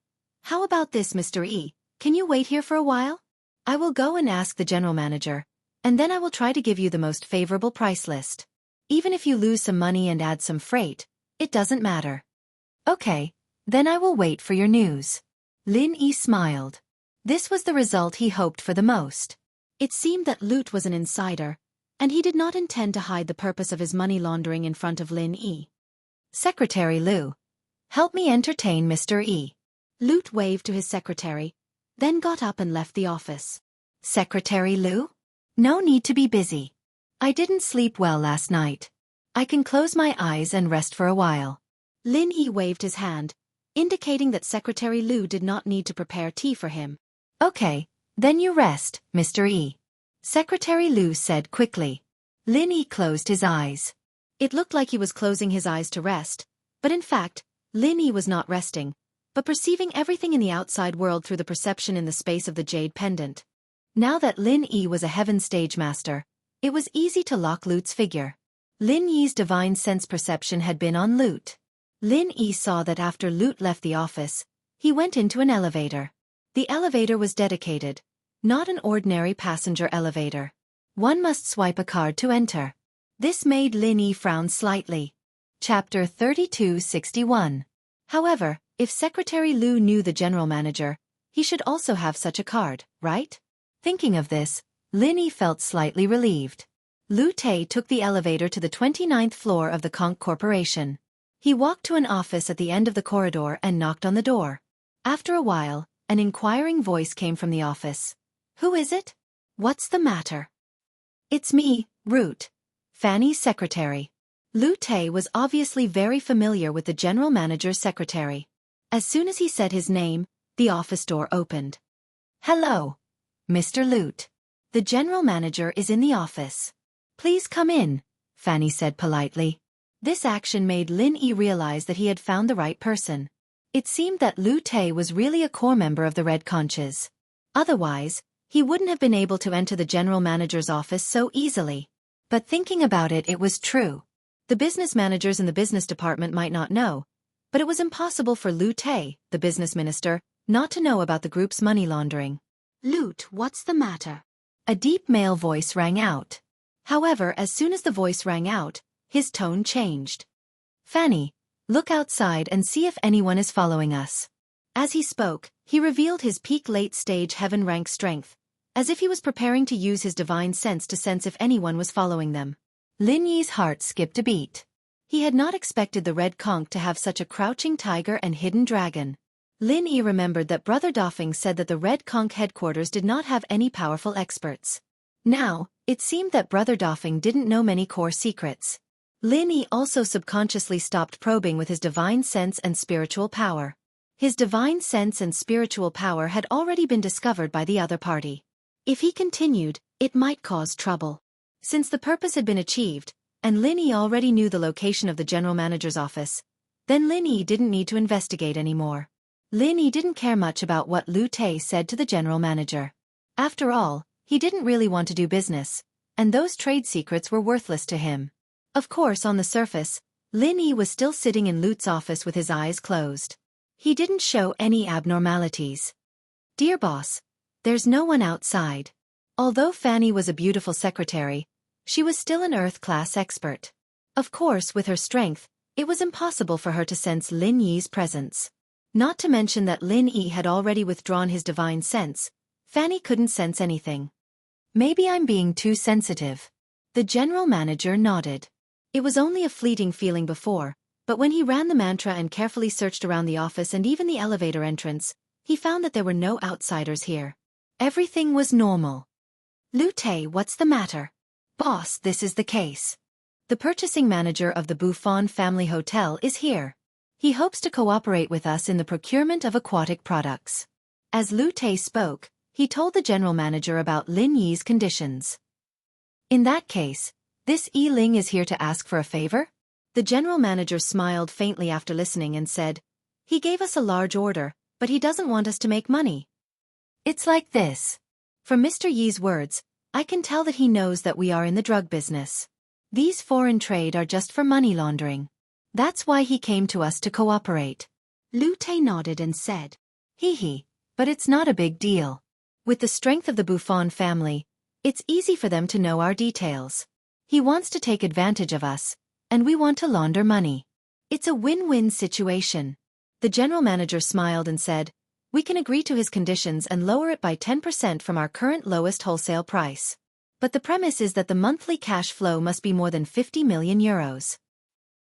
"How about this, Mr. E? Can you wait here for a while? I will go and ask the general manager, and then I will try to give you the most favorable price list. Even if you lose some money and add some freight, it doesn't matter." "Okay, then I will wait for your news." Lin Yi smiled. This was the result he hoped for the most. It seemed that Lute was an insider, and he did not intend to hide the purpose of his money laundering in front of Lin Yi. "Secretary Lu, help me entertain Mr. E." Lute waved to his secretary, then got up and left the office. "Secretary Lu? No need to be busy. I didn't sleep well last night. I can close my eyes and rest for a while." Lin Yi waved his hand, indicating that Secretary Lu did not need to prepare tea for him. "Okay, then you rest, Mr. E." Secretary Lu said quickly. Lin Yi closed his eyes. It looked like he was closing his eyes to rest, but in fact, Lin Yi was not resting, but perceiving everything in the outside world through the perception in the space of the jade pendant. Now that Lin Yi was a heaven stage master, it was easy to lock Lute's figure. Lin Yi's divine sense perception had been on Lute. Lin Yi saw that after Lute left the office, he went into an elevator. The elevator was dedicated, not an ordinary passenger elevator. One must swipe a card to enter. This made Lin Yi frown slightly. Chapter 3261. However, if Secretary Lu knew the general manager, he should also have such a card, right? Thinking of this, Lin Yi felt slightly relieved. Lu Te took the elevator to the 29th floor of the Conch Corporation. He walked to an office at the end of the corridor and knocked on the door. After a while, an inquiring voice came from the office. "Who is it? What's the matter?" "It's me, Root, Fanny's secretary." Lu Te was obviously very familiar with the general manager's secretary. As soon as he said his name, the office door opened. "Hello, Mr. Lute. The general manager is in the office. Please come in," Fanny said politely. This action made Lin Yi realize that he had found the right person. It seemed that Lu Te was really a core member of the Red Conches. Otherwise, he wouldn't have been able to enter the general manager's office so easily. But thinking about it, it was true. The business managers in the business department might not know, but it was impossible for Lu Te, the business minister, not to know about the group's money laundering. "Lute, what's the matter?" A deep male voice rang out. However, as soon as the voice rang out, his tone changed. Fanny, look outside and see if anyone is following us. As he spoke, he revealed his peak late-stage heaven-rank strength, as if he was preparing to use his divine sense to sense if anyone was following them. Lin Yi's heart skipped a beat. He had not expected the Red Conch to have such a crouching tiger and hidden dragon. Lin Yi remembered that Brother Dofeng said that the Red Conch headquarters did not have any powerful experts. Now, it seemed that Brother Dofeng didn't know many core secrets. Lin Yi also subconsciously stopped probing with his divine sense and spiritual power. His divine sense and spiritual power had already been discovered by the other party. If he continued, it might cause trouble. Since the purpose had been achieved, and Lin Yi already knew the location of the general manager's office, then Lin Yi didn't need to investigate anymore. Lin Yi didn't care much about what Lu Tai said to the general manager. After all, he didn't really want to do business, and those trade secrets were worthless to him. Of course, on the surface, Lin Yi was still sitting in Lu's office with his eyes closed. He didn't show any abnormalities. Dear boss, there's no one outside. Although Fanny was a beautiful secretary, she was still an Earth-class expert. Of course, with her strength, it was impossible for her to sense Lin Yi's presence. Not to mention that Lin Yi had already withdrawn his divine sense, Fanny couldn't sense anything. Maybe I'm being too sensitive. The general manager nodded. It was only a fleeting feeling before, but when he ran the mantra and carefully searched around the office and even the elevator entrance, he found that there were no outsiders here. Everything was normal. Lu Tai, what's the matter? Boss, this is the case. The purchasing manager of the Buffon family hotel is here. He hopes to cooperate with us in the procurement of aquatic products. As Lu Tai spoke, he told the general manager about Lin Yi's conditions. In that case, this Yi Ling is here to ask for a favor? The general manager smiled faintly after listening and said, he gave us a large order, but he doesn't want us to make money. It's like this. From Mr. Yi's words, I can tell that he knows that we are in the drug business. These foreign trade are just for money laundering. That's why he came to us to cooperate. Lu Tai nodded and said, Hee, but it's not a big deal. With the strength of the Buffon family, it's easy for them to know our details. He wants to take advantage of us, and we want to launder money. It's a win-win situation. The general manager smiled and said, we can agree to his conditions and lower it by 10% from our current lowest wholesale price. But the premise is that the monthly cash flow must be more than 50 million euros.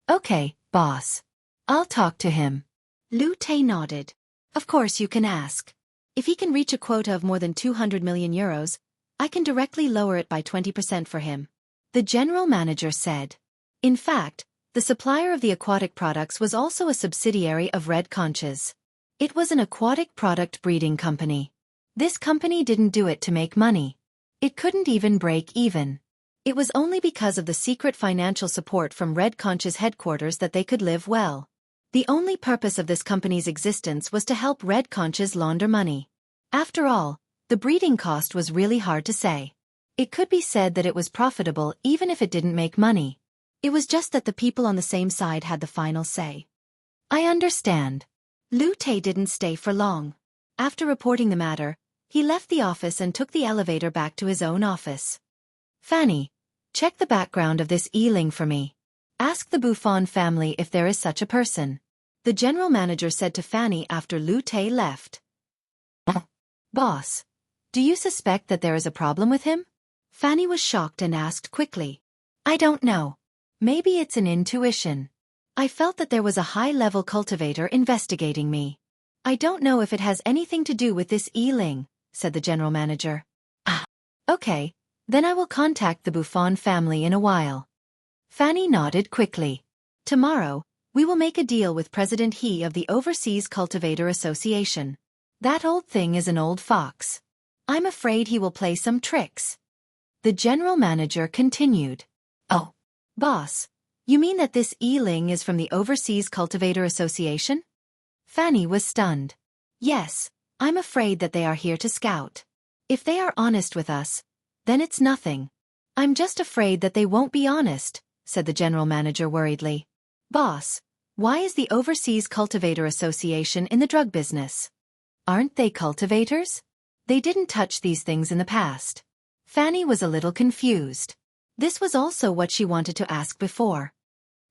Okay, boss. I'll talk to him. Lu Tai nodded. Of course you can ask. If he can reach a quota of more than 200 million euros, I can directly lower it by 20% for him. The general manager said. In fact, the supplier of the aquatic products was also a subsidiary of Red Conch's. It was an aquatic product breeding company. This company didn't do it to make money. It couldn't even break even. It was only because of the secret financial support from Red Conch's headquarters that they could live well. The only purpose of this company's existence was to help Red Conch's launder money. After all, the breeding cost was really hard to say. It could be said that it was profitable even if it didn't make money. It was just that the people on the same side had the final say. I understand. Lu Tai didn't stay for long. After reporting the matter, he left the office and took the elevator back to his own office. Fanny, check the background of this Yi Ling for me. Ask the Buffon family if there is such a person. The general manager said to Fanny after Lu Tai left. Boss, do you suspect that there is a problem with him? Fanny was shocked and asked quickly. I don't know. Maybe it's an intuition. I felt that there was a high-level cultivator investigating me. I don't know if it has anything to do with this Yi Ling, said the general manager. Okay, then I will contact the Buffon family in a while. Fanny nodded quickly. Tomorrow, we will make a deal with President He of the Overseas Cultivator Association. That old thing is an old fox. I'm afraid he will play some tricks. The general manager continued. Oh, boss, you mean that this Yi Ling is from the Overseas Cultivator Association? Fanny was stunned. Yes, I'm afraid that they are here to scout. If they are honest with us, then it's nothing. I'm just afraid that they won't be honest, said the general manager worriedly. Boss, why is the Overseas Cultivator Association in the drug business? Aren't they cultivators? They didn't touch these things in the past. Fanny was a little confused. This was also what she wanted to ask before.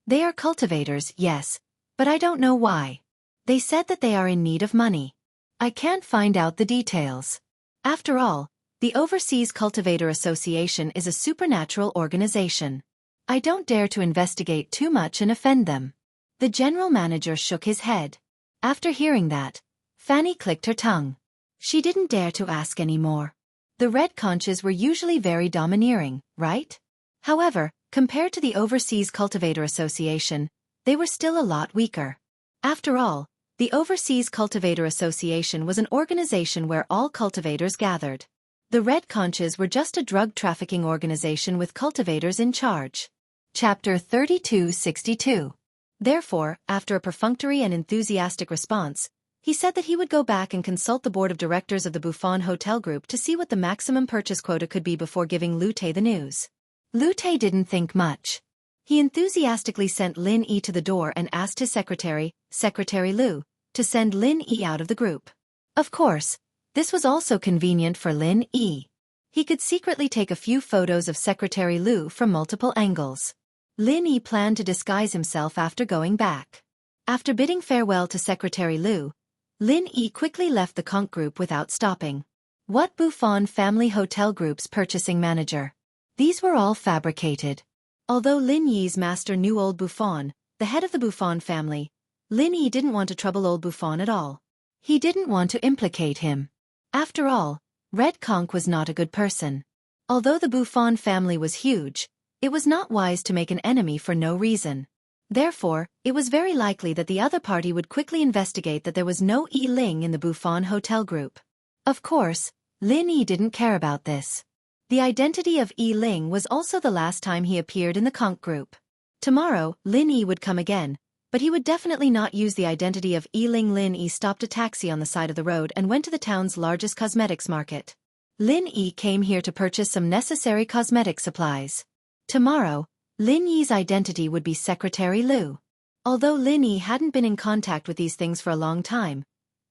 They are cultivators, yes, but I don't know why. They said that they are in need of money. I can't find out the details. After all, the Overseas Cultivator Association is a supernatural organization. I don't dare to investigate too much and offend them. The general manager shook his head. After hearing that, Fanny clicked her tongue. She didn't dare to ask any more. The red conches were usually very domineering, right? However, compared to the Overseas Cultivator Association, they were still a lot weaker. After all, the Overseas Cultivator Association was an organization where all cultivators gathered. The red conches were just a drug trafficking organization with cultivators in charge. Chapter 3262. Therefore, after a perfunctory and enthusiastic response, he said that he would go back and consult the board of directors of the Buffon Hotel Group to see what the maximum purchase quota could be before giving Lu Te the news. Lu Te didn't think much. He enthusiastically sent Lin Yi to the door and asked his secretary, Secretary Lu, to send Lin Yi out of the group. Of course, this was also convenient for Lin Yi. He could secretly take a few photos of Secretary Lu from multiple angles. Lin Yi planned to disguise himself after going back. After bidding farewell to Secretary Lu, Lin Yi quickly left the Conch Group without stopping. What Buffon Family Hotel Group's purchasing manager? These were all fabricated. Although Lin Yi's master knew old Buffon, the head of the Buffon family, Lin Yi didn't want to trouble old Buffon at all. He didn't want to implicate him. After all, Red Conch was not a good person. Although the Buffon family was huge, it was not wise to make an enemy for no reason. Therefore, it was very likely that the other party would quickly investigate that there was no Yi Ling in the Buffon Hotel Group. Of course, Lin Yi didn't care about this. The identity of Yi Ling was also the last time he appeared in the Conch Group. Tomorrow, Lin Yi would come again, but he would definitely not use the identity of Yi Ling. Lin Yi stopped a taxi on the side of the road and went to the town's largest cosmetics market. Lin Yi came here to purchase some necessary cosmetic supplies. Tomorrow, Lin Yi's identity would be Secretary Lu. Although Lin Yi hadn't been in contact with these things for a long time,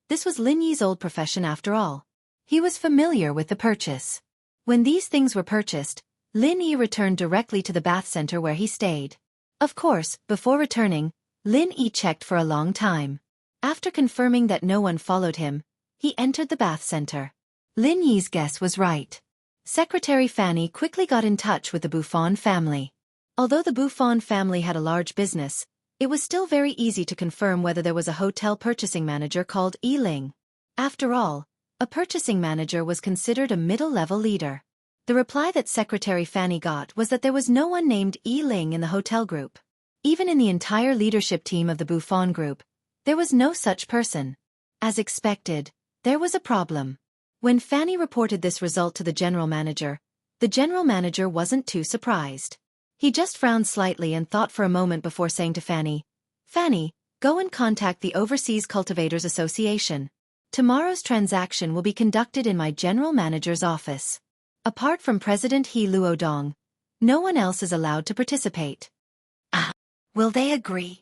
this was Lin Yi's old profession after all. He was familiar with the purchase. When these things were purchased, Lin Yi returned directly to the bath center where he stayed. Of course, before returning, Lin Yi checked for a long time. After confirming that no one followed him, he entered the bath center. Lin Yi's guess was right. Secretary Fanny quickly got in touch with the Buffon family. Although the Buffon family had a large business, it was still very easy to confirm whether there was a hotel purchasing manager called Yi Ling. After all, a purchasing manager was considered a middle-level leader. The reply that Secretary Fanny got was that there was no one named Yi Ling in the hotel group. Even in the entire leadership team of the Buffon Group, there was no such person. As expected, there was a problem. When Fanny reported this result to the general manager wasn't too surprised. He just frowned slightly and thought for a moment before saying to Fanny, "Fanny, go and contact the Overseas Cultivators Association. Tomorrow's transaction will be conducted in my general manager's office. Apart from President He Luodong, no one else is allowed to participate." Will they agree?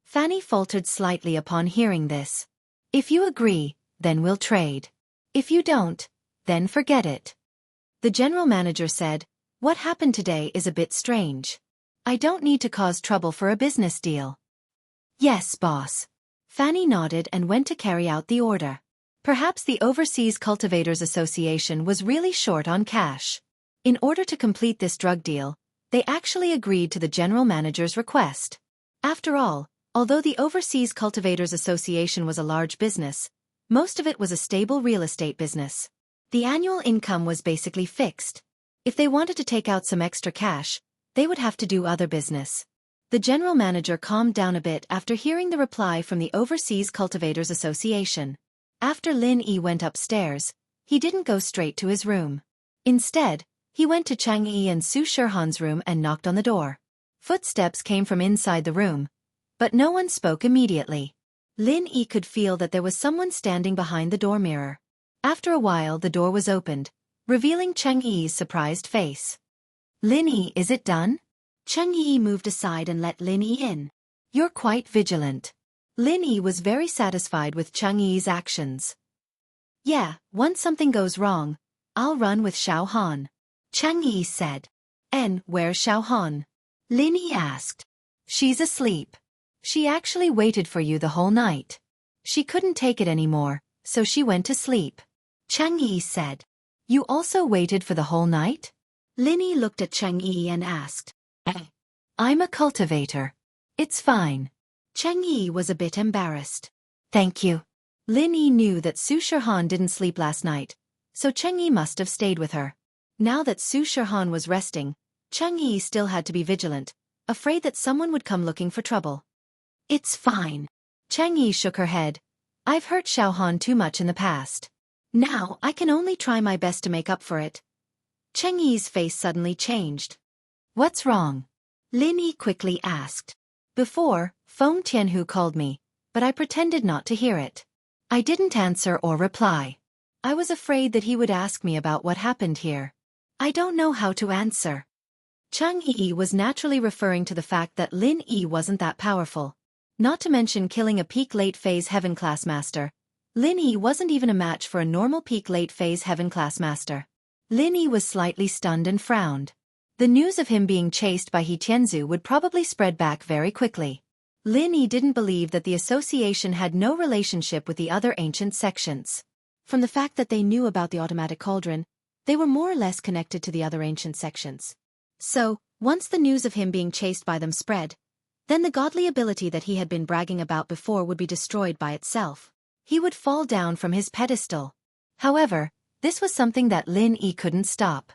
Fanny faltered slightly upon hearing this. "If you agree, then we'll trade. If you don't, then forget it." The general manager said, "What happened today is a bit strange. I don't need to cause trouble for a business deal." "Yes, boss." Fanny nodded and went to carry out the order. Perhaps the Overseas Cultivators Association was really short on cash. In order to complete this drug deal, they actually agreed to the general manager's request. After all, although the Overseas Cultivators Association was a large business, most of it was a stable real estate business. The annual income was basically fixed. If they wanted to take out some extra cash, they would have to do other business. The general manager calmed down a bit after hearing the reply from the Overseas Cultivators Association. After Lin Yi went upstairs, he didn't go straight to his room. Instead, he went to Xianxia and Su Shihan's room and knocked on the door. Footsteps came from inside the room, but no one spoke immediately. Lin Yi could feel that there was someone standing behind the door mirror. After a while the door was opened, revealing Cheng Yi's surprised face. "Lin Yi, is it done?" Cheng Yi moved aside and let Lin Yi in. "You're quite vigilant." Lin Yi was very satisfied with Cheng Yi's actions. "Yeah, once something goes wrong, I'll run with Xiao Han," Cheng Yi said. "And where's Xiaohan?" Lin Yi asked. "She's asleep. She actually waited for you the whole night. She couldn't take it anymore, so she went to sleep," Chang Yi said. "You also waited for the whole night?" Lin Yi looked at Chang Yi and asked. "I'm a cultivator. It's fine." Chang Yi was a bit embarrassed. "Thank you." Lin Yi knew that Su Shihan didn't sleep last night, so Chang Yi must have stayed with her. Now that Su Shihan was resting, Chang Yi still had to be vigilant, afraid that someone would come looking for trouble. "It's fine." Chang Yi shook her head. "I've hurt Xiaohan too much in the past. Now I can only try my best to make up for it." Chang Yi's face suddenly changed. "What's wrong?" Lin Yi quickly asked. "Before, Feng Tianhu called me, but I pretended not to hear it. I didn't answer or reply. I was afraid that he would ask me about what happened here. I don't know how to answer." Chang Yi was naturally referring to the fact that Lin Yi wasn't that powerful. Not to mention killing a peak late phase heaven class master. Lin Yi wasn't even a match for a normal peak late phase heaven class master. Lin Yi was slightly stunned and frowned. The news of him being chased by He Tianzu would probably spread back very quickly. Lin Yi didn't believe that the association had no relationship with the other ancient sections. From the fact that they knew about the automatic cauldron, they were more or less connected to the other ancient sections. So, once the news of him being chased by them spread, then the godly ability that he had been bragging about before would be destroyed by itself. He would fall down from his pedestal. However, this was something that Lin Yi couldn't stop.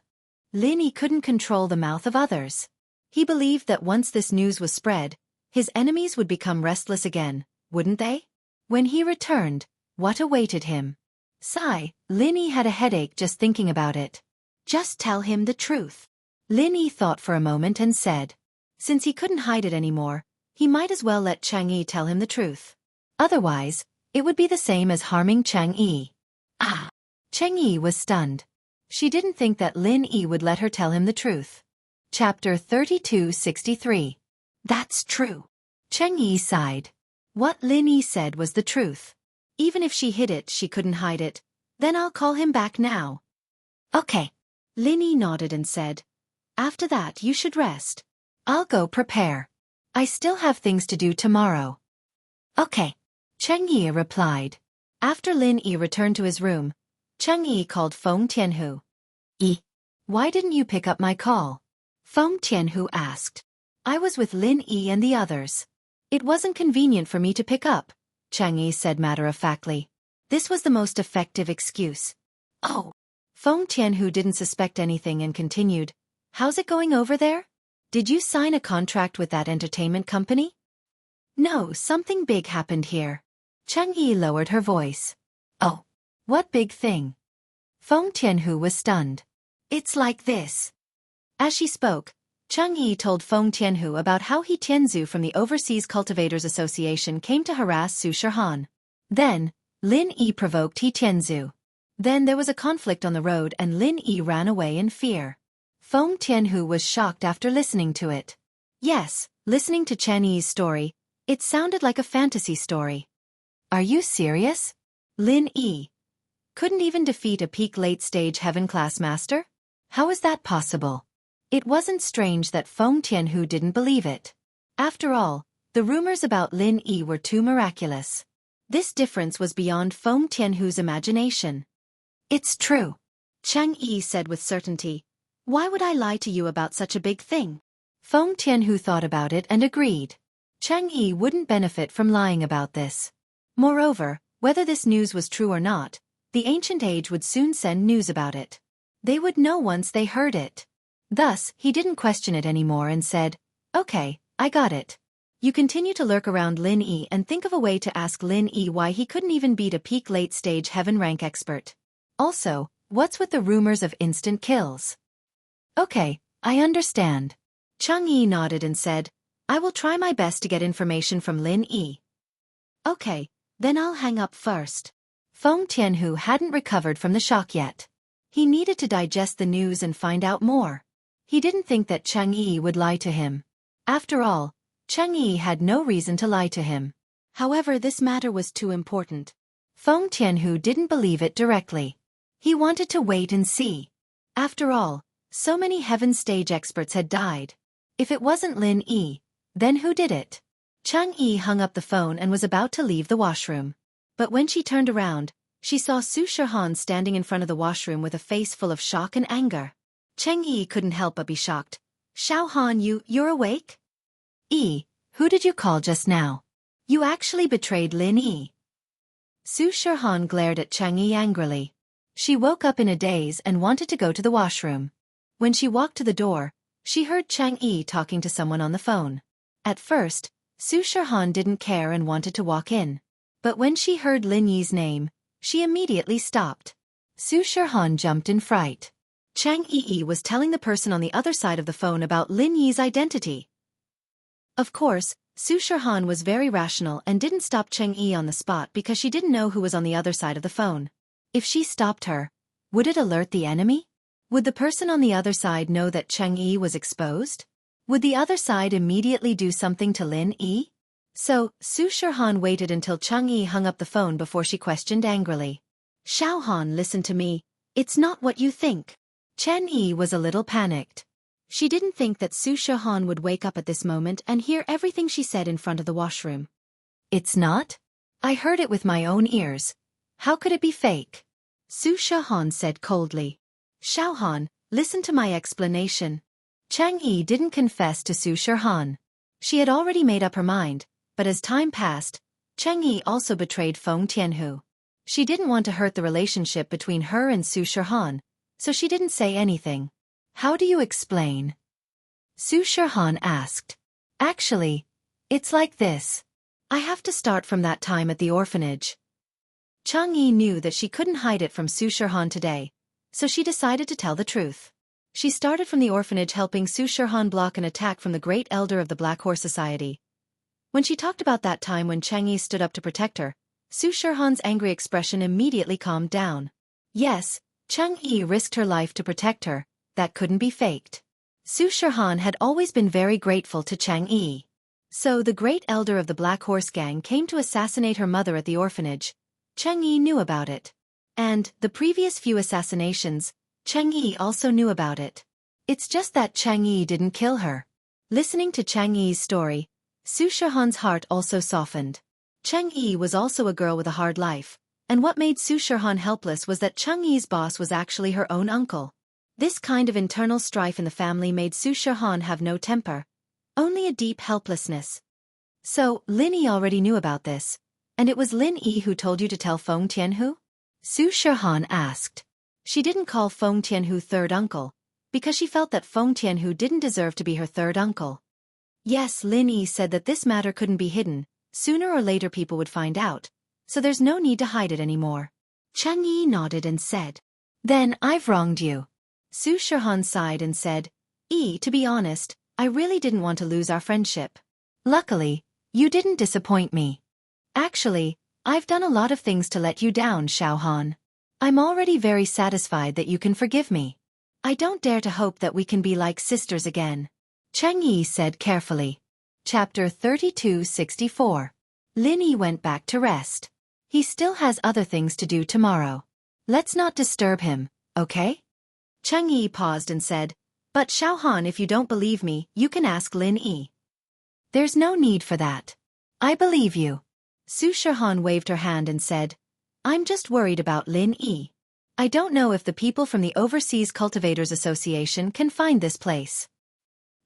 Lin Yi couldn't control the mouth of others. He believed that once this news was spread, his enemies would become restless again, wouldn't they? When he returned, what awaited him? Sigh, Lin Yi had a headache just thinking about it. Just tell him the truth. Lin Yi thought for a moment and said. Since he couldn't hide it anymore, he might as well let Chang Yi tell him the truth. Otherwise, it would be the same as harming Chang Yi. Ah! Chang Yi was stunned. She didn't think that Lin Yi would let her tell him the truth. Chapter 3263. That's true. Chang Yi sighed. What Lin Yi said was the truth. Even if she hid it, she couldn't hide it. Then I'll call him back now. Okay. Lin Yi nodded and said. After that you should rest. I'll go prepare. I still have things to do tomorrow. Okay. Cheng Yi replied. After Lin Yi returned to his room, Cheng Yi called Feng Tianhu. Yi, why didn't you pick up my call? Feng Tianhu asked. I was with Lin Yi and the others. It wasn't convenient for me to pick up, Cheng Yi said matter-of-factly. This was the most effective excuse. Oh. Feng Tianhu didn't suspect anything and continued. How's it going over there? Did you sign a contract with that entertainment company? No, something big happened here. Cheng Yi lowered her voice. Oh. What big thing? Feng Tianhu was stunned. It's like this. As she spoke, Cheng Yi told Feng Tianhu about how He Tianzu from the Overseas Cultivators Association came to harass Su Shihan. Then, Lin Yi provoked He Tianzu. Then there was a conflict on the road and Lin Yi ran away in fear. Feng Tianhu was shocked after listening to it. Yes, listening to Cheng Yi's story, it sounded like a fantasy story. Are you serious? Lin Yi couldn't even defeat a peak late-stage heaven-class master? How is that possible? It wasn't strange that Feng Tianhu didn't believe it. After all, the rumors about Lin Yi were too miraculous. This difference was beyond Feng Tianhu's imagination. It's true, Cheng Yi said with certainty. Why would I lie to you about such a big thing? Feng Tianhu thought about it and agreed. Cheng Yi wouldn't benefit from lying about this. Moreover, whether this news was true or not, the ancient age would soon send news about it. They would know once they heard it. Thus, he didn't question it anymore and said, Okay, I got it. You continue to lurk around Lin Yi and think of a way to ask Lin Yi why he couldn't even beat a peak late-stage heaven rank expert. Also, what's with the rumors of instant kills? Okay, I understand. Cheng Yi nodded and said, I will try my best to get information from Lin Yi. Okay, then I'll hang up first. Feng Tianhu hadn't recovered from the shock yet. He needed to digest the news and find out more. He didn't think that Cheng Yi would lie to him. After all, Cheng Yi had no reason to lie to him. However, this matter was too important. Feng Tianhu didn't believe it directly. He wanted to wait and see. After all, So many Heaven stage experts had died. If it wasn't Lin Yi, then who did it? Chang Yi hung up the phone and was about to leave the washroom. But when she turned around, she saw Su Shihan standing in front of the washroom with a face full of shock and anger. Chang Yi couldn't help but be shocked. Xiaohan, you're awake? Who did you call just now? You actually betrayed Lin Yi. Su Shihan glared at Chang Yi angrily. She woke up in a daze and wanted to go to the washroom. When she walked to the door, she heard Chang Yi talking to someone on the phone. At first, Su Shihan didn't care and wanted to walk in. But when she heard Lin Yi's name, she immediately stopped. Su Shihan jumped in fright. Chang Yi was telling the person on the other side of the phone about Lin Yi's identity. Of course, Su Shihan was very rational and didn't stop Chang Yi on the spot because she didn't know who was on the other side of the phone. If she stopped her, would it alert the enemy? Would the person on the other side know that Chang Yi was exposed? Would the other side immediately do something to Lin Yi? So, Su Shihan waited until Chang Yi hung up the phone before she questioned angrily. Xiaohan, listen to me. It's not what you think. Chang Yi was a little panicked. She didn't think that Su Shihan would wake up at this moment and hear everything she said in front of the washroom. It's not? I heard it with my own ears. How could it be fake? Su Shihan said coldly. Xiaohan, listen to my explanation. Chang Yi didn't confess to Su Shihan. She had already made up her mind, but as time passed, Chang Yi also betrayed Feng Tianhu. She didn't want to hurt the relationship between her and Su Shihan, so she didn't say anything. How do you explain? Su Shihan asked. Actually, it's like this. I have to start from that time at the orphanage. Chang Yi knew that she couldn't hide it from Su Shihan today, so she decided to tell the truth. She started from the orphanage helping Su Shihan block an attack from the Great Elder of the Black Horse Society. When she talked about that time when Chang Yi stood up to protect her, Su Shihan's angry expression immediately calmed down. Yes, Chang Yi risked her life to protect her. That couldn't be faked. Su Shihan had always been very grateful to Chang Yi. So the Great Elder of the Black Horse Gang came to assassinate her mother at the orphanage. Chang Yi knew about it. And the previous few assassinations, Chang Yi also knew about it. It's just that Chang Yi didn't kill her. Listening to Chang Yi's story, Su Shihan's heart also softened. Chang Yi was also a girl with a hard life, and what made Su Shihan helpless was that Chang Yi's boss was actually her own uncle. This kind of internal strife in the family made Su Shihan have no temper, only a deep helplessness. So, Lin Yi already knew about this, and it was Lin Yi who told you to tell Feng Tianhu? Su Shihan asked. She didn't call Feng Tianhu third uncle, because she felt that Feng Tianhu didn't deserve to be her third uncle. Yes, Lin Yi said that this matter couldn't be hidden, sooner or later people would find out, so there's no need to hide it anymore. Chang Yi nodded and said, Then I've wronged you. Su Shihan sighed and said, To be honest, I really didn't want to lose our friendship. Luckily, you didn't disappoint me. Actually, I've done a lot of things to let you down, Xiaohan. I'm already very satisfied that you can forgive me. I don't dare to hope that we can be like sisters again. Chang Yi said carefully. Chapter 3264. Lin Yi went back to rest. He still has other things to do tomorrow. Let's not disturb him, okay? Chang Yi paused and said, But Xiaohan, if you don't believe me, you can ask Lin Yi. There's no need for that. I believe you. Su Shihan waved her hand and said, I'm just worried about Lin Yi. I don't know if the people from the Overseas Cultivators Association can find this place.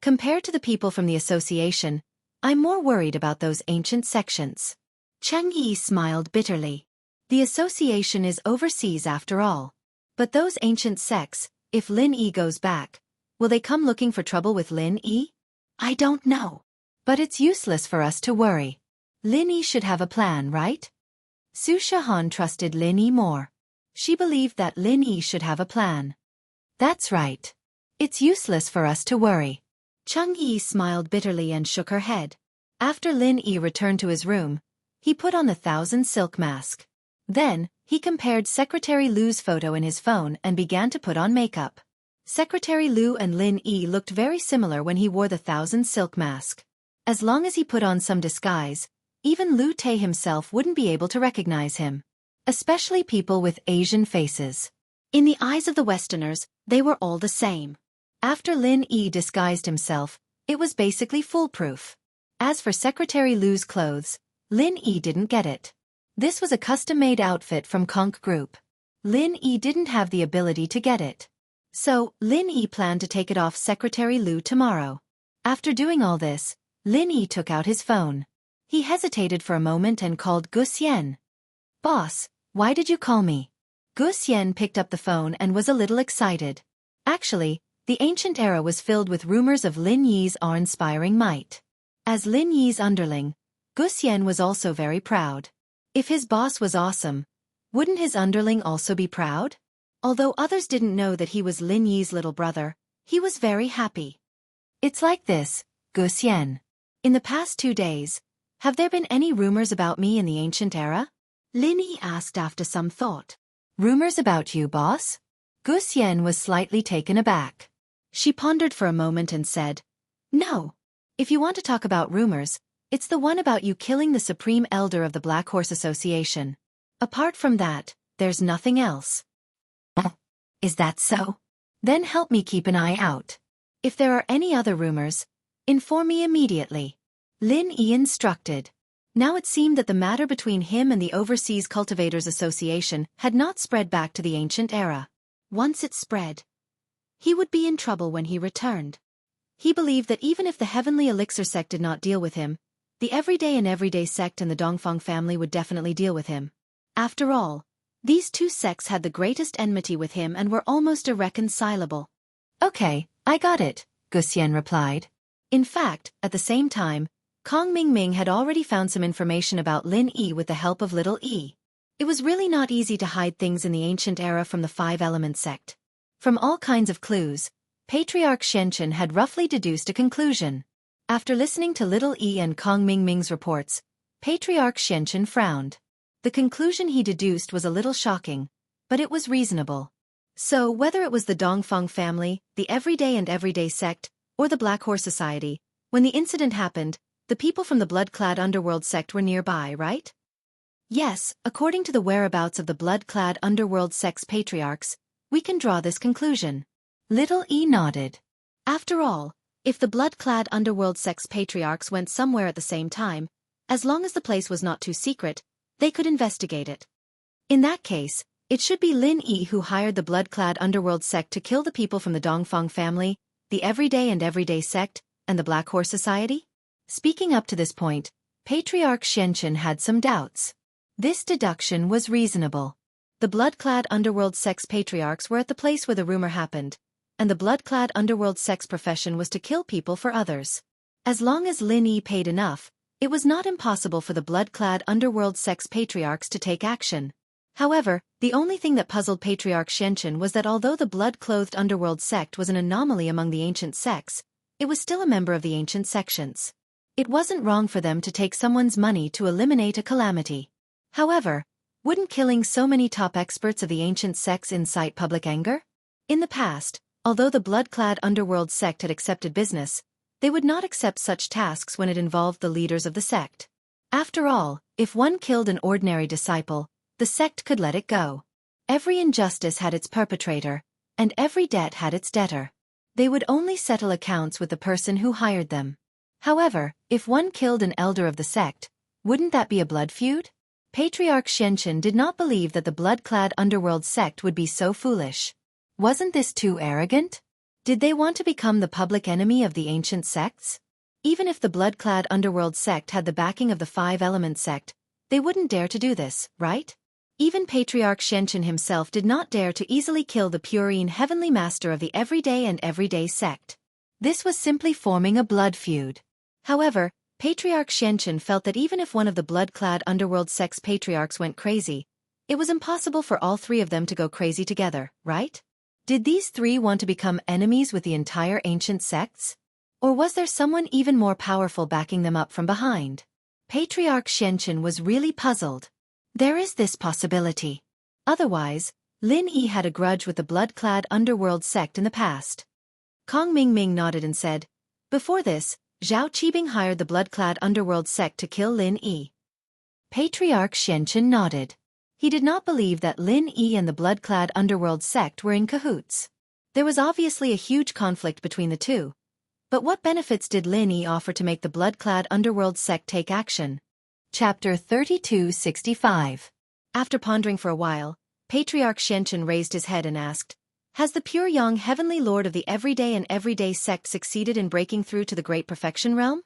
Compared to the people from the association, I'm more worried about those ancient sections. Chang Yi smiled bitterly. The association is overseas after all. But those ancient sects, if Lin Yi goes back, will they come looking for trouble with Lin Yi? I don't know. But it's useless for us to worry. Lin Yi should have a plan, right? Su Shihan trusted Lin Yi more. She believed that Lin Yi should have a plan. That's right. It's useless for us to worry. Chang Yi smiled bitterly and shook her head. After Lin Yi returned to his room, he put on the 1,000 silk mask. Then, he compared Secretary Lu's photo in his phone and began to put on makeup. Secretary Lu and Lin Yi looked very similar when he wore the 1,000 silk mask. As long as he put on some disguise, even Lu Te himself wouldn't be able to recognize him. Especially people with Asian faces. In the eyes of the Westerners, they were all the same. After Lin Yi disguised himself, it was basically foolproof. As for Secretary Lu's clothes, Lin Yi didn't get it. This was a custom-made outfit from Conk Group. Lin Yi didn't have the ability to get it. So, Lin Yi planned to take it off Secretary Lu tomorrow. After doing all this, Lin Yi took out his phone. He hesitated for a moment and called Gu Xian. "Boss, why did you call me?" Gu Xian picked up the phone and was a little excited. Actually, the ancient era was filled with rumors of Lin Yi's awe-inspiring might. As Lin Yi's underling, Gu Xian was also very proud. If his boss was awesome, wouldn't his underling also be proud? Although others didn't know that he was Lin Yi's little brother, he was very happy. "It's like this, Gu Xian. In the past 2 days, have there been any rumors about me in the ancient era?" Lin Yi asked after some thought. "Rumors about you, boss?" Gu Xian was slightly taken aback. She pondered for a moment and said, "No. If you want to talk about rumors, it's the one about you killing the Supreme Elder of the Black Horse Association. Apart from that, there's nothing else." "Is that so? Then help me keep an eye out. If there are any other rumors, inform me immediately," Lin Yi instructed. Now it seemed that the matter between him and the Overseas Cultivators Association had not spread back to the ancient era. Once it spread, he would be in trouble when he returned. He believed that even if the Heavenly Elixir sect did not deal with him, the everyday sect and the Dongfang family would definitely deal with him. After all, these two sects had the greatest enmity with him and were almost irreconcilable. "Okay, I got it," Gu Xian replied. In fact, at the same time, Kong Mingming had already found some information about Lin Yi with the help of Little E. It was really not easy to hide things in the ancient era from the Five Element sect. From all kinds of clues, Patriarch Xianxia had roughly deduced a conclusion. After listening to Little E and Kong Mingming's reports, Patriarch Xianxia frowned. The conclusion he deduced was a little shocking, but it was reasonable. So whether it was the Dongfang family, the everyday sect, or the Black Horse Society, when the incident happened, the people from the blood-clad underworld sect were nearby, right? Yes, according to the whereabouts of the blood-clad underworld sect's patriarchs, we can draw this conclusion. Little E nodded. After all, if the blood-clad underworld sect's patriarchs went somewhere at the same time, as long as the place was not too secret, they could investigate it. In that case, it should be Lin Yi who hired the blood-clad underworld sect to kill the people from the Dongfang family, the everyday sect, and the Black Horse Society? Speaking up to this point, Patriarch Xianxia had some doubts. This deduction was reasonable. The blood-clad underworld sect's patriarchs were at the place where the rumor happened, and the blood-clad underworld sect's profession was to kill people for others. As long as Lin Yi paid enough, it was not impossible for the blood-clad underworld sect's patriarchs to take action. However, the only thing that puzzled Patriarch Xianxia was that although the blood-clothed underworld sect was an anomaly among the ancient sects, it was still a member of the ancient sections. It wasn't wrong for them to take someone's money to eliminate a calamity. However, wouldn't killing so many top experts of the ancient sects incite public anger? In the past, although the blood-clad underworld sect had accepted business, they would not accept such tasks when it involved the leaders of the sect. After all, if one killed an ordinary disciple, the sect could let it go. Every injustice had its perpetrator, and every debt had its debtor. They would only settle accounts with the person who hired them. However, if one killed an elder of the sect, wouldn't that be a blood feud? Patriarch Xianxia did not believe that the blood-clad underworld sect would be so foolish. Wasn't this too arrogant? Did they want to become the public enemy of the ancient sects? Even if the blood-clad underworld sect had the backing of the Five Element sect, they wouldn't dare to do this, right? Even Patriarch Xianxia himself did not dare to easily kill the Purine Heavenly Master of the everyday sect. This was simply forming a blood feud. However, Patriarch Xianxia felt that even if one of the blood-clad underworld sect's patriarchs went crazy, it was impossible for all three of them to go crazy together, right? Did these three want to become enemies with the entire ancient sects? Or was there someone even more powerful backing them up from behind? Patriarch Xianxia was really puzzled. There is this possibility. Otherwise, Lin Yi had a grudge with the blood-clad underworld sect in the past. Kong Mingming nodded and said, "Before this, Zhao Qibing hired the blood-clad underworld sect to kill Lin Yi." Patriarch Xianxia nodded. He did not believe that Lin Yi and the blood-clad underworld sect were in cahoots. There was obviously a huge conflict between the two. But what benefits did Lin Yi offer to make the blood-clad underworld sect take action? Chapter 3265. After pondering for a while, Patriarch Xianxia raised his head and asked, "Has the pure young heavenly lord of the everyday and everyday sect succeeded in breaking through to the great perfection realm?"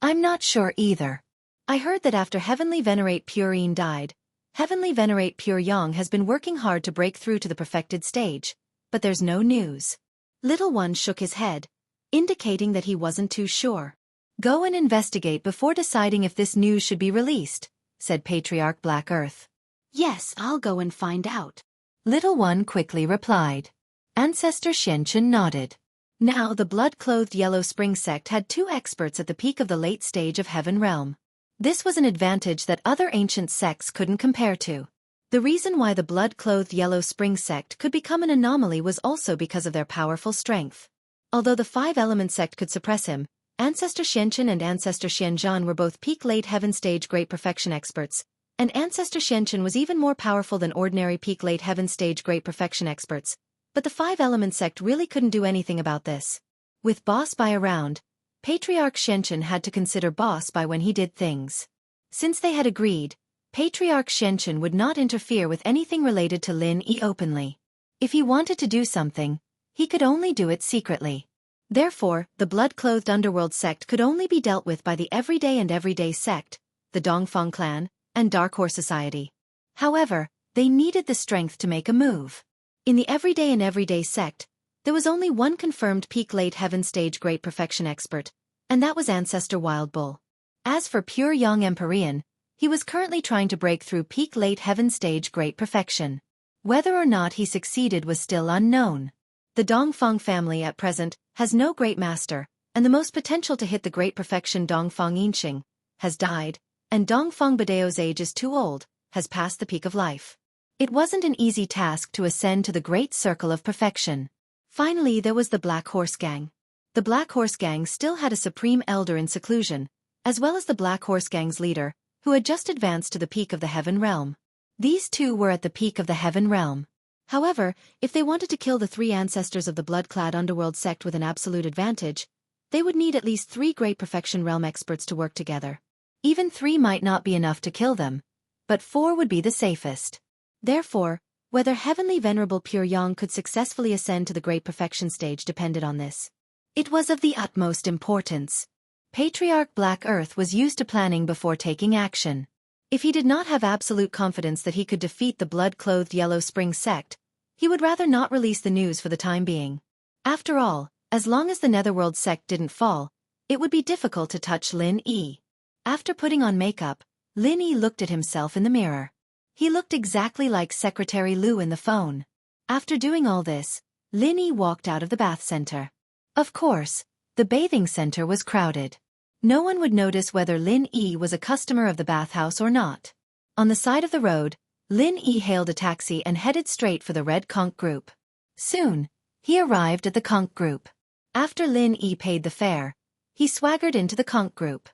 "I'm not sure either. I heard that after Heavenly Venerate Pure Yin died, Heavenly Venerate Pure Yang has been working hard to break through to the perfected stage, but there's no news." Little One shook his head, indicating that he wasn't too sure. "Go and investigate before deciding if this news should be released," said Patriarch Black Earth. "Yes, I'll go and find out," Little One quickly replied. Ancestor Xianxia nodded. Now the blood-clothed Yellow Spring sect had 2 experts at the peak of the late stage of Heaven Realm. This was an advantage that other ancient sects couldn't compare to. The reason why the blood-clothed Yellow Spring sect could become an anomaly was also because of their powerful strength. Although the 5-element sect could suppress him, Ancestor Xianxia and Ancestor Xianzhan were both peak late heaven stage great perfection experts, and Ancestor Xianxia was even more powerful than ordinary peak late heaven stage great perfection experts, but the 5-element sect really couldn't do anything about this. With Boss Bai around, Patriarch Xianxia had to consider Boss Bai when he did things. Since they had agreed, Patriarch Xianxia would not interfere with anything related to Lin Yi openly. If he wanted to do something, he could only do it secretly. Therefore, the blood-clothed underworld sect could only be dealt with by the everyday and everyday sect, the Dongfang clan, and Dark Horse Society. However, they needed the strength to make a move. In the everyday and everyday sect, there was only one confirmed peak late heaven stage great perfection expert, and that was Ancestor Wild Bull. As for Pure Yang Empyrean, he was currently trying to break through peak late heaven stage great perfection. Whether or not he succeeded was still unknown. The Dongfang family at present has no great master, and the most potential to hit the great perfection Dongfang Yinxing has died, and Dongfang Badeo's age is too old, has passed the peak of life. It wasn't an easy task to ascend to the great circle of perfection. Finally there was the Black Horse Gang. The Black Horse Gang still had a supreme elder in seclusion, as well as the Black Horse Gang's leader, who had just advanced to the peak of the Heaven Realm. These two were at the peak of the Heaven Realm. However, if they wanted to kill the 3 ancestors of the blood-clad underworld sect with an absolute advantage, they would need at least 3 great perfection realm experts to work together. Even 3 might not be enough to kill them, but 4 would be the safest. Therefore, whether Heavenly Venerable Pure Yang could successfully ascend to the great perfection stage depended on this. It was of the utmost importance. Patriarch Black Earth was used to planning before taking action. If he did not have absolute confidence that he could defeat the blood-clothed Yellow Spring sect, he would rather not release the news for the time being. After all, as long as the Netherworld sect didn't fall, it would be difficult to touch Lin Yi. After putting on makeup, Lin Yi looked at himself in the mirror. He looked exactly like Secretary Lu in the phone. After doing all this, Lin Yi walked out of the bath center. Of course, the bathing center was crowded. No one would notice whether Lin Yi was a customer of the bathhouse or not. On the side of the road, Lin Yi hailed a taxi and headed straight for the Red Conch Group. Soon, he arrived at the Conch Group. After Lin Yi paid the fare, he swaggered into the Conch Group.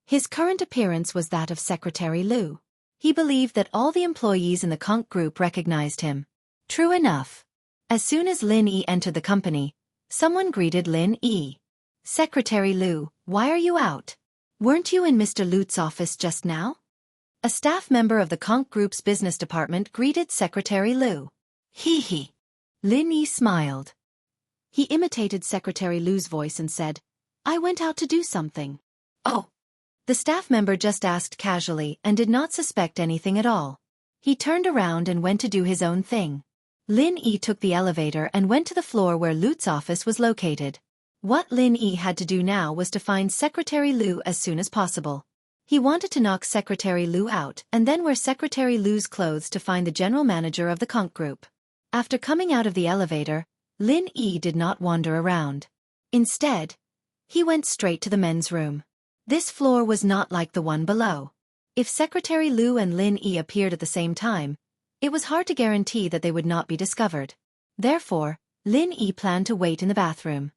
His current appearance was that of Secretary Lu. He believed that all the employees in the Conch Group recognized him. True enough. As soon as Lin Yi entered the company, someone greeted Lin Yi. "Secretary Lu, why are you out? Weren't you in Mr. Lu's office just now?" A staff member of the Conch Group's business department greeted Secretary Lu. Hee hee. Lin Yi smiled. He imitated Secretary Lu's voice and said, "I went out to do something." "Oh." The staff member just asked casually and did not suspect anything at all. He turned around and went to do his own thing. Lin Yi took the elevator and went to the floor where Lu's office was located. What Lin Yi had to do now was to find Secretary Lu as soon as possible. He wanted to knock Secretary Lu out and then wear Secretary Lu's clothes to find the general manager of the Conch Group. After coming out of the elevator, Lin Yi did not wander around. Instead, he went straight to the men's room. This floor was not like the one below. If Secretary Lu and Lin Yi appeared at the same time, it was hard to guarantee that they would not be discovered. Therefore, Lin Yi planned to wait in the bathroom.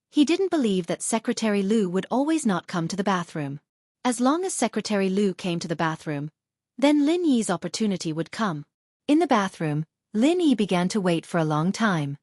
He didn't believe that Secretary Lu would always not come to the bathroom. As long as Secretary Lu came to the bathroom, then Lin Yi's opportunity would come. In the bathroom, Lin Yi began to wait for a long time.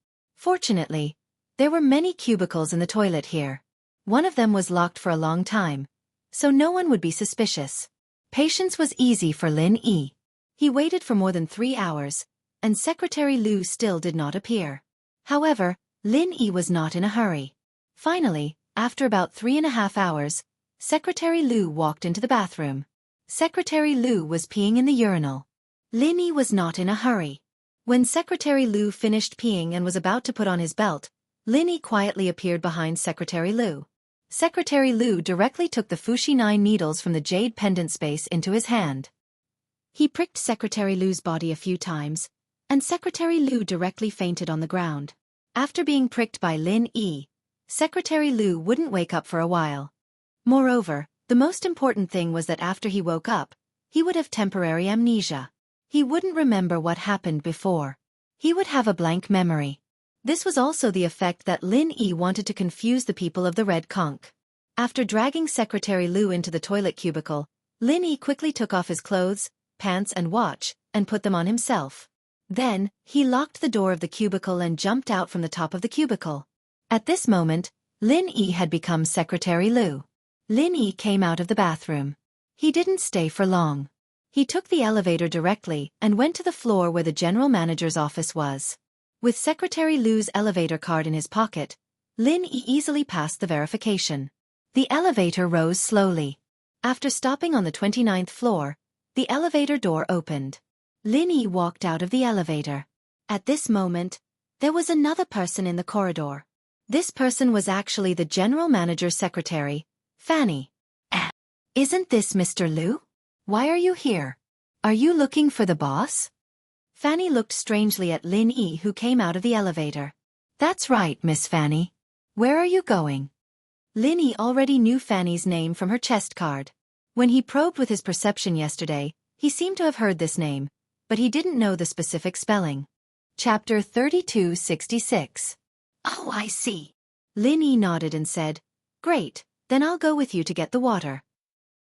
Fortunately, there were many cubicles in the toilet here. One of them was locked for a long time, so no one would be suspicious. Patience was easy for Lin Yi. He waited for more than 3 hours, and Secretary Lu still did not appear. However, Lin Yi was not in a hurry. Finally, after about 3.5 hours, Secretary Lu walked into the bathroom. Secretary Lu was peeing in the urinal. Lin Yi was not in a hurry. When Secretary Lu finished peeing and was about to put on his belt, Lin Yi quietly appeared behind Secretary Lu. Secretary Lu directly took the Fushi 9 needles from the jade pendant space into his hand. He pricked Secretary Lu's body a few times, and Secretary Lu directly fainted on the ground. After being pricked by Lin Yi, Secretary Lu wouldn't wake up for a while. Moreover, the most important thing was that after he woke up, he would have temporary amnesia. He wouldn't remember what happened before. He would have a blank memory. This was also the effect that Lin Yi wanted to confuse the people of the Red Conch. After dragging Secretary Lu into the toilet cubicle, Lin Yi quickly took off his clothes, pants and watch, and put them on himself. Then, he locked the door of the cubicle and jumped out from the top of the cubicle. At this moment, Lin Yi had become Secretary Lu. Lin Yi came out of the bathroom. He didn't stay for long. He took the elevator directly and went to the floor where the general manager's office was. With Secretary Lu's elevator card in his pocket, Lin Yi easily passed the verification. The elevator rose slowly. After stopping on the 29th floor, the elevator door opened. Lin Yi walked out of the elevator. At this moment, there was another person in the corridor. This person was actually the general manager's secretary, Fanny. Isn't this Mr. Lu? Why are you here? Are you looking for the boss? Fanny looked strangely at Lin Yi, who came out of the elevator. That's right, Miss Fanny. Where are you going? Lin Yi already knew Fanny's name from her chest card. When he probed with his perception yesterday, he seemed to have heard this name, but he didn't know the specific spelling. Chapter 3266. Oh, I see. Lin Yi nodded and said, Great, then I'll go with you to get the water.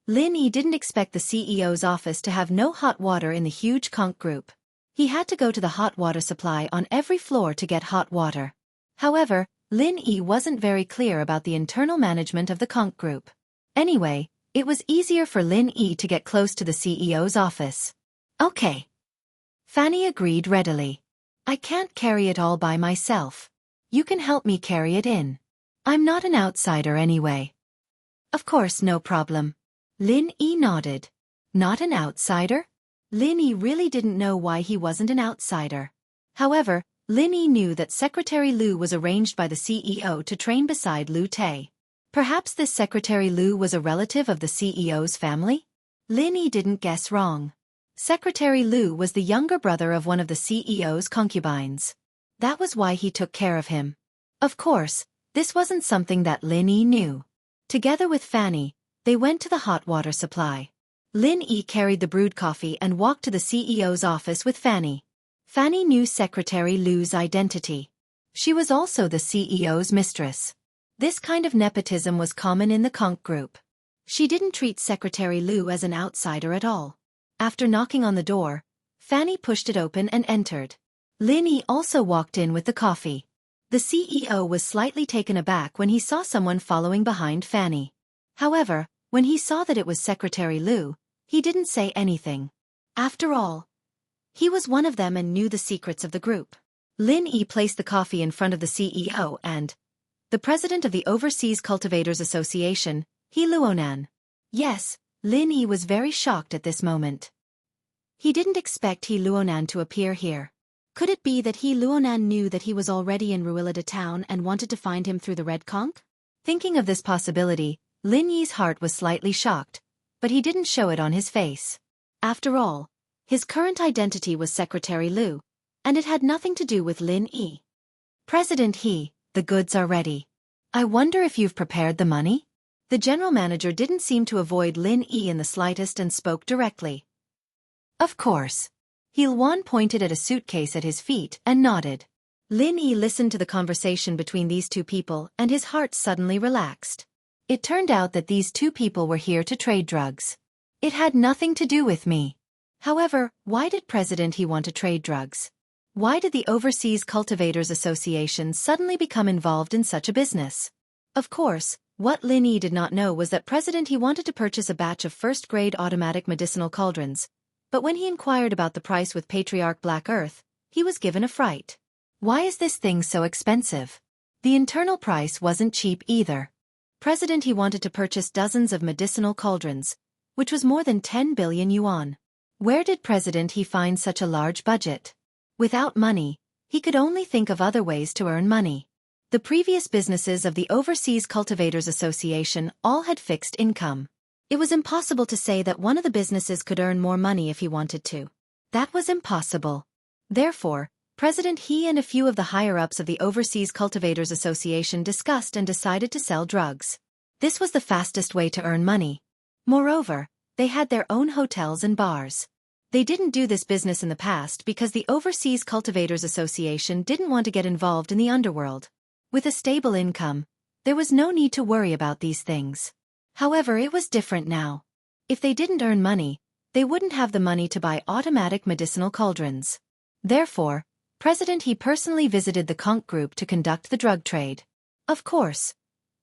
Lin Yi didn't expect the CEO's office to have no hot water in the huge conch group. He had to go to the hot water supply on every floor to get hot water. However, Lin Yi wasn't very clear about the internal management of the conch group. Anyway, it was easier for Lin Yi to get close to the CEO's office. Okay. Fanny agreed readily. I can't carry it all by myself. You can help me carry it in. I'm not an outsider anyway. Of course, no problem. Lin Yi nodded. Not an outsider? Lin Yi really didn't know why he wasn't an outsider. However, Lin Yi knew that Secretary Lu was arranged by the CEO to train beside Lu Tai. Perhaps this Secretary Lu was a relative of the CEO's family? Lin Yi didn't guess wrong. Secretary Lu was the younger brother of one of the CEO's concubines. That was why he took care of him. Of course, this wasn't something that Lin Yi knew. Together with Fanny, they went to the hot water supply. Lin Yi carried the brewed coffee and walked to the CEO's office with Fanny. Fanny knew Secretary Lu's identity. She was also the CEO's mistress. This kind of nepotism was common in the conch group. She didn't treat Secretary Lu as an outsider at all. After knocking on the door, Fanny pushed it open and entered. Lin Yi also walked in with the coffee. The CEO was slightly taken aback when he saw someone following behind Fanny. However, when he saw that it was Secretary Lu, he didn't say anything. After all, he was one of them and knew the secrets of the group. Lin Yi placed the coffee in front of the CEO and the president of the Overseas Cultivators Association, He Luonan. Yes, Lin Yi was very shocked at this moment. He didn't expect He Luonan to appear here. Could it be that He Luonan knew that he was already in Ruilida town and wanted to find him through the Red Conch? Thinking of this possibility, Lin Yi's heart was slightly shocked, but he didn't show it on his face. After all, his current identity was Secretary Lu, and it had nothing to do with Lin Yi. President He, the goods are ready. I wonder if you've prepared the money? The general manager didn't seem to avoid Lin Yi in the slightest and spoke directly. Of course. He Luan pointed at a suitcase at his feet and nodded. Lin Yi listened to the conversation between these two people and his heart suddenly relaxed. It turned out that these two people were here to trade drugs. It had nothing to do with me. However, why did President He want to trade drugs? Why did the Overseas Cultivators Association suddenly become involved in such a business? Of course, what Lin Yi did not know was that President He wanted to purchase a batch of first-grade automatic medicinal cauldrons, but when he inquired about the price with Patriarch Black Earth, he was given a fright. Why is this thing so expensive? The internal price wasn't cheap either. President He wanted to purchase dozens of medicinal cauldrons, which was more than 10 billion yuan. Where did President He find such a large budget? Without money, he could only think of other ways to earn money. The previous businesses of the Overseas Cultivators Association all had fixed income. It was impossible to say that one of the businesses could earn more money if he wanted to. That was impossible. Therefore, President He and a few of the higher-ups of the Overseas Cultivators Association discussed and decided to sell drugs. This was the fastest way to earn money. Moreover, they had their own hotels and bars. They didn't do this business in the past because the Overseas Cultivators Association didn't want to get involved in the underworld. With a stable income, there was no need to worry about these things. However, it was different now. If they didn't earn money, they wouldn't have the money to buy automatic medicinal cauldrons. Therefore, President He personally visited the Conch Group to conduct the drug trade. Of course,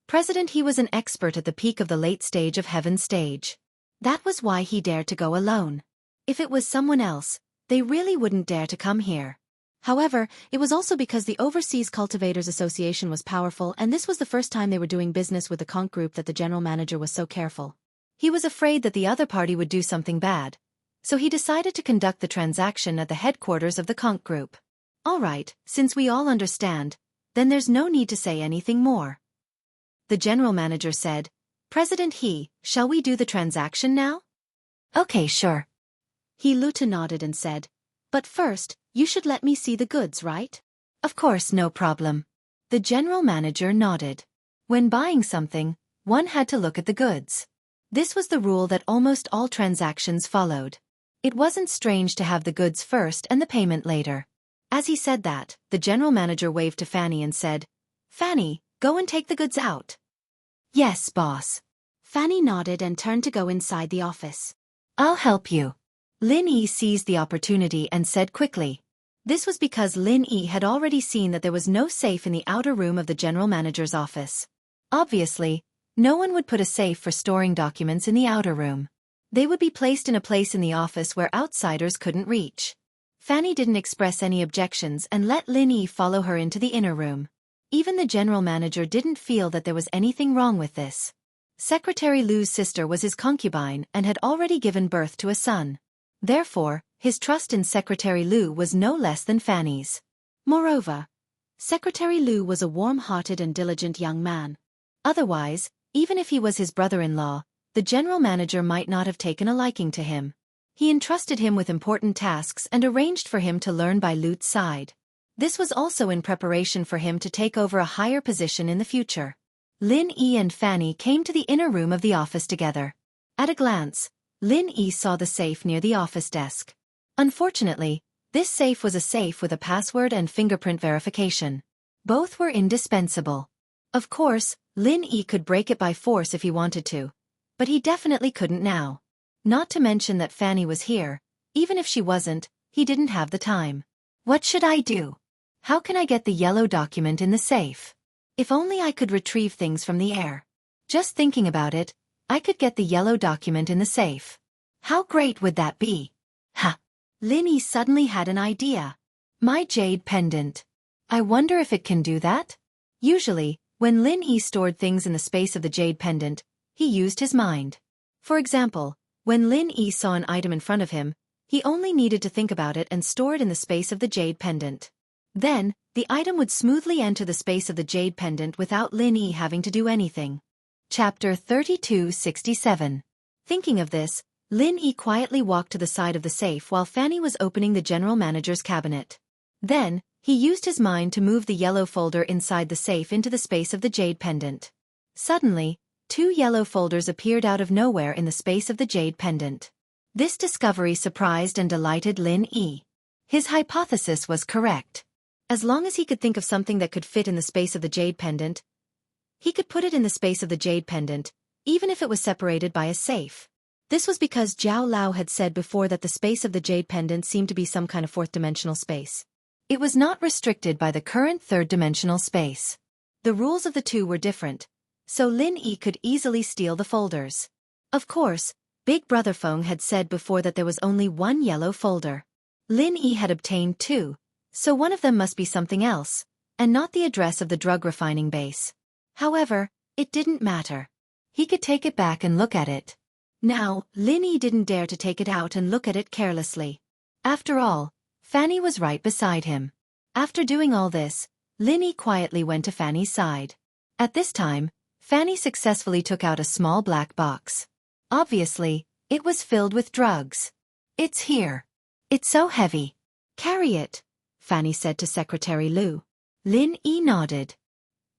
President He was an expert at the peak of the late stage of Heaven stage. That was why he dared to go alone. If it was someone else, they really wouldn't dare to come here. However, it was also because the Overseas Cultivators Association was powerful, and this was the first time they were doing business with the Conch Group, that the general manager was so careful. He was afraid that the other party would do something bad, so he decided to conduct the transaction at the headquarters of the Conch Group. All right, since we all understand, then there's no need to say anything more. The general manager said, President He, shall we do the transaction now? Okay, sure. He Luta nodded and said, but first, you should let me see the goods, right? Of course, no problem. The general manager nodded. When buying something, one had to look at the goods. This was the rule that almost all transactions followed. It wasn't strange to have the goods first and the payment later. As he said that, the general manager waved to Fanny and said, Fanny, go and take the goods out. Yes, boss. Fanny nodded and turned to go inside the office. I'll help you. Lin Yi seized the opportunity and said quickly. This was because Lin Yi had already seen that there was no safe in the outer room of the general manager's office. Obviously, no one would put a safe for storing documents in the outer room. They would be placed in a place in the office where outsiders couldn't reach. Fanny didn't express any objections and let Lin Yi follow her into the inner room. Even the general manager didn't feel that there was anything wrong with this. Secretary Lu's sister was his concubine and had already given birth to a son. Therefore, his trust in Secretary Lu was no less than Fanny's. Moreover, Secretary Lu was a warm-hearted and diligent young man. Otherwise, even if he was his brother-in-law, the general manager might not have taken a liking to him. He entrusted him with important tasks and arranged for him to learn by Lu's side. This was also in preparation for him to take over a higher position in the future. Lin Yi and Fanny came to the inner room of the office together. At a glance, Lin Yi saw the safe near the office desk. Unfortunately, this safe was a safe with a password and fingerprint verification. Both were indispensable. Of course, Lin Yi could break it by force if he wanted to, but he definitely couldn't now. Not to mention that Fanny was here. Even if she wasn't, he didn't have the time. What should I do? How can I get the yellow document in the safe? If only I could retrieve things from the air. Just thinking about it, I could get the yellow document in the safe. How great would that be? Ha! Lin Yi suddenly had an idea. My jade pendant. I wonder if it can do that? Usually, when Lin Yi stored things in the space of the jade pendant, he used his mind. For example, when Lin Yi saw an item in front of him, he only needed to think about it and store it in the space of the jade pendant. Then, the item would smoothly enter the space of the jade pendant without Lin Yi having to do anything. Chapter 3267. Thinking of this, Lin Yi quietly walked to the side of the safe while Fanny was opening the general manager's cabinet. Then, he used his mind to move the yellow folder inside the safe into the space of the jade pendant. Suddenly, 2 yellow folders appeared out of nowhere in the space of the jade pendant. This discovery surprised and delighted Lin Yi. His hypothesis was correct. As long as he could think of something that could fit in the space of the jade pendant, he could put it in the space of the jade pendant, even if it was separated by a safe. This was because Zhao Lao had said before that the space of the jade pendant seemed to be some kind of fourth-dimensional space. It was not restricted by the current third-dimensional space. The rules of the two were different, so Lin Yi could easily steal the folders. Of course, Big Brother Feng had said before that there was only one yellow folder. Lin Yi had obtained two, so one of them must be something else, and not the address of the drug refining base. However, it didn't matter. He could take it back and look at it. Now, Lin Yi didn't dare to take it out and look at it carelessly. After all, Fanny was right beside him. After doing all this, Lin Yi quietly went to Fanny's side. At this time, Fanny successfully took out a small black box. Obviously, it was filled with drugs. "It's here. It's so heavy. Carry it," Fanny said to Secretary Lu. Lin Yi nodded.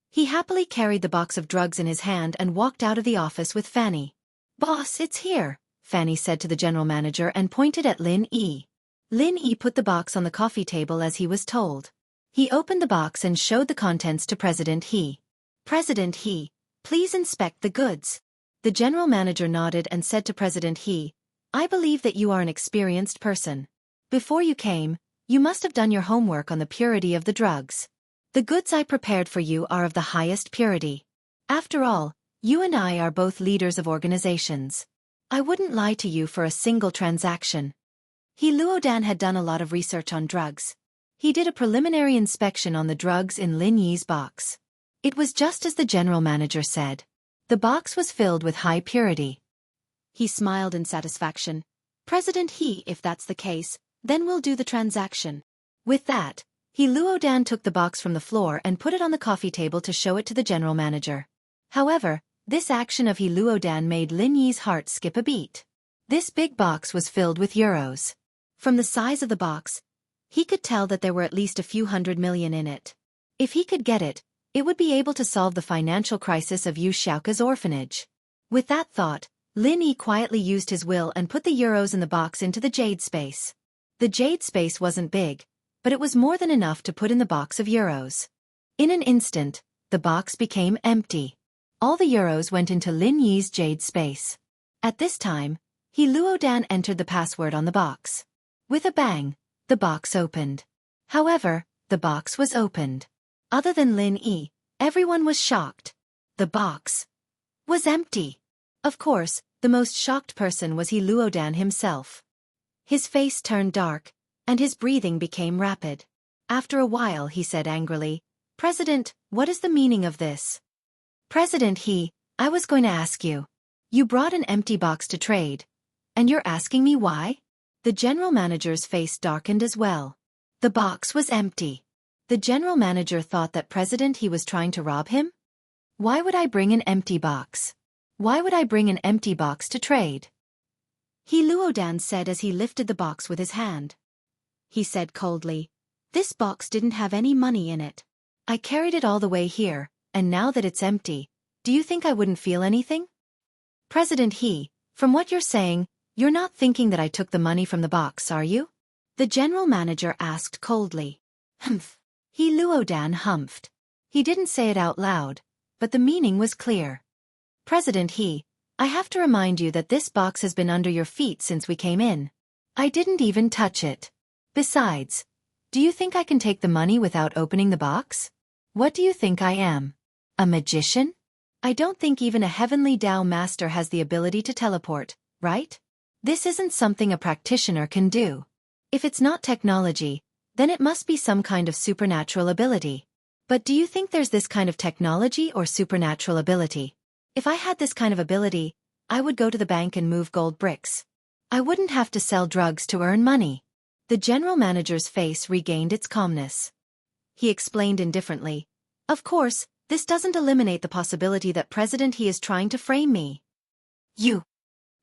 He happily carried the box of drugs in his hand and walked out of the office with Fanny. "Boss, it's here," Fanny said to the general manager and pointed at Lin Yi. Lin Yi put the box on the coffee table as he was told. He opened the box and showed the contents to President He. "President He, please inspect the goods." The general manager nodded and said to President He, "I believe that you are an experienced person. Before you came, you must have done your homework on the purity of the drugs. The goods I prepared for you are of the highest purity. After all, you and I are both leaders of organizations. I wouldn't lie to you for a single transaction." He Luodan had done a lot of research on drugs. He did a preliminary inspection on the drugs in Lin Yi's box. It was just as the general manager said. The box was filled with high purity. He smiled in satisfaction. "President He, if that's the case, then we'll do the transaction." With that, He Luodan took the box from the floor and put it on the coffee table to show it to the general manager. However, this action of He Luodan made Lin Yi's heart skip a beat. This big box was filled with euros. From the size of the box, he could tell that there were at least a few 100 million in it. If he could get it, it would be able to solve the financial crisis of Xiaoxia's orphanage. With that thought, Lin Yi quietly used his will and put the euros in the box into the jade space. The jade space wasn't big, but it was more than enough to put in the box of euros. In an instant, the box became empty. All the euros went into Lin Yi's jade space. At this time, He Luodan entered the password on the box. With a bang, the box opened. However, the box was opened. Other than Lin Yi, everyone was shocked. The box was empty. Of course, the most shocked person was He Luodan himself. His face turned dark, and his breathing became rapid. After a while he said angrily, "President, what is the meaning of this?" "President He, I was going to ask you. You brought an empty box to trade, and you're asking me why?" The general manager's face darkened as well. The box was empty. The general manager thought that President He was trying to rob him? "Why would I bring an empty box? Why would I bring an empty box to trade?" He Luodan said as he lifted the box with his hand. He said coldly, "This box didn't have any money in it. I carried it all the way here, and now that it's empty, do you think I wouldn't feel anything?" "President He, from what you're saying, you're not thinking that I took the money from the box, are you?" The general manager asked coldly. "Humph." He Luodan humphed. He didn't say it out loud, but the meaning was clear. "President He, I have to remind you that this box has been under your feet since we came in. I didn't even touch it. Besides, do you think I can take the money without opening the box? What do you think I am? A magician? I don't think even a heavenly Tao master has the ability to teleport, right? This isn't something a practitioner can do. If it's not technology, then it must be some kind of supernatural ability. But do you think there's this kind of technology or supernatural ability? If I had this kind of ability, I would go to the bank and move gold bricks. I wouldn't have to sell drugs to earn money." The general manager's face regained its calmness. He explained indifferently, "Of course, this doesn't eliminate the possibility that President He is trying to frame me." "You."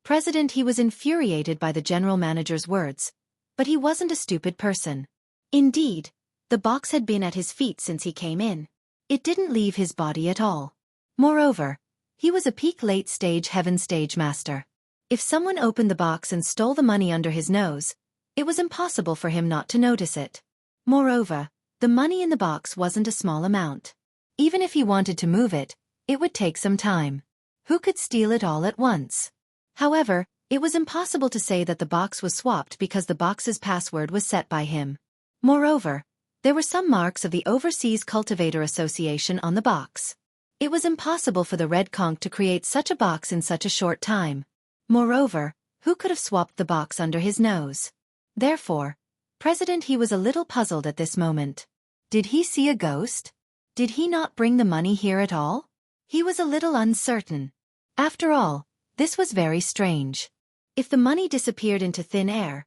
President He was infuriated by the general manager's words, but he wasn't a stupid person. Indeed, the box had been at his feet since he came in. It didn't leave his body at all. Moreover, he was a peak late-stage heaven stage master. If someone opened the box and stole the money under his nose, it was impossible for him not to notice it. Moreover, the money in the box wasn't a small amount. Even if he wanted to move it, it would take some time. Who could steal it all at once? However, it was impossible to say that the box was swapped because the box's password was set by him. Moreover, There were some marks of the Overseas Cultivator Association on the box. It was impossible for the red conch to create such a box in such a short time. Moreover, who could have swapped the box under his nose? Therefore, President He was a little puzzled at this moment. Did he see a ghost? Did he not bring the money here at all? He was a little uncertain. After all, this was very strange. If the money disappeared into thin air,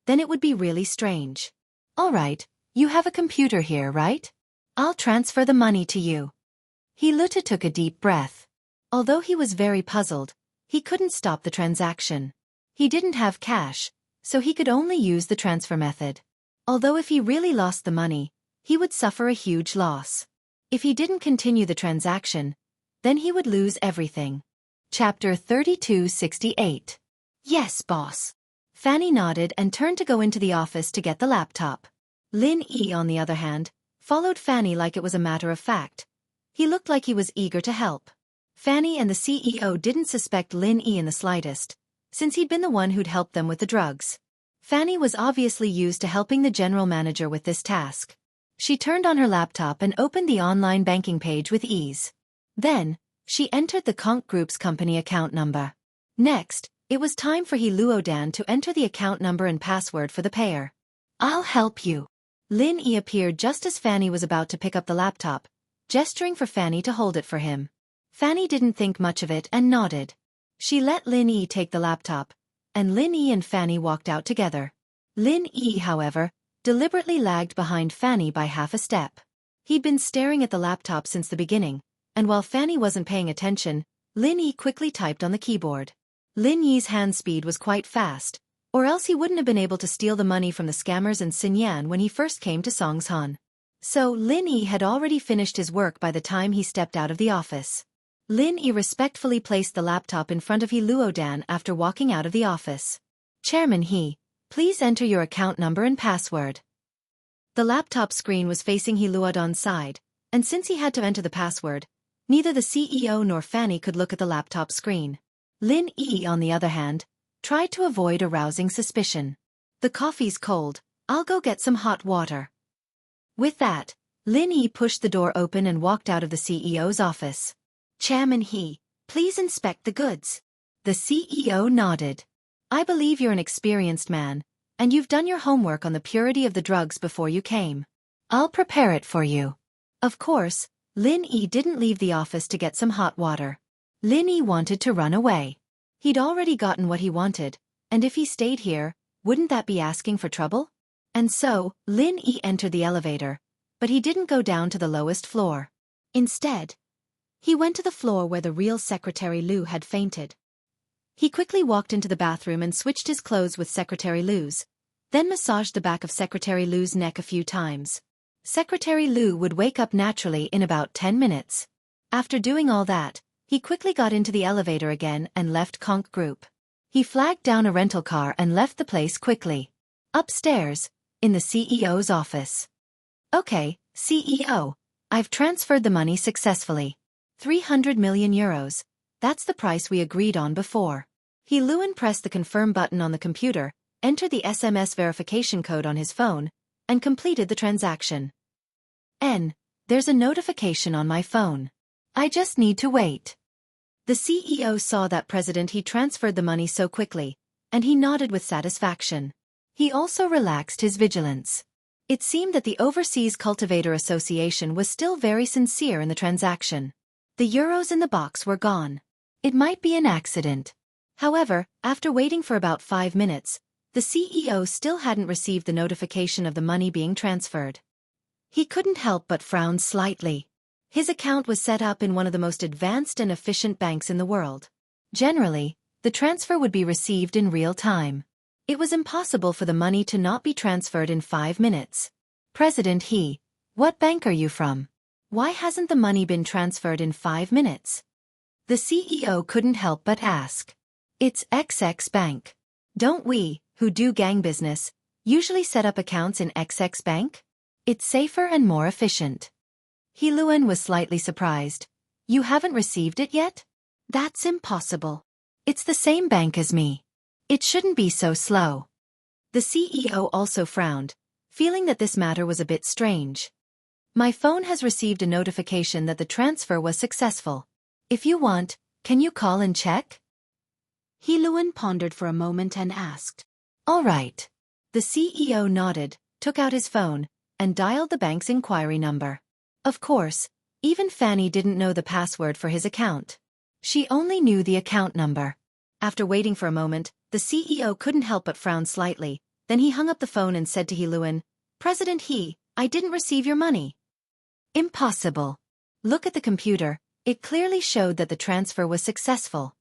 then it would be really strange. All right, you have a computer here, right? I'll transfer the money to you. Luta took a deep breath. Although he was very puzzled, he couldn't stop the transaction. He didn't have cash, so he could only use the transfer method. Although if he really lost the money, he would suffer a huge loss. If he didn't continue the transaction, then he would lose everything. Chapter 3268. Yes, boss. Fanny nodded and turned to go into the office to get the laptop. Lin Yi, on the other hand, followed Fanny like it was a matter of fact. He looked like he was eager to help. Fanny and the CEO didn't suspect Lin Yi in the slightest, since he'd been the one who'd helped them with the drugs. Fanny was obviously used to helping the general manager with this task. She turned on her laptop and opened the online banking page with ease. Then, she entered the Conch Group's company account number. Next, it was time for Luodan to enter the account number and password for the payer. I'll help you. Lin Yi appeared just as Fanny was about to pick up the laptop, gesturing for Fanny to hold it for him. Fanny didn't think much of it and nodded. She let Lin Yi take the laptop, and Lin Yi and Fanny walked out together. Lin Yi, however, deliberately lagged behind Fanny by half a step. He'd been staring at the laptop since the beginning, and while Fanny wasn't paying attention, Lin Yi quickly typed on the keyboard. Lin Yi's hand speed was quite fast, or else he wouldn't have been able to steal the money from the scammers in Xinyan when he first came to Songshan. So Lin Yi had already finished his work by the time he stepped out of the office. Lin Yi respectfully placed the laptop in front of Luodan after walking out of the office. Chairman He, please enter your account number and password. The laptop screen was facing Luodan's side, and since he had to enter the password, neither the CEO nor Fanny could look at the laptop screen. Lin Yi, on the other hand, tried to avoid arousing suspicion. The coffee's cold, I'll go get some hot water. With that, Lin Yi pushed the door open and walked out of the CEO's office. Chairman He, please inspect the goods. The CEO nodded. I believe you're an experienced man, and you've done your homework on the purity of the drugs before you came. I'll prepare it for you. Of course, Lin Yi didn't leave the office to get some hot water. Lin Yi wanted to run away. He'd already gotten what he wanted, and if he stayed here, wouldn't that be asking for trouble? And so, Lin Yi entered the elevator, but he didn't go down to the lowest floor. Instead, he went to the floor where the real Secretary Liu had fainted. He quickly walked into the bathroom and switched his clothes with Secretary Liu's, then massaged the back of Secretary Liu's neck a few times. Secretary Liu would wake up naturally in about 10 minutes. After doing all that, he quickly got into the elevator again and left Conch Group. He flagged down a rental car and left the place quickly. Upstairs, in the CEO's office. Okay, CEO, I've transferred the money successfully. 300 million euros. That's the price we agreed on before. Luan pressed the confirm button on the computer, entered the SMS verification code on his phone, and completed the transaction. There's a notification on my phone. I just need to wait. The CEO saw that President He transferred the money so quickly, and he nodded with satisfaction. He also relaxed his vigilance. It seemed that the Overseas Cultivator Association was still very sincere in the transaction. The euros in the box were gone. It might be an accident. However, after waiting for about 5 minutes, the CEO still hadn't received the notification of the money being transferred. He couldn't help but frown slightly. His account was set up in one of the most advanced and efficient banks in the world. Generally, the transfer would be received in real time. It was impossible for the money to not be transferred in 5 minutes. President He, what bank are you from? Why hasn't the money been transferred in 5 minutes? The CEO couldn't help but ask. It's XX Bank. Don't we, who do gang business, usually set up accounts in XX Bank? It's safer and more efficient. Luan was slightly surprised. You haven't received it yet? That's impossible. It's the same bank as me. It shouldn't be so slow. The CEO also frowned, feeling that this matter was a bit strange. My phone has received a notification that the transfer was successful. If you want, can you call and check? He Luan pondered for a moment and asked. All right. The CEO nodded, took out his phone, and dialed the bank's inquiry number. Of course, even Fanny didn't know the password for his account. She only knew the account number. After waiting for a moment, the CEO couldn't help but frown slightly. Then he hung up the phone and said to He Luan, President He, I didn't receive your money. Impossible. Look at the computer, it clearly showed that the transfer was successful.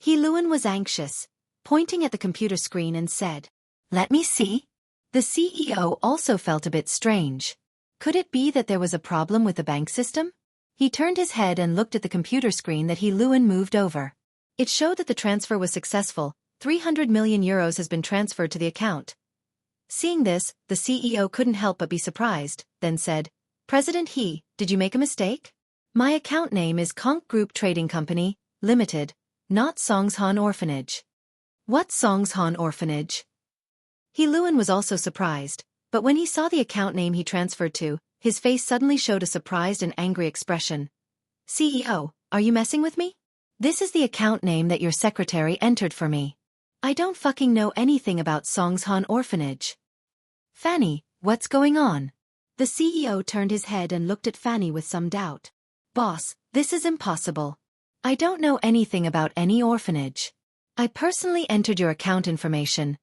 He Luan was anxious, pointing at the computer screen and said, Let me see. The CEO also felt a bit strange. Could it be that there was a problem with the bank system? He turned his head and looked at the computer screen that He Luan moved over. It showed that the transfer was successful. 300 million euros has been transferred to the account. Seeing this, the CEO couldn't help but be surprised, then said, President He, did you make a mistake? My account name is Conch Group Trading Company, Limited, not Songshan Orphanage. What Songshan Orphanage? He Luan was also surprised, but when he saw the account name he transferred to, his face suddenly showed a surprised and angry expression. CEO, are you messing with me? This is the account name that your secretary entered for me. I don't fucking know anything about Songshan Orphanage. Fanny, what's going on? The CEO turned his head and looked at Fanny with some doubt. Boss, this is impossible. I don't know anything about any orphanage. I personally entered your account information.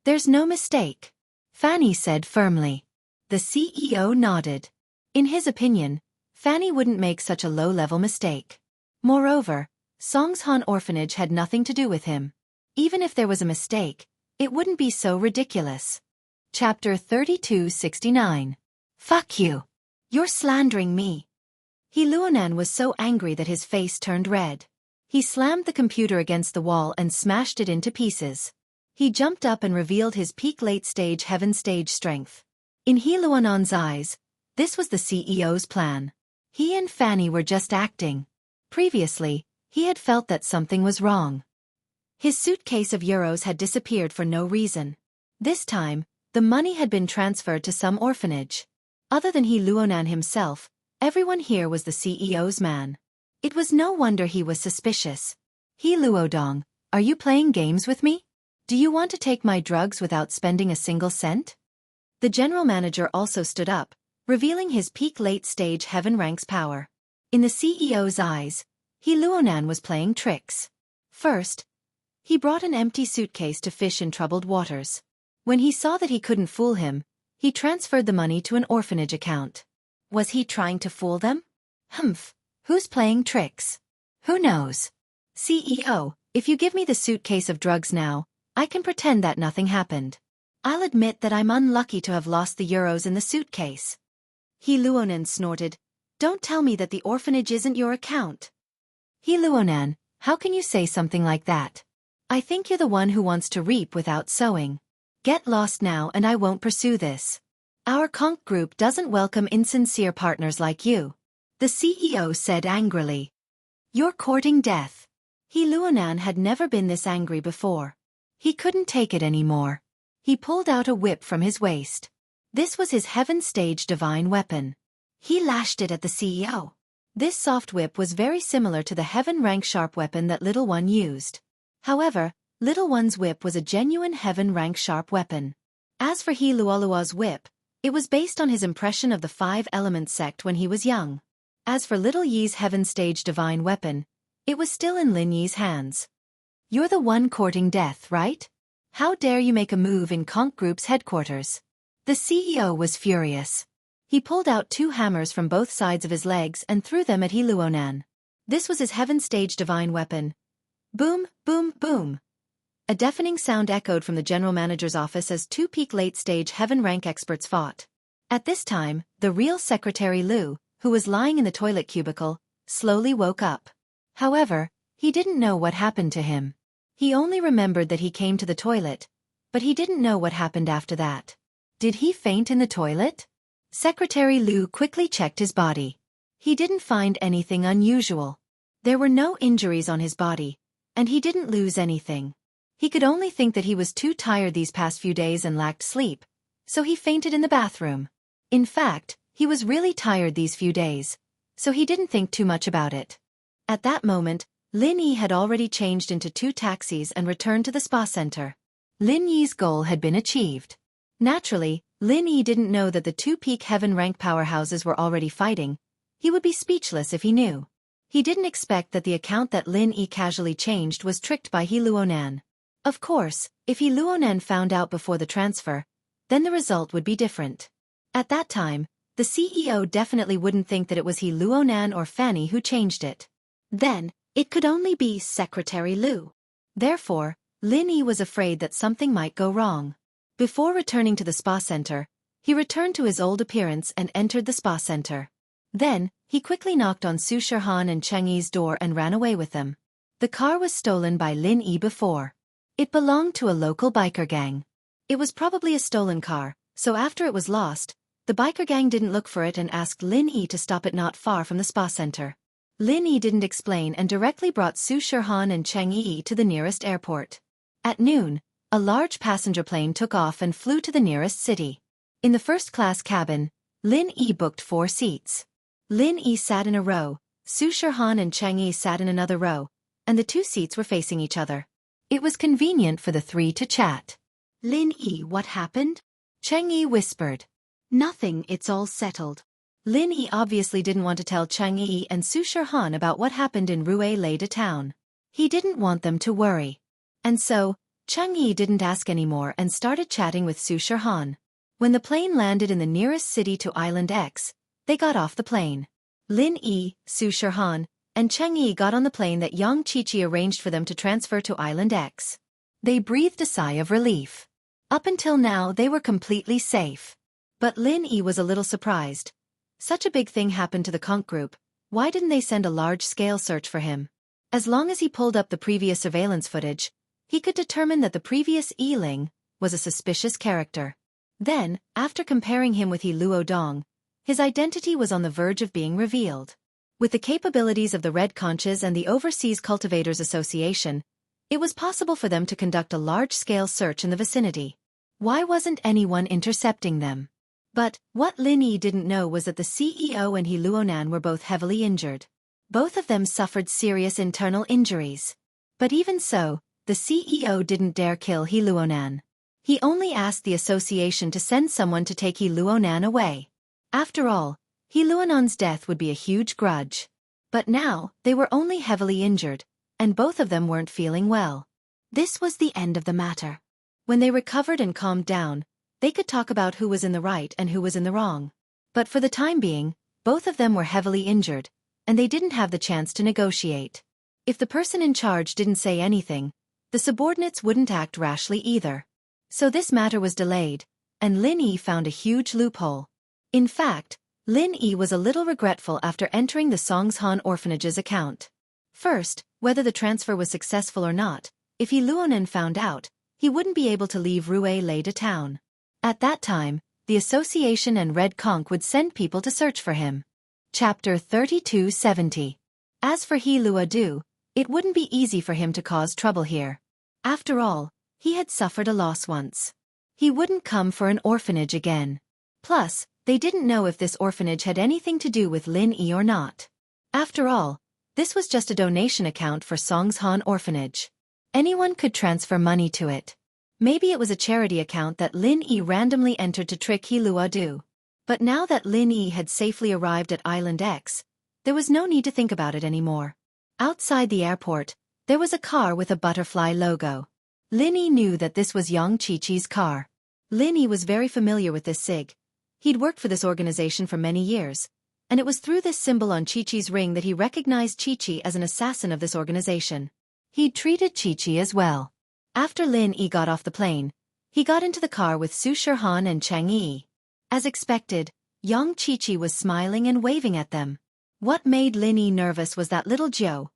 There's no mistake. Fanny said firmly. The CEO nodded. In his opinion, Fanny wouldn't make such a low-level mistake. Moreover, Songshan Orphanage had nothing to do with him. Even if there was a mistake, it wouldn't be so ridiculous. Chapter 3269. Fuck you. You're slandering me. He Luonan was so angry that his face turned red. He slammed the computer against the wall and smashed it into pieces. He jumped up and revealed his peak late-stage heaven stage strength. In He Luonan's eyes, this was the CEO's plan. He and Fanny were just acting. Previously, he had felt that something was wrong. His suitcase of euros had disappeared for no reason. This time, the money had been transferred to some orphanage. Other than He Luonan himself, everyone here was the CEO's man. It was no wonder he was suspicious. He Luodong, are you playing games with me? Do you want to take my drugs without spending a single cent? The general manager also stood up, revealing his peak late-stage heaven ranks power. In the CEO's eyes, He Luonan was playing tricks. First, he brought an empty suitcase to fish in troubled waters. When he saw that he couldn't fool him, he transferred the money to an orphanage account. Was he trying to fool them? Humph, who's playing tricks? Who knows? CEO, if you give me the suitcase of drugs now, I can pretend that nothing happened. I'll admit that I'm unlucky to have lost the euros in the suitcase. He Luonan snorted, Don't tell me that the orphanage isn't your account. He Luonan, how can you say something like that? I think you're the one who wants to reap without sowing. Get lost now and I won't pursue this. Our Conch Group doesn't welcome insincere partners like you. The CEO said angrily. You're courting death. He Luonan had never been this angry before. He couldn't take it anymore. He pulled out a whip from his waist. This was his heaven stage divine weapon. He lashed it at the CEO. This soft whip was very similar to the heaven rank sharp weapon that Little One used. However, Little One's whip was a genuine heaven rank sharp weapon. As for He Luolua's whip, it was based on his impression of the Five Elements sect when he was young. As for Little Yi's heaven stage divine weapon, it was still in Lin Yi's hands. You're the one courting death, right? How dare you make a move in Conch Group's headquarters? The CEO was furious. He pulled out two hammers from both sides of his legs and threw them at He Luonan. This was his heaven stage divine weapon. Boom, boom, boom. A deafening sound echoed from the general manager's office as two peak late-stage heaven rank experts fought. At this time, the real Secretary Lu, who was lying in the toilet cubicle, slowly woke up. However, he didn't know what happened to him. He only remembered that he came to the toilet, but he didn't know what happened after that. Did he faint in the toilet? Secretary Lu quickly checked his body. He didn't find anything unusual. There were no injuries on his body, and he didn't lose anything. He could only think that he was too tired these past few days and lacked sleep, so he fainted in the bathroom. In fact, he was really tired these few days, so he didn't think too much about it. At that moment, Lin Yi had already changed into 2 taxis and returned to the spa center. Lin Yi's goal had been achieved. Naturally, Lin Yi didn't know that the 2 peak heaven rank powerhouses were already fighting. He would be speechless if he knew. He didn't expect that the account that Lin Yi casually changed was tricked by He Luonan. Of course, if He Luonan found out before the transfer, then the result would be different. At that time, the CEO definitely wouldn't think that it was He Luonan or Fanny who changed it. Then, it could only be Secretary Lu. Therefore, Lin Yi was afraid that something might go wrong. Before returning to the spa center, he returned to his old appearance and entered the spa center. Then, he quickly knocked on Su Shihan and Cheng Yi's door and ran away with them. The car was stolen by Lin Yi before. It belonged to a local biker gang. It was probably a stolen car, so after it was lost, the biker gang didn't look for it and asked Lin Yi to stop it not far from the spa center. Lin Yi didn't explain and directly brought Su Shihan and Cheng Yi to the nearest airport. At noon, a large passenger plane took off and flew to the nearest city. In the first-class cabin, Lin Yi booked 4 seats. Lin Yi sat in a row, Su Shihan and Cheng Yi sat in another row, and the 2 seats were facing each other. It was convenient for the 3 to chat. Lin Yi, what happened? Cheng Yi whispered. Nothing, it's all settled. Lin Yi obviously didn't want to tell Cheng Yi and Su Shihan about what happened in Ruilei town. He didn't want them to worry. And so, Cheng Yi didn't ask anymore and started chatting with Su Shihan. When the plane landed in the nearest city to Island X, they got off the plane. Lin Yi, Su Shihan, and Cheng Yi got on the plane that Yang Qiqi arranged for them to transfer to Island X. They breathed a sigh of relief. Up until now they were completely safe. But Lin Yi was a little surprised. Such a big thing happened to the Conk group, why didn't they send a large-scale search for him? As long as he pulled up the previous surveillance footage, he could determine that the previous Yiling was a suspicious character. Then, after comparing him with He Luo Dong, his identity was on the verge of being revealed. With the capabilities of the Red Conches and the Overseas Cultivators Association, it was possible for them to conduct a large-scale search in the vicinity. Why wasn't anyone intercepting them? But, what Lin Yi didn't know was that the CEO and He Luonan were both heavily injured. Both of them suffered serious internal injuries. But even so, the CEO didn't dare kill He Luonan. He only asked the association to send someone to take He Luonan away. After all, He Luonan's death would be a huge grudge. But now, they were only heavily injured, and both of them weren't feeling well. This was the end of the matter. When they recovered and calmed down, they could talk about who was in the right and who was in the wrong. But for the time being, both of them were heavily injured, and they didn't have the chance to negotiate. If the person in charge didn't say anything, the subordinates wouldn't act rashly either. So this matter was delayed, and Lin Yi found a huge loophole. In fact, Lin Yi was a little regretful after entering the Songshan orphanage's account. First, whether the transfer was successful or not, if He Luonan found out, he wouldn't be able to leave Ruilei town. At that time, the association and Red Conch would send people to search for him. Chapter 3270. As for He Luodu, it wouldn't be easy for him to cause trouble here. After all, he had suffered a loss once. He wouldn't come for an orphanage again. Plus, they didn't know if this orphanage had anything to do with Lin Yi or not. After all, this was just a donation account for Songshan Orphanage. Anyone could transfer money to it. Maybe it was a charity account that Lin Yi randomly entered to trick He Luodu. But now that Lin Yi had safely arrived at Island X, there was no need to think about it anymore. Outside the airport, there was a car with a butterfly logo. Lin Yi knew that this was Yang Qiqi's car. Lin Yi was very familiar with this SIG. He'd worked for this organization for many years, and it was through this symbol on Qiqi's ring that he recognized Qiqi as an assassin of this organization. He'd treated Qiqi as well. After Lin Yi got off the plane, he got into the car with Su Shihan and Cheng Yi. As expected, Yang Qiqi was smiling and waving at them. What made Lin Yi nervous was that little Jiu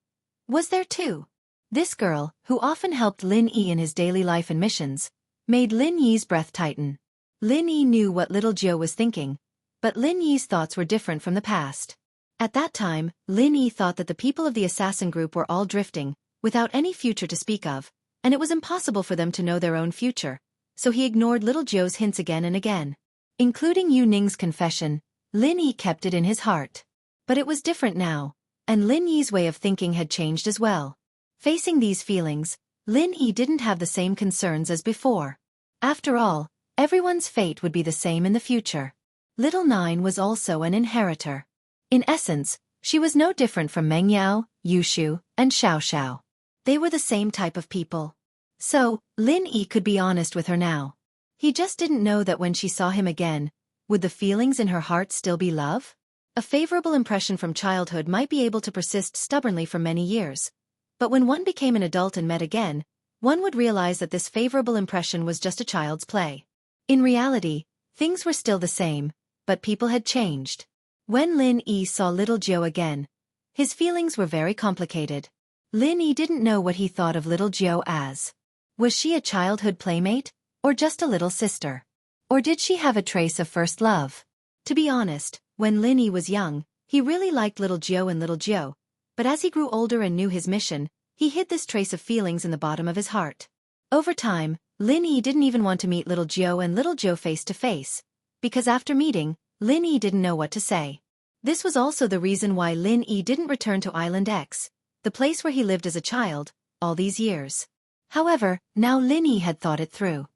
was there too. This girl, who often helped Lin Yi in his daily life and missions, made Lin Yi's breath tighten. Lin Yi knew what little Jiu was thinking, but Lin Yi's thoughts were different from the past. At that time, Lin Yi thought that the people of the assassin group were all drifting, without any future to speak of, and it was impossible for them to know their own future, so he ignored little Jiu's hints again and again. Including Yu Ning's confession, Lin Yi kept it in his heart. But it was different now, and Lin Yi's way of thinking had changed as well. Facing these feelings, Lin Yi didn't have the same concerns as before. After all, everyone's fate would be the same in the future. Little Nine was also an inheritor. In essence, she was no different from Meng Yao, Yushu, and Xiao. They were the same type of people. So, Lin Yi could be honest with her now. He just didn't know that when she saw him again, would the feelings in her heart still be love? A favorable impression from childhood might be able to persist stubbornly for many years. But when one became an adult and met again, one would realize that this favorable impression was just a child's play. In reality, things were still the same, but people had changed. When Lin Yi saw little Jiu again, his feelings were very complicated. Lin Yi didn't know what he thought of little Jiu as. Was she a childhood playmate, or just a little sister? Or did she have a trace of first love? To be honest, when Lin Yi was young, he really liked little Jiu and little Jiu, but as he grew older and knew his mission, he hid this trace of feelings in the bottom of his heart. Over time, Lin Yi didn't even want to meet little Jiu and little Jiu face to face, because after meeting, Lin Yi didn't know what to say. This was also the reason why Lin Yi didn't return to Island X, the place where he lived as a child, all these years. However, now Lin Yi had thought it through.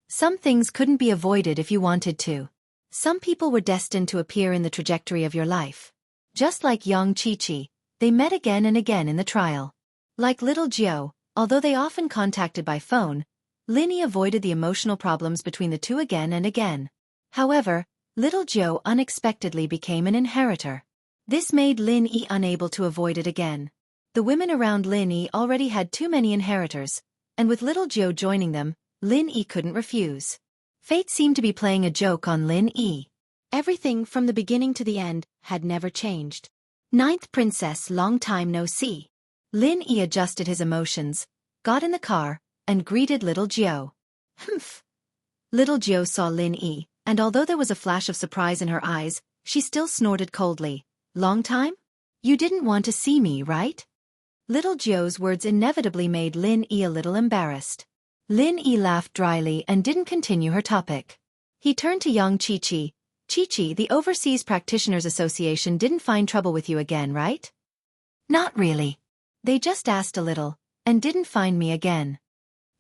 Some things couldn't be avoided if you wanted to. Some people were destined to appear in the trajectory of your life. Just like Xianxia, they met again and again in the trial. Like little Jiu, although they often contacted by phone, Lin Yi avoided the emotional problems between the two again and again. However, little Jiu unexpectedly became an inheritor. This made Lin Yi unable to avoid it again. The women around Lin Yi already had too many inheritors, and with little Jiu joining them, Lin Yi couldn't refuse. Fate seemed to be playing a joke on Lin Yi. Everything from the beginning to the end had never changed. Ninth Princess, long time no see. Lin Yi adjusted his emotions, got in the car, and greeted little Jiu. Humph. Little Jiu saw Lin Yi, and although there was a flash of surprise in her eyes, she still snorted coldly. Long time? You didn't want to see me, right? Little Jiu's words inevitably made Lin Yi a little embarrassed. Lin Yi laughed dryly and didn't continue her topic. He turned to Xianxia. Chi, the Overseas Practitioners Association didn't find trouble with you again, right? Not really. They just asked a little, and didn't find me again.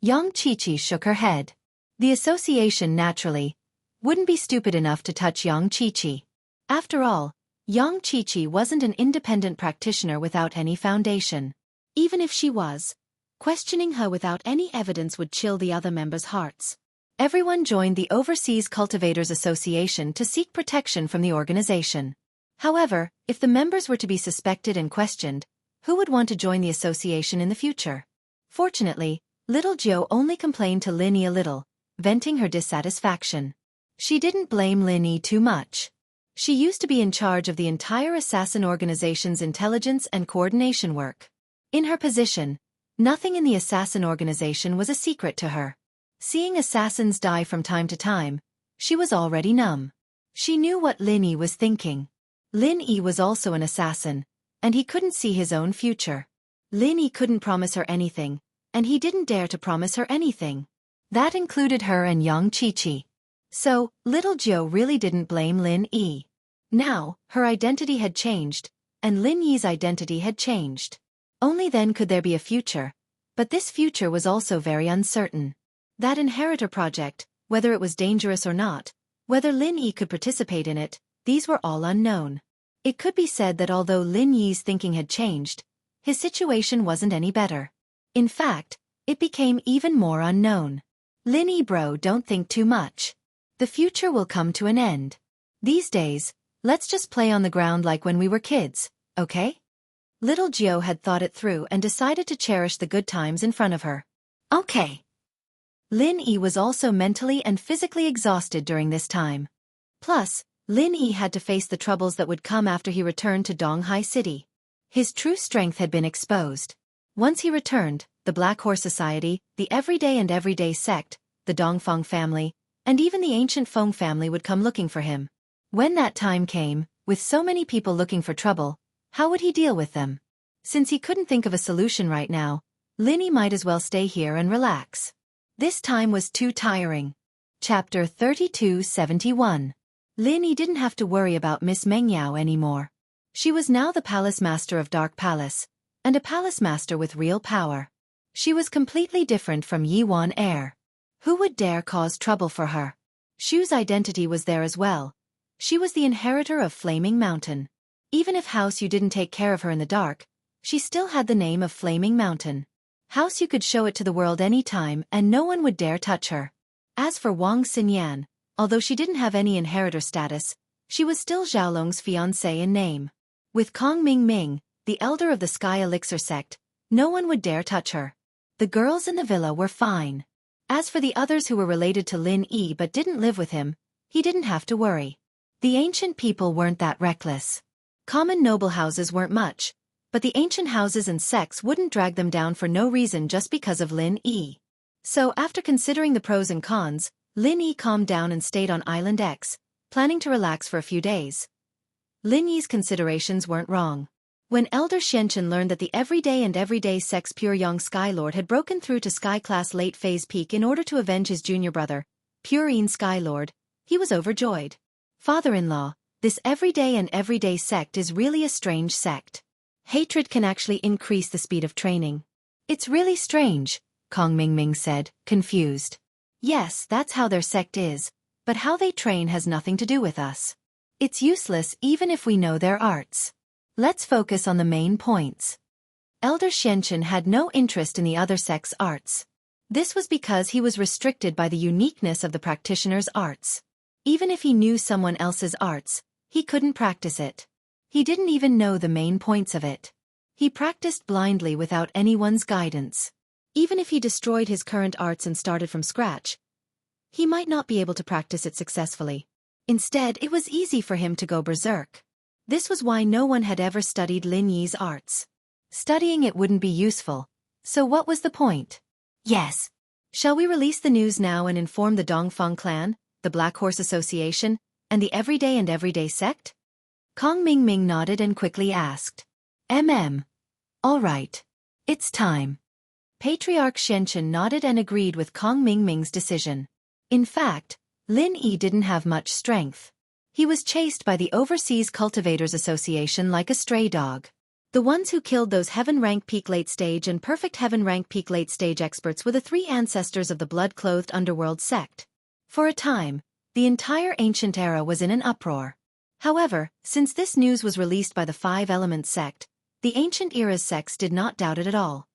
Xianxia shook her head. The association naturally wouldn't be stupid enough to touch Xianxia. After all, Xianxia wasn't an independent practitioner without any foundation. Even if she was, questioning her without any evidence would chill the other members' hearts. Everyone joined the Overseas Cultivators Association to seek protection from the organization. However, if the members were to be suspected and questioned, who would want to join the association in the future? Fortunately, little Jiu only complained to Lin Yi a little, venting her dissatisfaction. She didn't blame Lin Yi too much. She used to be in charge of the entire assassin organization's intelligence and coordination work. In her position, nothing in the assassin organization was a secret to her. Seeing assassins die from time to time, she was already numb. She knew what Lin Yi was thinking. Lin Yi was also an assassin, and he couldn't see his own future. Lin Yi couldn't promise her anything, and he didn't dare to promise her anything. That included her and Xianxia. So, little Jiu really didn't blame Lin Yi. Now, her identity had changed, and Lin Yi's identity had changed. Only then could there be a future, but this future was also very uncertain. That inheritor project, whether it was dangerous or not, whether Lin Yi could participate in it, these were all unknown. It could be said that although Lin Yi's thinking had changed, his situation wasn't any better. In fact, it became even more unknown. Lin Yi bro, don't think too much. The future will come to an end. These days, let's just play on the ground like when we were kids, okay? Little Jiu had thought it through and decided to cherish the good times in front of her. Okay. Lin Yi was also mentally and physically exhausted during this time. Plus, Lin Yi had to face the troubles that would come after he returned to Donghai City. His true strength had been exposed. Once he returned, the Black Horse Society, the Everyday and Everyday sect, the Dongfeng family, and even the ancient Feng family would come looking for him. When that time came, with so many people looking for trouble, how would he deal with them? Since he couldn't think of a solution right now, Lin Yi might as well stay here and relax. This time was too tiring. Chapter 3271. Lin Yi didn't have to worry about Miss Mengyao anymore. She was now the palace master of Dark Palace, and a palace master with real power. She was completely different from Yi Wan heir. Who would dare cause trouble for her? Shu's identity was there as well. She was the inheritor of Flaming Mountain. Even if House Yu didn't take care of her in the dark, she still had the name of Flaming Mountain. House Yu could show it to the world any time and no one would dare touch her. As for Wang Xinyan, although she didn't have any inheritor status, she was still Xiaolong's fiancée in name. With Kong Ming, the elder of the Sky Elixir sect, no one would dare touch her. The girls in the villa were fine. As for the others who were related to Lin Yi but didn't live with him, he didn't have to worry. The ancient people weren't that reckless. Common noble houses weren't much, but the ancient houses and sects wouldn't drag them down for no reason just because of Lin Yi. So after considering the pros and cons, Lin Yi calmed down and stayed on Island X, planning to relax for a few days. Lin Yi's considerations weren't wrong. When Elder Xianxia learned that the everyday sex Pure Yang Skylord had broken through to Sky Class Late Phase Peak in order to avenge his junior brother, Purine Skylord, he was overjoyed. Father-in-law, this everyday sect is really a strange sect. Hatred can actually increase the speed of training. It's really strange, Kong Ming said, confused. Yes, that's how their sect is, but how they train has nothing to do with us. It's useless even if we know their arts. Let's focus on the main points. Elder Xianxia had no interest in the other sect's arts. This was because he was restricted by the uniqueness of the practitioner's arts. Even if he knew someone else's arts, he couldn't practice it. He didn't even know the main points of it. He practiced blindly without anyone's guidance. Even if he destroyed his current arts and started from scratch, he might not be able to practice it successfully. Instead, it was easy for him to go berserk. This was why no one had ever studied Lin Yi's arts. Studying it wouldn't be useful. So what was the point? Yes. Shall we release the news now and inform the Dongfang clan, the Black Horse Association, and the everyday sect? Kong Ming nodded and quickly asked. All right. It's time. Patriarch Xianxia nodded and agreed with Kong Ming's decision. In fact, Lin Yi didn't have much strength. He was chased by the Overseas Cultivators Association like a stray dog. The ones who killed those Heaven Rank Peak Late Stage and Perfect Heaven Rank Peak Late Stage experts were the three ancestors of the blood-clothed underworld sect. For a time, the entire ancient era was in an uproar. However, since this news was released by the Five Elements sect, the ancient era's sects did not doubt it at all.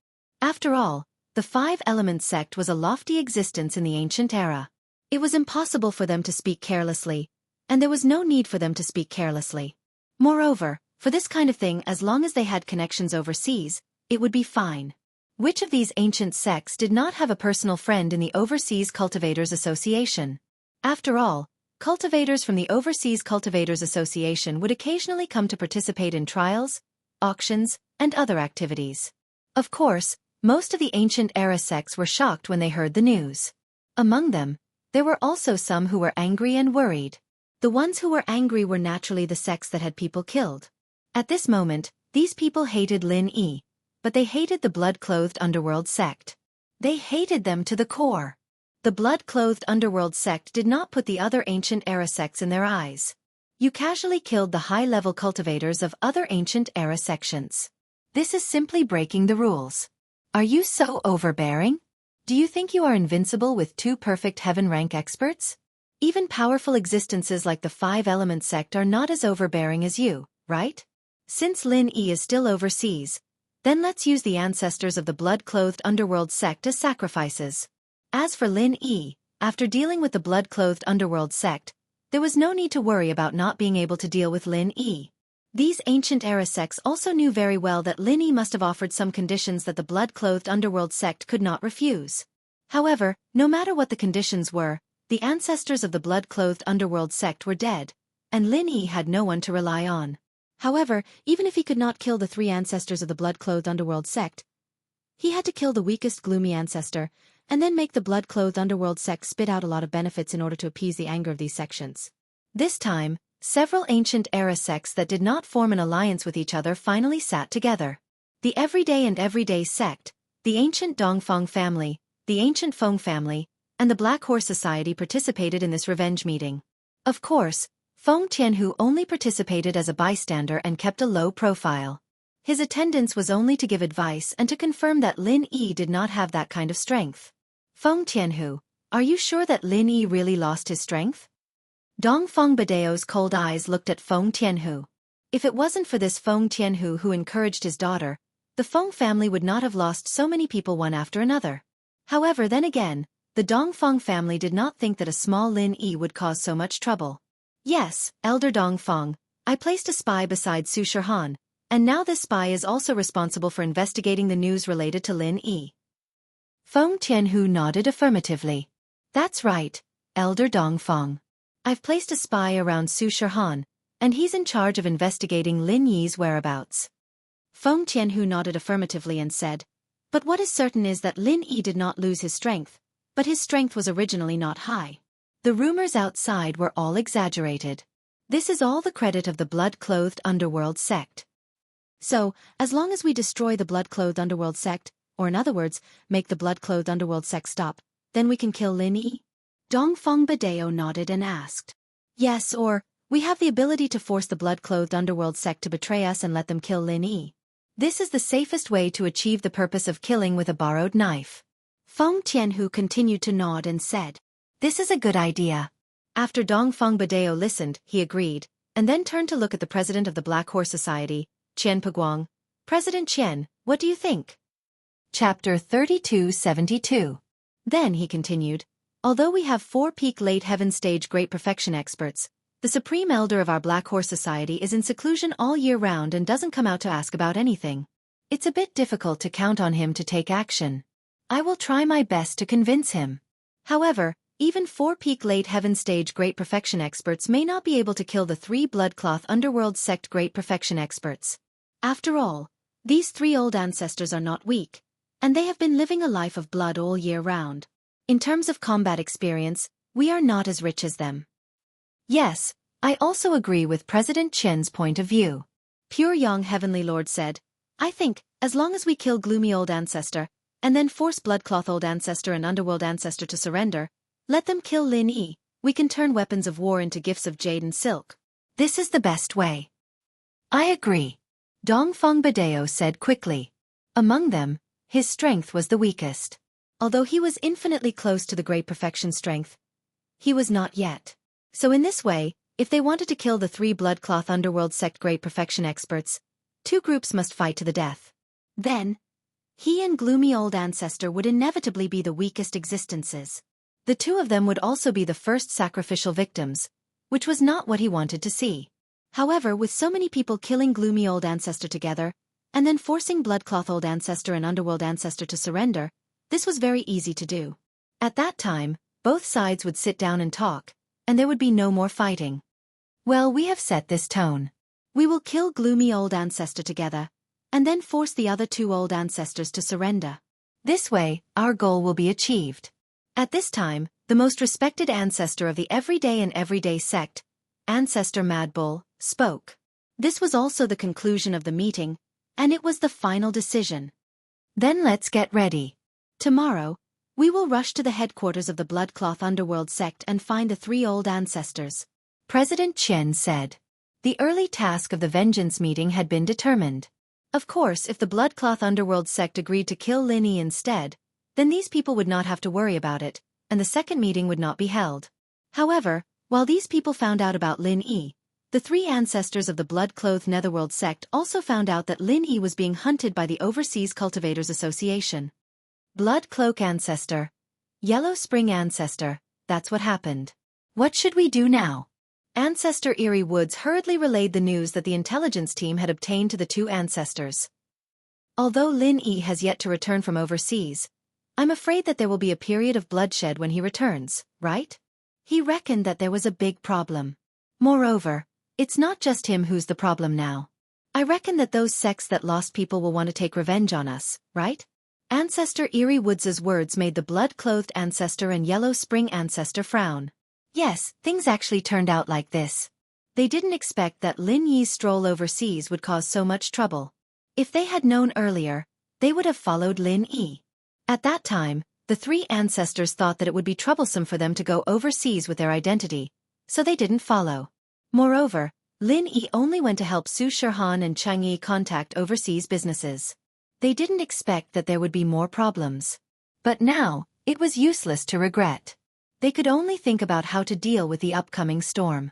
After all, the Five Elements sect was a lofty existence in the ancient era. It was impossible for them to speak carelessly, and there was no need for them to speak carelessly. Moreover, for this kind of thing, as long as they had connections overseas, it would be fine. Which of these ancient sects did not have a personal friend in the Overseas Cultivators Association? After all, cultivators from the Overseas Cultivators Association would occasionally come to participate in trials, auctions, and other activities. Of course, most of the ancient era sects were shocked when they heard the news. Among them, there were also some who were angry and worried. The ones who were angry were naturally the sects that had people killed. At this moment, these people hated Lin Yi, but they hated the blood-clothed underworld sect. They hated them to the core. The blood-clothed underworld sect did not put the other ancient era sects in their eyes. You casually killed the high-level cultivators of other ancient era sections. This is simply breaking the rules. Are you so overbearing? Do you think you are invincible with two perfect heaven rank experts? Even powerful existences like the Five Elements sect are not as overbearing as you, right? Since Lin Yi is still overseas, then let's use the ancestors of the blood-clothed underworld sect as sacrifices. As for Lin Yi, after dealing with the blood-clothed underworld sect, there was no need to worry about not being able to deal with Lin Yi. These ancient era sects also knew very well that Lin Yi must have offered some conditions that the blood-clothed underworld sect could not refuse. However, no matter what the conditions were, the ancestors of the blood-clothed underworld sect were dead, and Lin Yi had no one to rely on. However, even if he could not kill the three ancestors of the blood-clothed underworld sect, he had to kill the weakest gloomy ancestor, and then make the blood-clothed underworld sect spit out a lot of benefits in order to appease the anger of these sections. This time, several ancient era sects that did not form an alliance with each other finally sat together. The everyday sect, the ancient Dongfang family, the ancient Feng family, and the Black Horse Society participated in this revenge meeting. Of course, Feng Tianhu only participated as a bystander and kept a low profile. His attendance was only to give advice and to confirm that Lin Yi did not have that kind of strength. Feng Tianhu, are you sure that Lin Yi really lost his strength? Dongfeng Badeo's cold eyes looked at Feng Tianhu. If it wasn't for this Feng Tianhu who encouraged his daughter, the Feng family would not have lost so many people one after another. However, then again, the Dongfeng family did not think that a small Lin Yi would cause so much trouble. Yes, Elder Dongfeng, I placed a spy beside Su Shihan, and now this spy is also responsible for investigating the news related to Lin Yi. Feng Tianhu nodded affirmatively. That's right, Elder Dongfeng. I've placed a spy around Su Shihan, and he's in charge of investigating Lin Yi's whereabouts. Feng Tianhu nodded affirmatively and said, but what is certain is that Lin Yi did not lose his strength, but his strength was originally not high. The rumors outside were all exaggerated. This is all the credit of the blood-clothed underworld sect. So, as long as we destroy the blood-clothed underworld sect, or in other words, make the blood-clothed underworld sect stop, then we can kill Lin Yi? Dongfeng Badeo nodded and asked. Yes, or, we have the ability to force the blood-clothed underworld sect to betray us and let them kill Lin Yi. This is the safest way to achieve the purpose of killing with a borrowed knife. Feng Tianhu continued to nod and said, this is a good idea. After Dongfeng Badeo listened, he agreed, and then turned to look at the president of the Black Horse Society, Qian Peguang. President Qian, what do you think? Chapter 3272. Then he continued, although we have 4 peak late heaven stage great perfection experts, the supreme elder of our Black Horse Society is in seclusion all year round and doesn't come out to ask about anything. It's a bit difficult to count on him to take action. I will try my best to convince him. However, even 4 peak late heaven stage great perfection experts may not be able to kill the 3 bloodcloth underworld sect great perfection experts. After all, these 3 old ancestors are not weak, and they have been living a life of blood all year round. In terms of combat experience, we are not as rich as them. Yes, I also agree with President Qian's point of view. Pure Yang Heavenly Lord said, I think, as long as we kill gloomy old ancestor, and then force bloodcloth old ancestor and underworld ancestor to surrender, let them kill Lin Yi, we can turn weapons of war into gifts of jade and silk. This is the best way. I agree. Dongfeng Badeo said quickly. Among them, his strength was the weakest. Although he was infinitely close to the great perfection strength, he was not yet. So in this way, if they wanted to kill the 3 bloodcloth underworld sect great perfection experts, 2 groups must fight to the death. Then, he and gloomy old ancestor would inevitably be the weakest existences. The 2 of them would also be the first sacrificial victims, which was not what he wanted to see. However, with so many people killing gloomy old ancestor together, and then forcing bloodcloth old ancestor and underworld ancestor to surrender, this was very easy to do. At that time, both sides would sit down and talk, and there would be no more fighting. Well, we have set this tone. We will kill gloomy old ancestor together, and then force the other 2 old ancestors to surrender. This way, our goal will be achieved. At this time, the most respected ancestor of the everyday and everyday sect, Ancestor Mad Bull, spoke. This was also the conclusion of the meeting, and it was the final decision. Then let's get ready. Tomorrow, we will rush to the headquarters of the Bloodcloth Underworld sect and find the 3 old ancestors. President Qian said. The early task of the vengeance meeting had been determined. Of course, if the Bloodcloth Underworld sect agreed to kill Lin Yi instead, then these people would not have to worry about it, and the second meeting would not be held. However, while these people found out about Lin Yi, the 3 ancestors of the blood-clothed Netherworld sect also found out that Lin Yi was being hunted by the Overseas Cultivators Association. Blood Cloak Ancestor. Yellow Spring Ancestor, that's what happened. What should we do now? Ancestor Eerie Woods hurriedly relayed the news that the intelligence team had obtained to the 2 ancestors. Although Lin Yi has yet to return from overseas, I'm afraid that there will be a period of bloodshed when he returns, right? He reckoned that there was a big problem. Moreover, it's not just him who's the problem now. I reckon that those sects that lost people will want to take revenge on us, right? Ancestor Eerie Woods's words made the blood-clothed ancestor and Yellow Spring ancestor frown. Yes, things actually turned out like this. They didn't expect that Lin Yi's stroll overseas would cause so much trouble. If they had known earlier, they would have followed Lin Yi. At that time, The three ancestors thought that it would be troublesome for them to go overseas with their identity, so they didn't follow. Moreover, Lin Yi only went to help Su Shirhan and Xianxia contact overseas businesses. They didn't expect that there would be more problems. But now, it was useless to regret. They could only think about how to deal with the upcoming storm.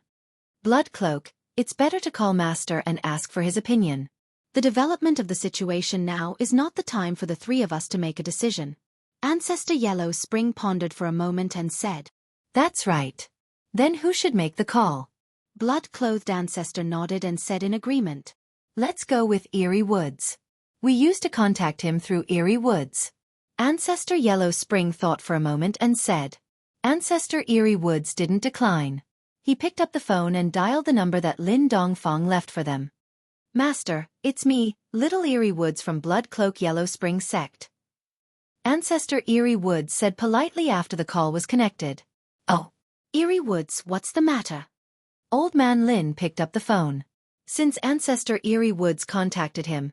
Blood Cloak, it's better to call Master and ask for his opinion. The development of the situation now is not the time for the three of us to make a decision. Ancestor Yellow Spring pondered for a moment and said, That's right. Then who should make the call? Blood-clothed ancestor nodded and said in agreement. Let's go with Eerie Woods. We used to contact him through Eerie Woods. Ancestor Yellow Spring thought for a moment and said. Ancestor Eerie Woods didn't decline. He picked up the phone and dialed the number that Lin Dongfang left for them. Master, it's me, Little Eerie Woods from Blood Cloak Yellow Spring Sect. Ancestor Eerie Woods said politely after the call was connected. Oh. Eerie Woods, what's the matter? Old Man Lin picked up the phone. Since Ancestor Eerie Woods contacted him,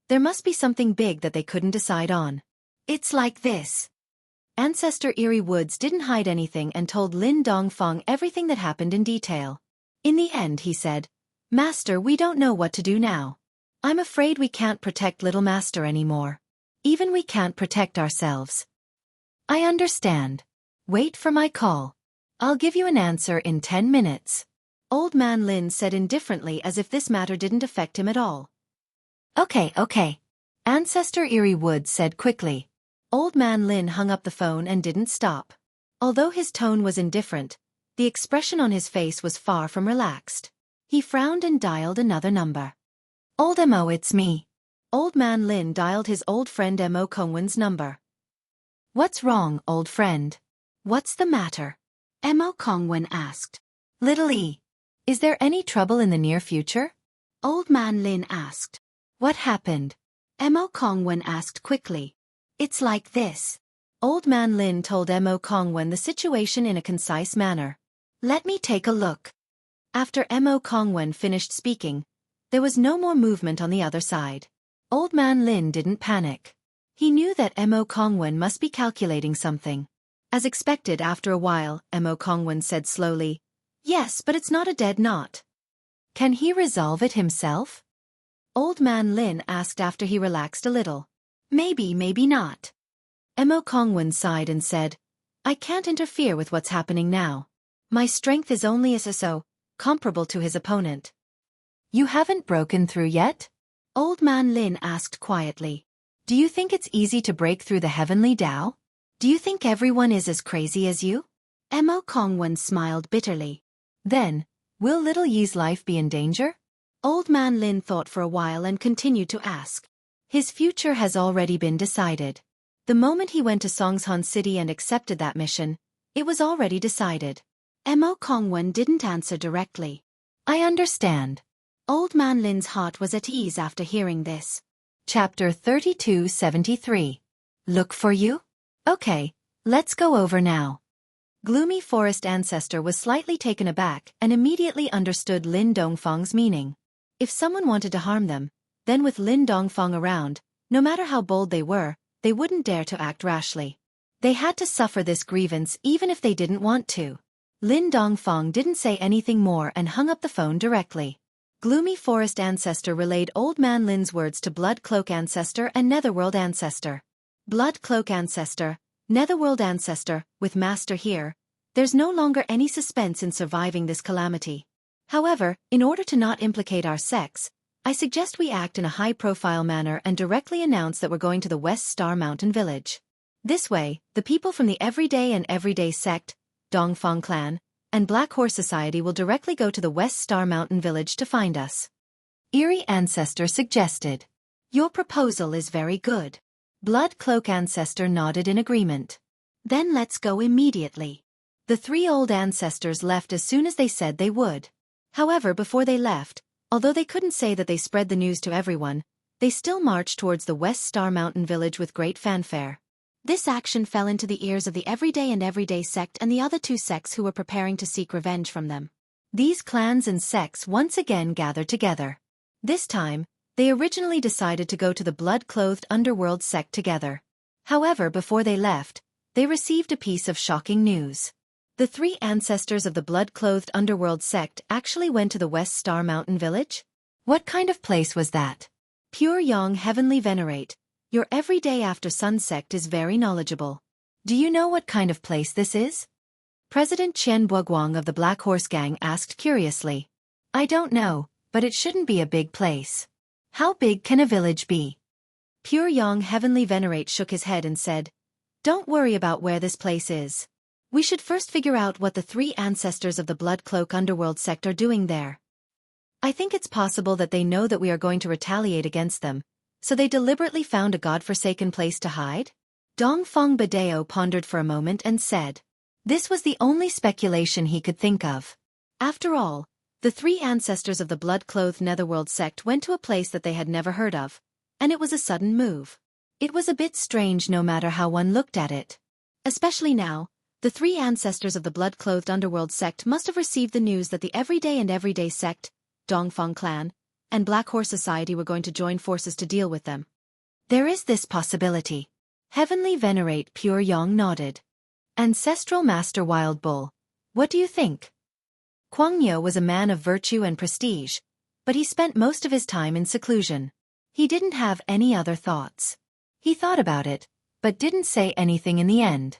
there must be something big that they couldn't decide on. It's like this. Ancestor Eerie Woods didn't hide anything and told Lin Dongfang everything that happened in detail. In the end, he said, Master, we don't know what to do now. I'm afraid we can't protect Little Master anymore. Even we can't protect ourselves. I understand. Wait for my call. I'll give you an answer in 10 minutes. Old Man Lin said indifferently as if this matter didn't affect him at all. Okay. Ancestor Eerie Woods said quickly. Old Man Lin hung up the phone and didn't stop. Although his tone was indifferent, the expression on his face was far from relaxed. He frowned and dialed another number. Old Mo, it's me. Old Man Lin dialed his old friend Mo Kongwen's number. What's wrong, old friend? What's the matter? Mo Kongwen asked. Little E. Is there any trouble in the near future? Old Man Lin asked. What happened? Mo Kongwen asked quickly. It's like this. Old Man Lin told Mo Kongwen the situation in a concise manner. Let me take a look. After Mo Kongwen finished speaking, there was no more movement on the other side. Old Man Lin didn't panic. He knew that Mo Kongwen must be calculating something. As expected, after a while, Mo Kongwen said slowly, Yes, but it's not a dead knot. Can he resolve it himself? Old Man Lin asked after he relaxed a little. Maybe not. Mo Kongwen sighed and said, I can't interfere with what's happening now. My strength is only so comparable to his opponent. You haven't broken through yet? Old Man Lin asked quietly. Do you think it's easy to break through the heavenly Tao? Do you think everyone is as crazy as you? Mo Kongwen smiled bitterly. Then, will Little Yi's life be in danger? Old Man Lin thought for a while and continued to ask. His future has already been decided. The moment he went to Songshan City and accepted that mission, it was already decided. Mo Kongwen didn't answer directly. I understand. Old Man Lin's heart was at ease after hearing this. Chapter 3273. Look for you? Okay, let's go over now. Gloomy Forest Ancestor was slightly taken aback and immediately understood Lin Dongfang's meaning. If someone wanted to harm them, then with Lin Dongfang around, no matter how bold they were, they wouldn't dare to act rashly. They had to suffer this grievance even if they didn't want to. Lin Dongfang didn't say anything more and hung up the phone directly. Gloomy Forest Ancestor relayed Old Man Lin's words to Blood Cloak Ancestor and Netherworld Ancestor. Blood Cloak Ancestor, Netherworld Ancestor, with Master here, there's no longer any suspense in surviving this calamity. However, in order to not implicate our sects, I suggest we act in a high-profile manner and directly announce that we're going to the West Star Mountain Village. This way, the people from the Everyday and Everyday Sect, Dongfang Clan, and Black Horse Society will directly go to the West Star Mountain Village to find us. Eerie Ancestor suggested. Your proposal is very good. Blood Cloak Ancestor nodded in agreement. Then let's go immediately. The three old ancestors left as soon as they said they would. However, before they left, although they couldn't say that they spread the news to everyone, they still marched towards the West Star Mountain Village with great fanfare. This action fell into the ears of the Everyday and Everyday Sect and the other two sects who were preparing to seek revenge from them. These clans and sects once again gathered together. This time, they originally decided to go to the blood-clothed underworld sect together. However, before they left, they received a piece of shocking news. The three ancestors of the blood-clothed underworld sect actually went to the West Star Mountain village? What kind of place was that? Pure Yang Heavenly Venerate, your everyday after sun sect is very knowledgeable. Do you know what kind of place this is? President Chen Buguang of the Black Horse Gang asked curiously. I don't know, but it shouldn't be a big place. How big can a village be? Pure Yang Heavenly Venerate shook his head and said, Don't worry about where this place is. We should first figure out what the three ancestors of the Blood Cloak Underworld sect are doing there. I think it's possible that they know that we are going to retaliate against them, so they deliberately found a god-forsaken place to hide? Dongfeng Badeo pondered for a moment and said. This was the only speculation he could think of. After all, the three ancestors of the blood-clothed netherworld sect went to a place that they had never heard of, and it was a sudden move. It was a bit strange no matter how one looked at it. Especially now, the three ancestors of the blood-clothed underworld sect must have received the news that the everyday sect, Dongfeng clan, and Black Horse Society were going to join forces to deal with them. There is this possibility. Heavenly Venerate Pure Yang nodded. Ancestral Master Wild Bull, what do you think? Guangyo was a man of virtue and prestige, but he spent most of his time in seclusion. He didn't have any other thoughts. He thought about it, but didn't say anything in the end.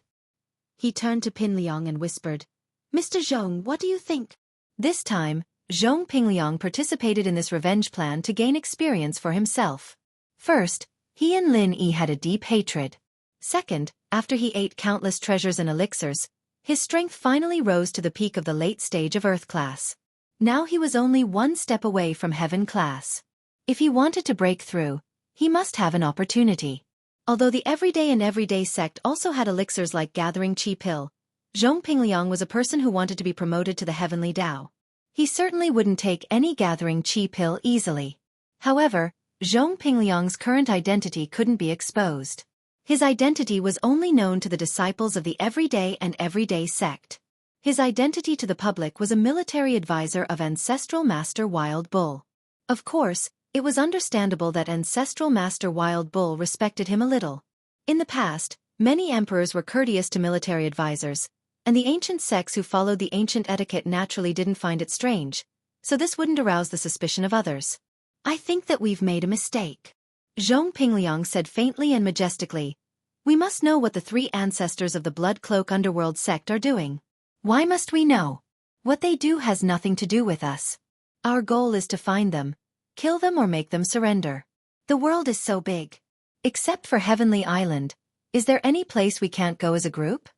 He turned to Pin Liang and whispered, Mr. Zhong, what do you think? This time, Zhong Pingliang participated in this revenge plan to gain experience for himself. First, he and Lin Yi had a deep hatred. Second, after he ate countless treasures and elixirs, his strength finally rose to the peak of the late stage of Earth class. Now he was only one step away from Heaven class. If he wanted to break through, he must have an opportunity. Although the everyday sect also had elixirs like Gathering Chi Pill, Zhong Pingliang was a person who wanted to be promoted to the Heavenly Tao. He certainly wouldn't take any Gathering Chi Pill easily. However, Zhong Pingliang's current identity couldn't be exposed. His identity was only known to the disciples of the everyday sect. His identity to the public was a military advisor of Ancestral Master Wild Bull. Of course, it was understandable that Ancestral Master Wild Bull respected him a little. In the past, many emperors were courteous to military advisors, and the ancient sects who followed the ancient etiquette naturally didn't find it strange, so this wouldn't arouse the suspicion of others. I think that we've made a mistake. Zhong Pingliang said faintly and majestically, We must know what the three ancestors of the Blood Cloak Underworld sect are doing. Why must we know? What they do has nothing to do with us. Our goal is to find them, kill them or make them surrender. The world is so big. Except for Heavenly Island, is there any place we can't go as a group?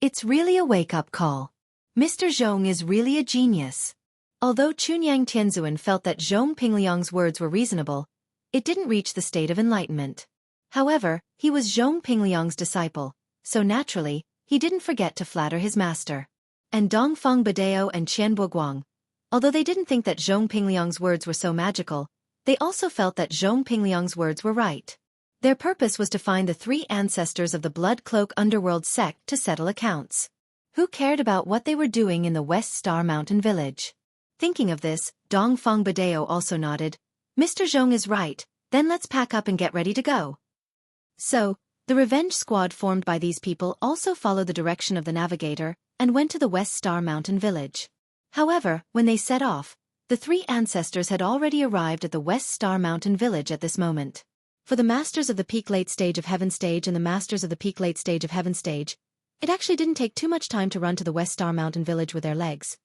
It's really a wake-up call. Mr. Zhong is really a genius. Although Chunyang Tianzuan felt that Zhong Pingliang's words were reasonable, it didn't reach the state of enlightenment. However, he was Zhong Pingliang's disciple, so naturally, he didn't forget to flatter his master. And Dongfeng Badeo and Qian Buguang, although they didn't think that Zhong Pingliang's words were so magical, they also felt that Zhong Pingliang's words were right. Their purpose was to find the three ancestors of the Blood Cloak Underworld sect to settle accounts. Who cared about what they were doing in the West Star Mountain village? Thinking of this, Dongfeng Badeo also nodded. Mr. Zhong is right, then let's pack up and get ready to go. So, the revenge squad formed by these people also followed the direction of the navigator and went to the West Star Mountain village. However, when they set off, the three ancestors had already arrived at the West Star Mountain village at this moment. For the Masters of the Peak Late Stage of Heaven stage and the Masters of the Peak Late Stage of Heaven stage, it actually didn't take too much time to run to the West Star Mountain village with their legs.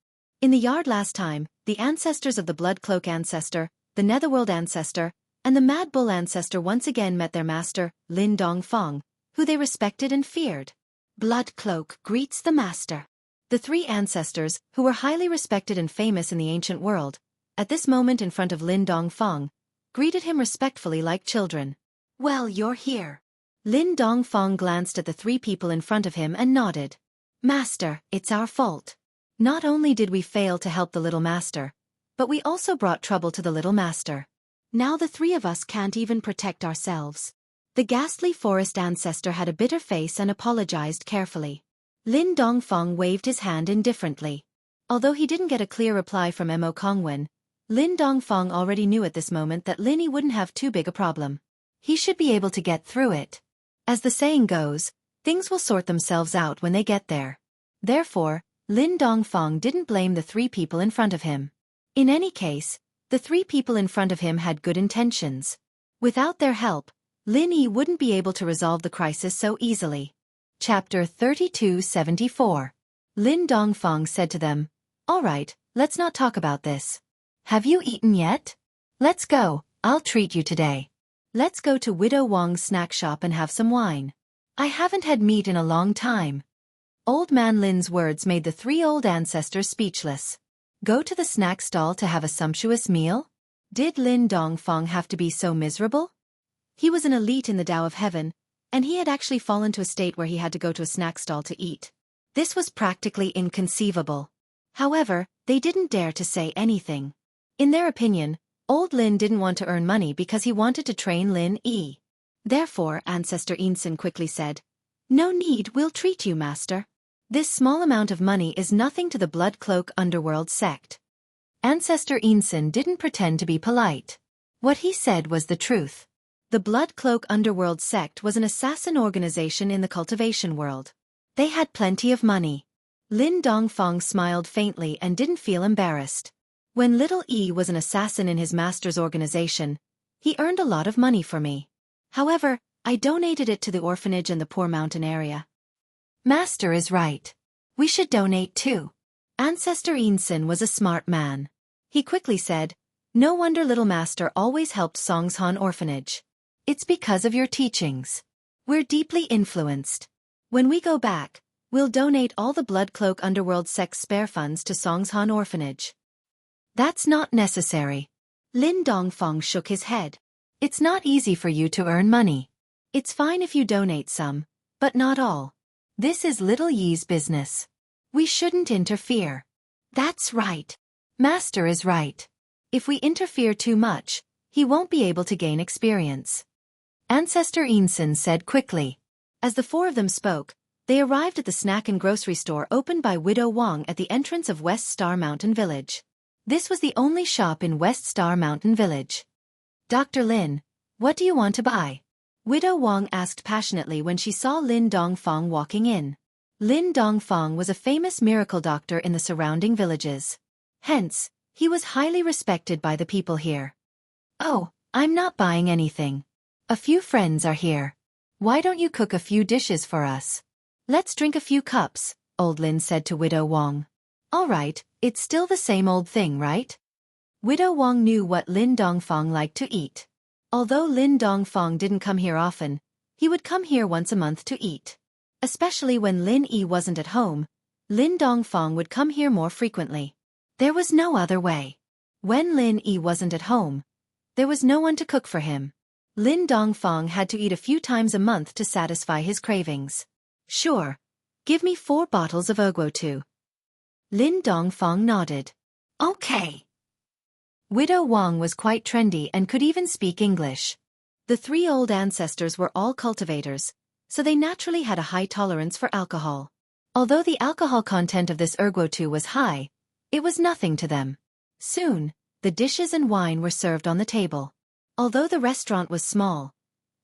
In the yard last time, the ancestors of the Blood Cloak Ancestor, the Netherworld Ancestor, and the Mad Bull Ancestor once again met their master, Lin Dongfeng, who they respected and feared. Blood Cloak greets the master. The three ancestors, who were highly respected and famous in the ancient world, at this moment in front of Lin Dongfeng, greeted him respectfully like children. Well, you're here. Lin Dongfeng glanced at the three people in front of him and nodded. Master, it's our fault. Not only did we fail to help the little master, but we also brought trouble to the little master. Now the three of us can't even protect ourselves. The ghastly forest ancestor had a bitter face and apologized carefully. Lin Dongfeng waved his hand indifferently. Although he didn't get a clear reply from Mo Kongwen, Lin Dongfeng already knew at this moment that Lin Yi wouldn't have too big a problem. He should be able to get through it. As the saying goes, Things will sort themselves out when they get there. Therefore, Lin Dongfang didn't blame the three people in front of him. In any case, the three people in front of him had good intentions. Without their help, Lin Yi wouldn't be able to resolve the crisis so easily. Chapter 3274. Lin Dongfang said to them, "All right, let's not talk about this. Have you eaten yet? Let's go, I'll treat you today. Let's go to Widow Wang's snack shop and have some wine. I haven't had meat in a long time." Old Man Lin's words made the three old ancestors speechless. Go to the snack stall to have a sumptuous meal? Did Lin Dongfang have to be so miserable? He was an elite in the Tao of Heaven, and he had actually fallen to a state where he had to go to a snack stall to eat. This was practically inconceivable. However, they didn't dare to say anything. In their opinion, old Lin didn't want to earn money because he wanted to train Lin Yi. Therefore, Ancestor Insen quickly said, "No need, we'll treat you, master. This small amount of money is nothing to the Blood Cloak Underworld sect." Ancestor Insen didn't pretend to be polite. What he said was the truth. The Blood Cloak Underworld sect was an assassin organization in the cultivation world. They had plenty of money. Lin Dongfang smiled faintly and didn't feel embarrassed. When little E was an assassin in his master's organization, he earned a lot of money for me. However, I donated it to the orphanage and the poor mountain area. Master is right. We should donate too. Ancestor Insen was a smart man. He quickly said, "No wonder little master always helped Songshan orphanage. It's because of your teachings. We're deeply influenced. When we go back, we'll donate all the Blood Cloak Underworld sect's spare funds to Songshan orphanage." That's not necessary. Lin Dongfang shook his head. It's not easy for you to earn money. It's fine if you donate some, but not all. This is little Yi's business. We shouldn't interfere. That's right. Master is right. If we interfere too much, he won't be able to gain experience. Ancestor Insen said quickly. As the four of them spoke, they arrived at the snack and grocery store opened by Widow Wang at the entrance of West Star Mountain Village. This was the only shop in West Star Mountain Village. "Dr. Lin, what do you want to buy?" Widow Wang asked passionately when she saw Lin Dongfang walking in. Lin Dongfang was a famous miracle doctor in the surrounding villages. Hence, he was highly respected by the people here. "Oh, I'm not buying anything. A few friends are here. Why don't you cook a few dishes for us? Let's drink a few cups," old Lin said to Widow Wang. "All right, it's still the same old thing, right?" Widow Wang knew what Lin Dongfang liked to eat. Although Lin Dongfang didn't come here often, he would come here once a month to eat. Especially when Lin Yi wasn't at home, Lin Dongfang would come here more frequently. There was no other way. When Lin Yi wasn't at home, there was no one to cook for him. Lin Dongfang had to eat a few times a month to satisfy his cravings. "Sure. Give me 4 bottles of Ogwo. Lin Dongfang nodded. "Okay." Widow Wang was quite trendy and could even speak English. The 3 old ancestors were all cultivators, so they naturally had a high tolerance for alcohol. Although the alcohol content of this Ogwo was high, it was nothing to them. Soon, the dishes and wine were served on the table. Although the restaurant was small,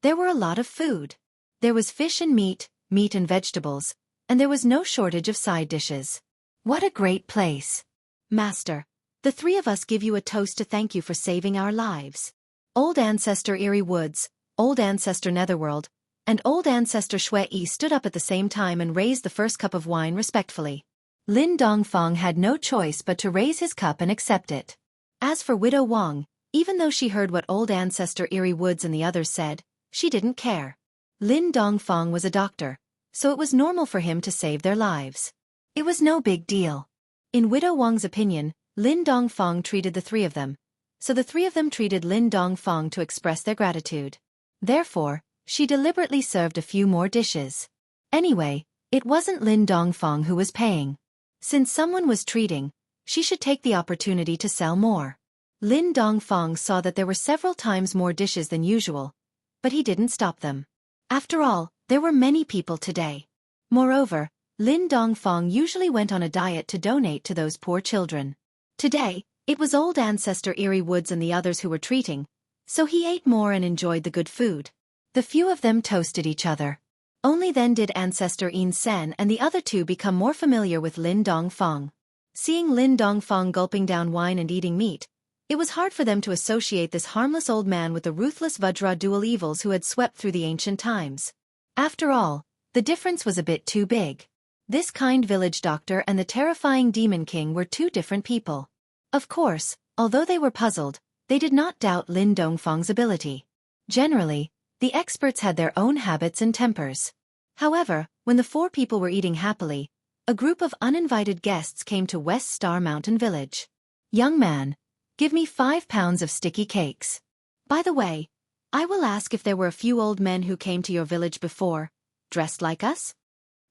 there were a lot of food. There was fish and meat and vegetables, and there was no shortage of side dishes. What a great place. "Master, the 3 of us give you a toast to thank you for saving our lives." Old Ancestor Eerie Woods, Old Ancestor Netherworld, and Old Ancestor Shui stood up at the same time and raised the first cup of wine respectfully. Lin Dongfang had no choice but to raise his cup and accept it. As for Widow Wang, even though she heard what Old Ancestor Eerie Woods and the others said, she didn't care. Lin Dongfang was a doctor, so it was normal for him to save their lives. It was no big deal. In Widow Wang's opinion, Lin Dongfang treated the 3 of them, so the 3 of them treated Lin Dongfang to express their gratitude. Therefore, she deliberately served a few more dishes. Anyway, it wasn't Lin Dongfang who was paying. Since someone was treating, she should take the opportunity to sell more. Lin Dongfang saw that there were several times more dishes than usual, but he didn't stop them. After all, there were many people today. Moreover, Lin Dongfang usually went on a diet to donate to those poor children. Today, it was Old Ancestor Eerie Woods and the others who were treating, so he ate more and enjoyed the good food. The few of them toasted each other. Only then did ancestor Yin Sen and the other two become more familiar with Lin Dongfang. Seeing Lin Dongfang gulping down wine and eating meat, it was hard for them to associate this harmless old man with the ruthless Vajra dual evils who had swept through the ancient times. After all, the difference was a bit too big. This kind village doctor and the terrifying demon king were two different people. Of course, although they were puzzled, they did not doubt Lin Dongfang's ability. Generally, the experts had their own habits and tempers. However, when the four people were eating happily, a group of uninvited guests came to West Star Mountain Village. "Young man, give me 5 pounds of sticky cakes. By the way, I will ask if there were a few old men who came to your village before, dressed like us?"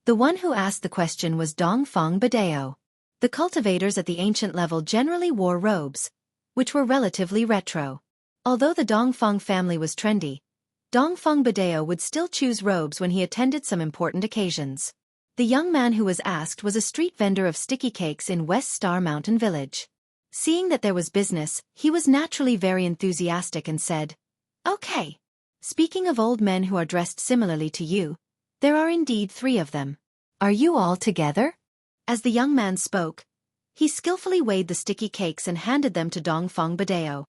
The one who asked the question was Dongfang Badeo. The cultivators at the ancient level generally wore robes, which were relatively retro. Although the Dongfang family was trendy, Dongfang Badeo would still choose robes when he attended some important occasions. The young man who was asked was a street vendor of sticky cakes in West Star Mountain Village. Seeing that there was business, he was naturally very enthusiastic and said, "Okay. Speaking of old men who are dressed similarly to you, there are indeed 3 of them. Are you all together?" As the young man spoke, he skillfully weighed the sticky cakes and handed them to Dongfang Badeo.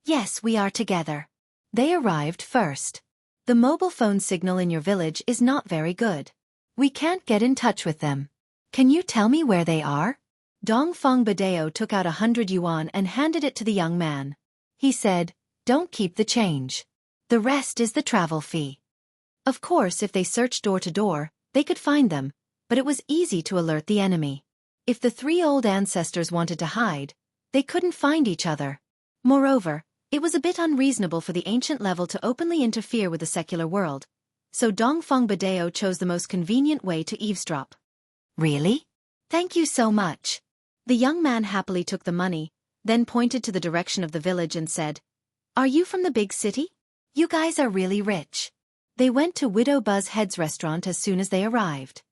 "Yes, we are together. They arrived first. The mobile phone signal in your village is not very good. We can't get in touch with them. Can you tell me where they are?" Dongfang Badeo took out 100 yuan and handed it to the young man. He said, "Don't keep the change. The rest is the travel fee." Of course, if they searched door to door, they could find them, but it was easy to alert the enemy. If the 3 old ancestors wanted to hide, they couldn't find each other. Moreover, it was a bit unreasonable for the ancient level to openly interfere with the secular world, so Dongfang Badeo chose the most convenient way to eavesdrop. "Really? Thank you so much." The young man happily took the money, then pointed to the direction of the village and said, "Are you from the big city? You guys are really rich." They went to Widow Buzzhead's restaurant as soon as they arrived.